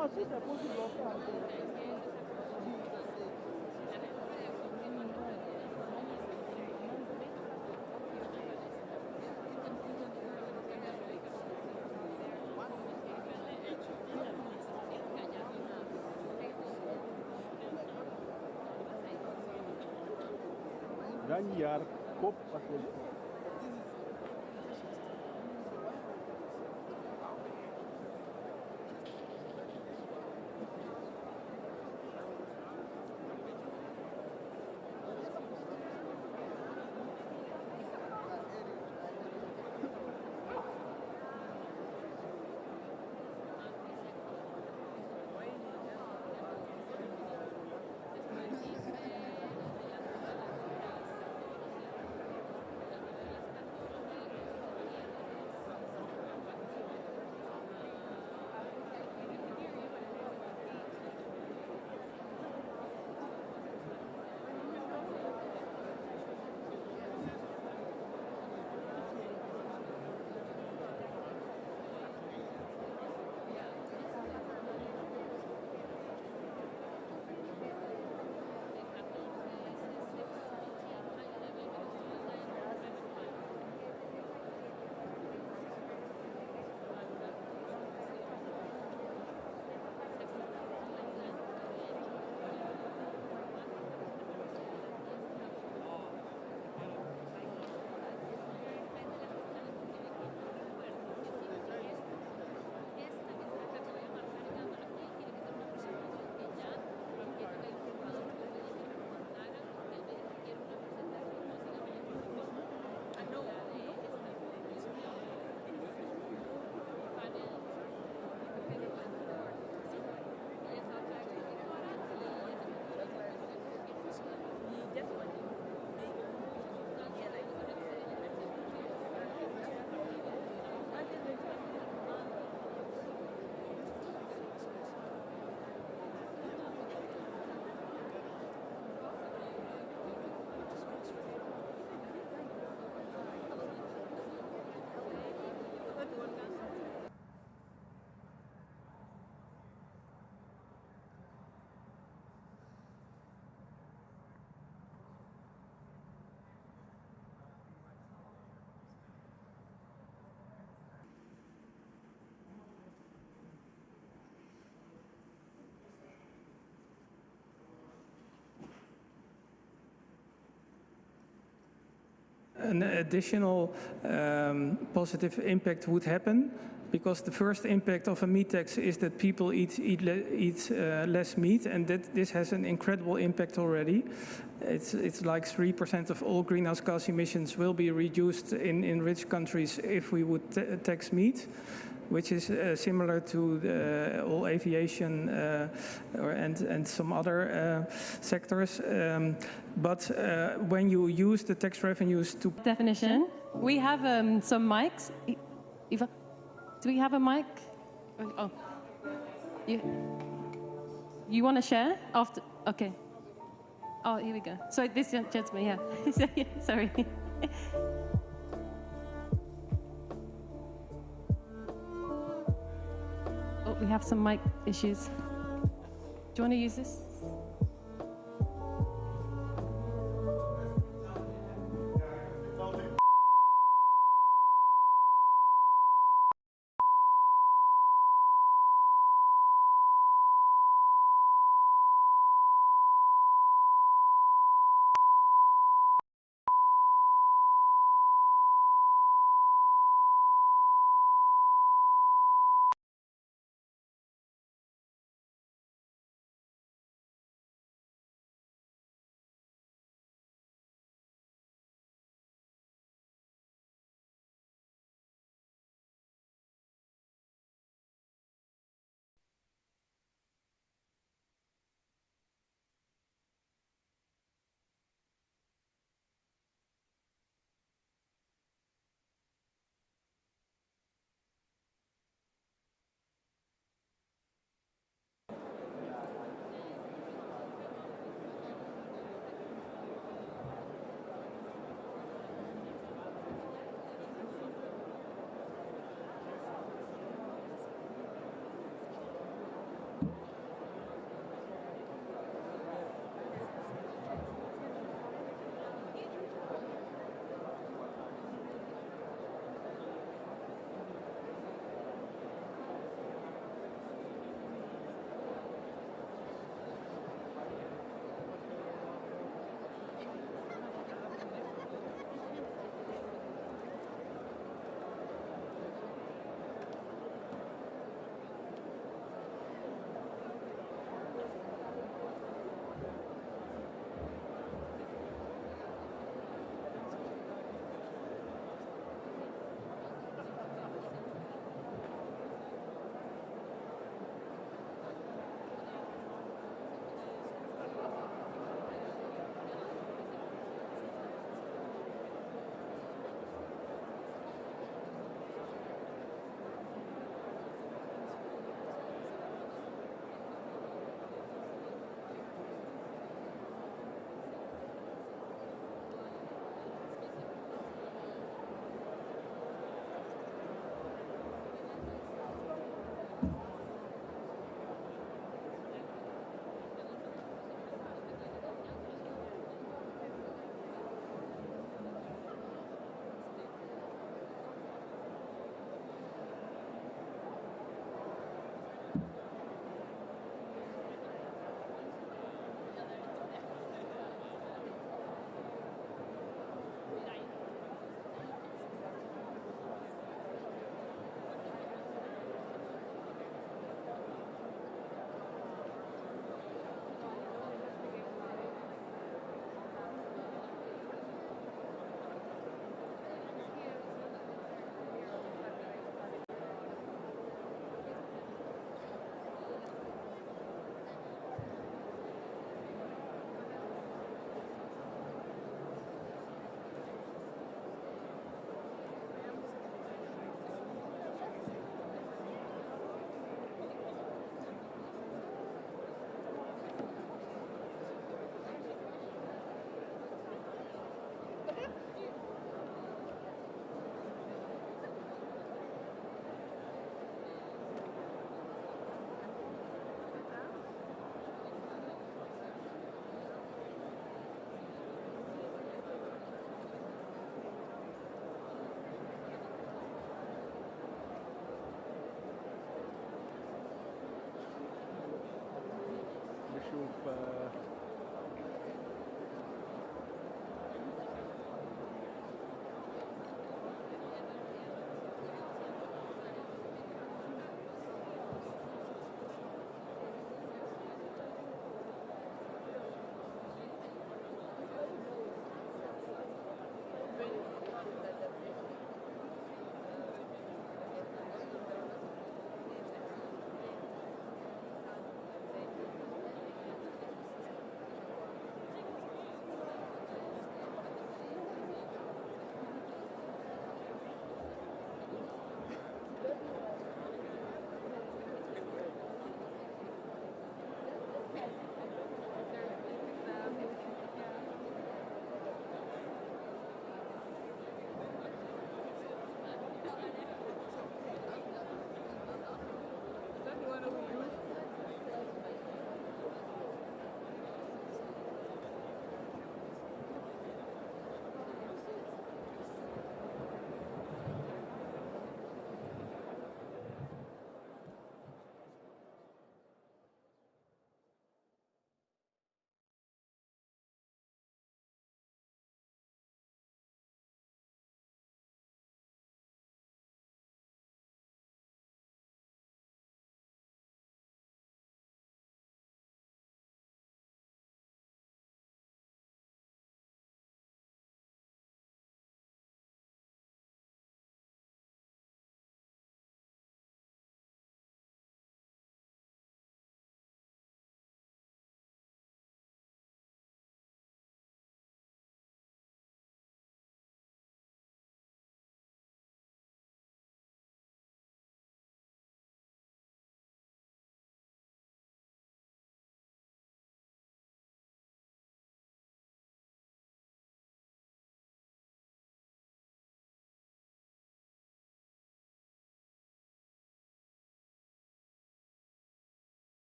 No, sí, se puso loca. Ganhar Copa. An additional positive impact would happen, because the first impact of a meat tax is that people eat less meat, and this has an incredible impact already. It's like 3% of all greenhouse gas emissions will be reduced in rich countries if we would tax meat, which is similar to all aviation and some other sectors. But when you use the tax revenues to... Definition, we have some mics. Eva, do we have a mic? Oh, you want to share? After? Okay. Oh, here we go. So this gentleman, yeah. Sorry. Oh, we have some mic issues. Do you want to use this?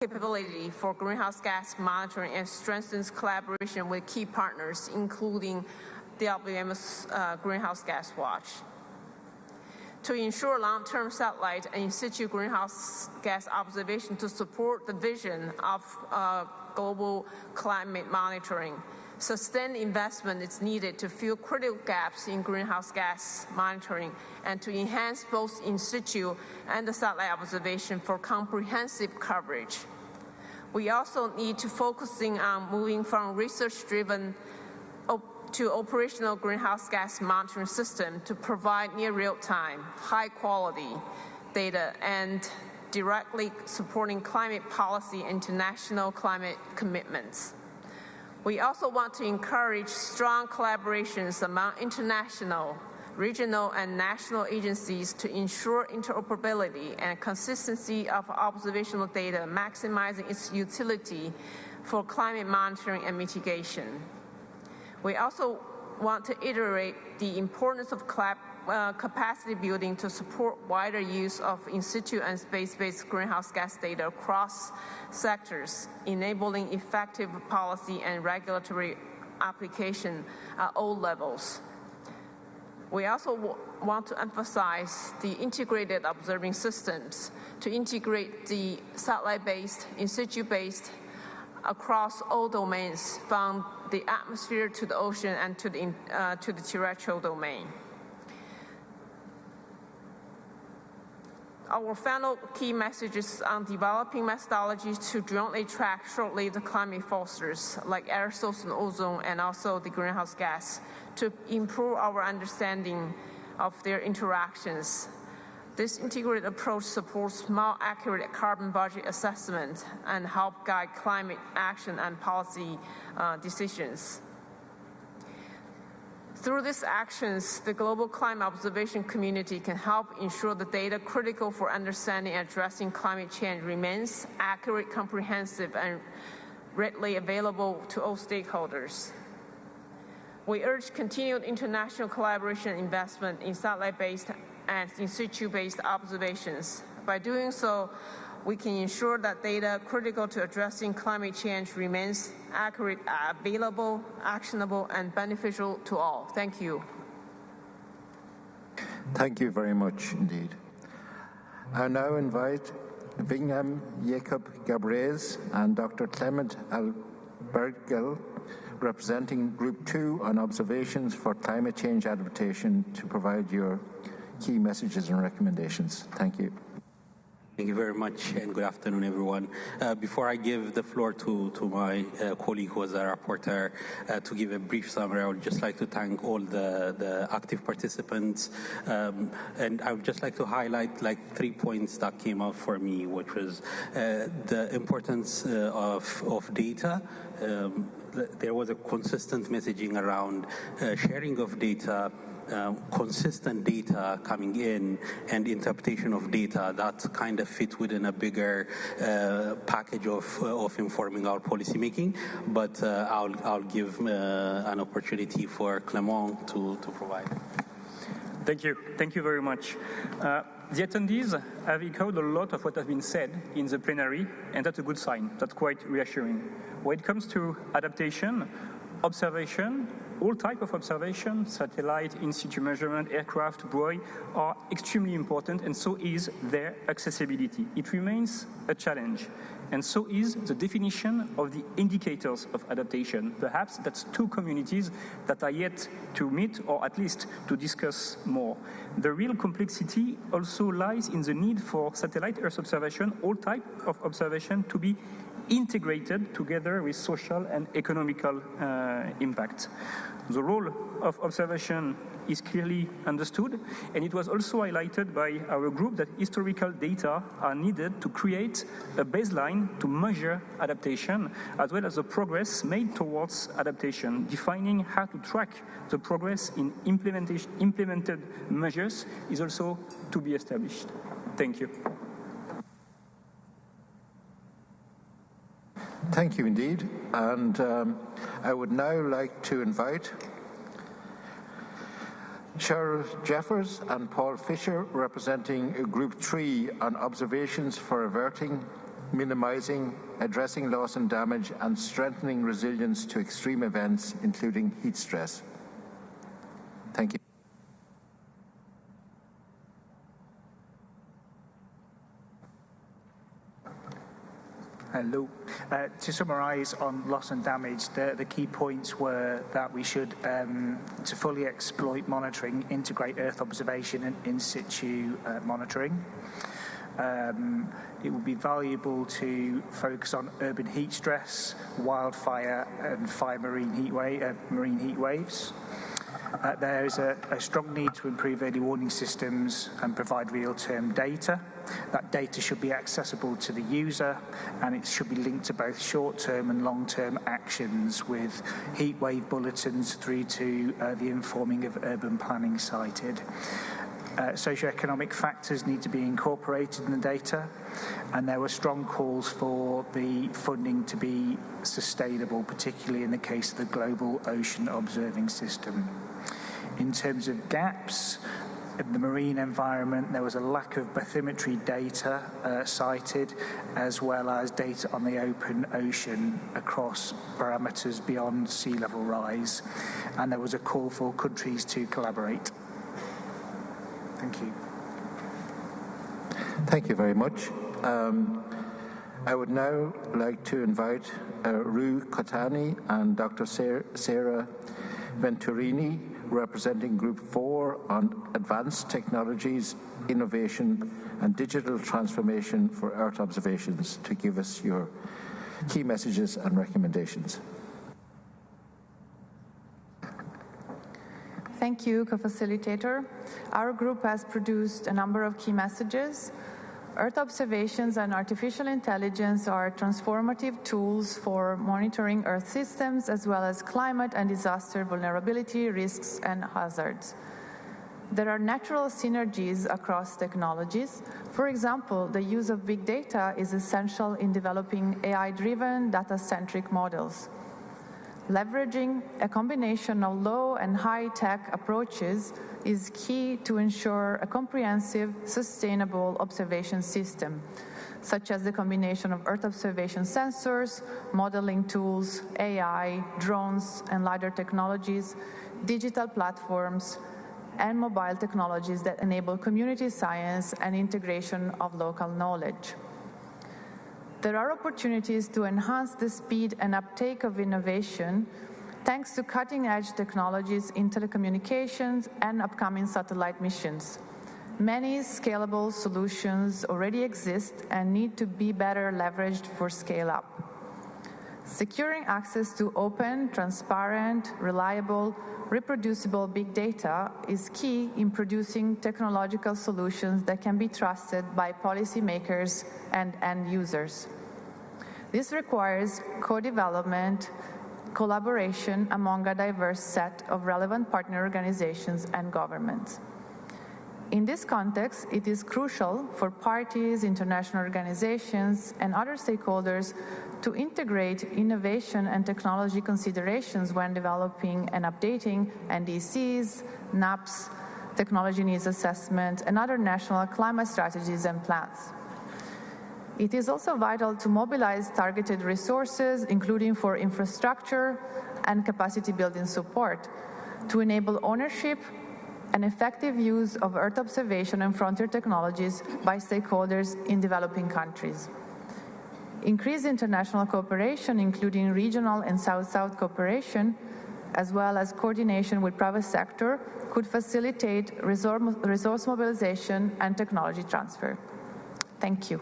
capability for greenhouse gas monitoring and strengthens collaboration with key partners, including the WM's Greenhouse Gas Watch. To ensure long-term satellite and in-situ greenhouse gas observation to support the vision of global climate monitoring, sustained investment is needed to fill critical gaps in greenhouse gas monitoring and to enhance both in-situ and the satellite observation for comprehensive coverage. We also need to focusing on moving from research-driven to operational greenhouse gas monitoring system to provide near real-time, high-quality data and directly supporting climate policy and international climate commitments. We also want to encourage strong collaborations among international, regional, and national agencies to ensure interoperability and consistency of observational data, maximizing its utility for climate monitoring and mitigation. We also want to iterate the importance of capacity building to support wider use of in-situ and space-based greenhouse gas data across sectors, enabling effective policy and regulatory application at all levels. We also want to emphasize the integrated observing systems to integrate the satellite-based, in-situ-based across all domains, from the atmosphere to the ocean and to the terrestrial domain. Our final key message is on developing methodologies to jointly track short-lived climate forces like aerosols and ozone and also the greenhouse gas to improve our understanding of their interactions. This integrated approach supports more accurate carbon budget assessment and help guide climate action and policy decisions. Through these actions, the global climate observation community can help ensure the data critical for understanding and addressing climate change remains accurate, comprehensive, and readily available to all stakeholders. We urge continued international collaboration and investment in satellite-based and in-situ-based observations. By doing so, we can ensure that data critical to addressing climate change remains accurate, available, actionable, and beneficial to all. Thank you. Thank you very much indeed. I now invite Vingham Jacob Gabrez and Dr. Clement Albergel, representing Group 2 on observations for climate change adaptation, to provide your key messages and recommendations. Thank you. Thank you very much, and good afternoon, everyone. Before I give the floor to my colleague who was a rapporteur to give a brief summary, I would just like to thank all the active participants, and I would just like to highlight 3 points that came out for me, which was the importance of data. There was a consistent messaging around sharing of data, consistent data coming in, and interpretation of data that kind of fit within a bigger package of informing our policymaking. But I'll give an opportunity for Clement to provide. Thank you. Thank you very much. The attendees have echoed a lot of what has been said in the plenary, and that's a good sign. That's quite reassuring. When it comes to adaptation, observation, all types of observation, satellite, in-situ measurement, aircraft, buoy, are extremely important, and so is their accessibility. It remains a challenge, and so is the definition of the indicators of adaptation. Perhaps that's two communities that are yet to meet, or at least to discuss more. The real complexity also lies in the need for satellite Earth observation, all types of observation, to be integrated together with social and economical impact. The role of observation is clearly understood, and it was also highlighted by our group that historical data are needed to create a baseline to measure adaptation, as well as the progress made towards adaptation. Defining how to track the progress in implemented measures is also to be established. Thank you. Thank you indeed, and I would now like to invite Cheryl Jeffers and Paul Fisher, representing Group 3 on observations for averting minimizing, addressing loss and damage, and strengthening resilience to extreme events, including heat stress. Thank you. Hello. To summarise on loss and damage, the key points were that we should, to fully exploit monitoring, integrate Earth observation and in situ monitoring. It would be valuable to focus on urban heat stress, wildfire and fire marine heat waves. There is a strong need to improve early warning systems and provide real-term data. That data should be accessible to the user, and it should be linked to both short-term and long-term actions, with heat wave bulletins through to the informing of urban planning cited. Socioeconomic factors need to be incorporated in the data, and there were strong calls for the funding to be sustainable, particularly in the case of the Global Ocean Observing System. In terms of gaps, in the marine environment, there was a lack of bathymetry data cited, as well as data on the open ocean across parameters beyond sea level rise, and there was a call for countries to collaborate. Thank you. Thank you very much. I would now like to invite Rue Cotani and Dr. Sarah Venturini, representing Group 4 on Advanced Technologies, Innovation and Digital Transformation for Earth Observations, to give us your key messages and recommendations. Thank you, co-facilitator. Our group has produced a number of key messages. Earth observations and artificial intelligence are transformative tools for monitoring Earth systems, as well as climate and disaster vulnerability, risks, and hazards. There are natural synergies across technologies. For example, the use of big data is essential in developing AI-driven, data-centric models. Leveraging a combination of low and high-tech approaches is key to ensure a comprehensive, sustainable observation system, such as the combination of Earth observation sensors, modeling tools, AI, drones and LiDAR technologies, digital platforms, and mobile technologies that enable community science and integration of local knowledge. There are opportunities to enhance the speed and uptake of innovation thanks to cutting-edge technologies in telecommunications and upcoming satellite missions. Many scalable solutions already exist and need to be better leveraged for scale-up. Securing access to open, transparent, reliable, reproducible big data is key in producing technological solutions that can be trusted by policymakers and end users. This requires co-development, collaboration among a diverse set of relevant partner organizations and governments. In this context, it is crucial for parties, international organizations, and other stakeholders to integrate innovation and technology considerations when developing and updating NDCs, NAPs, technology needs assessment, and other national climate strategies and plans. It is also vital to mobilize targeted resources, including for infrastructure and capacity building support, to enable ownership and effective use of Earth observation and frontier technologies by stakeholders in developing countries. Increased international cooperation, including regional and South-South cooperation, as well as coordination with private sector, could facilitate resource mobilization and technology transfer. Thank you.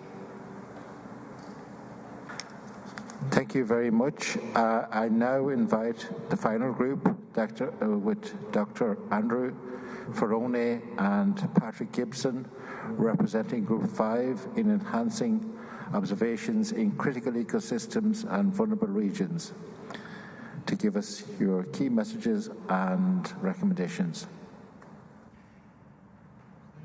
Thank you very much. I now invite the final group, with Dr. Andrew Ferrone and Patrick Gibson, representing Group 5 in enhancing observations in critical ecosystems and vulnerable regions, to give us your key messages and recommendations.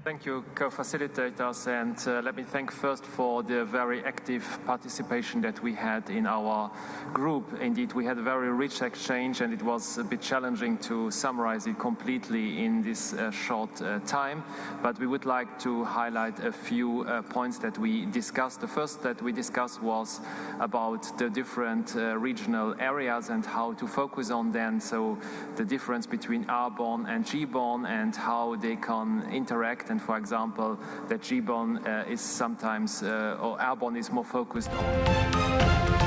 Thank you, co-facilitators, and let me thank first for the very active participation that we had in our group. Indeed, we had a very rich exchange, and it was a bit challenging to summarize it completely in this short time, but we would like to highlight a few points that we discussed. The first that we discussed was about the different regional areas and how to focus on them, so the difference between R-borne and G-borne and how they can interact. And for example, that G-borne is sometimes, or R-borne is more focused on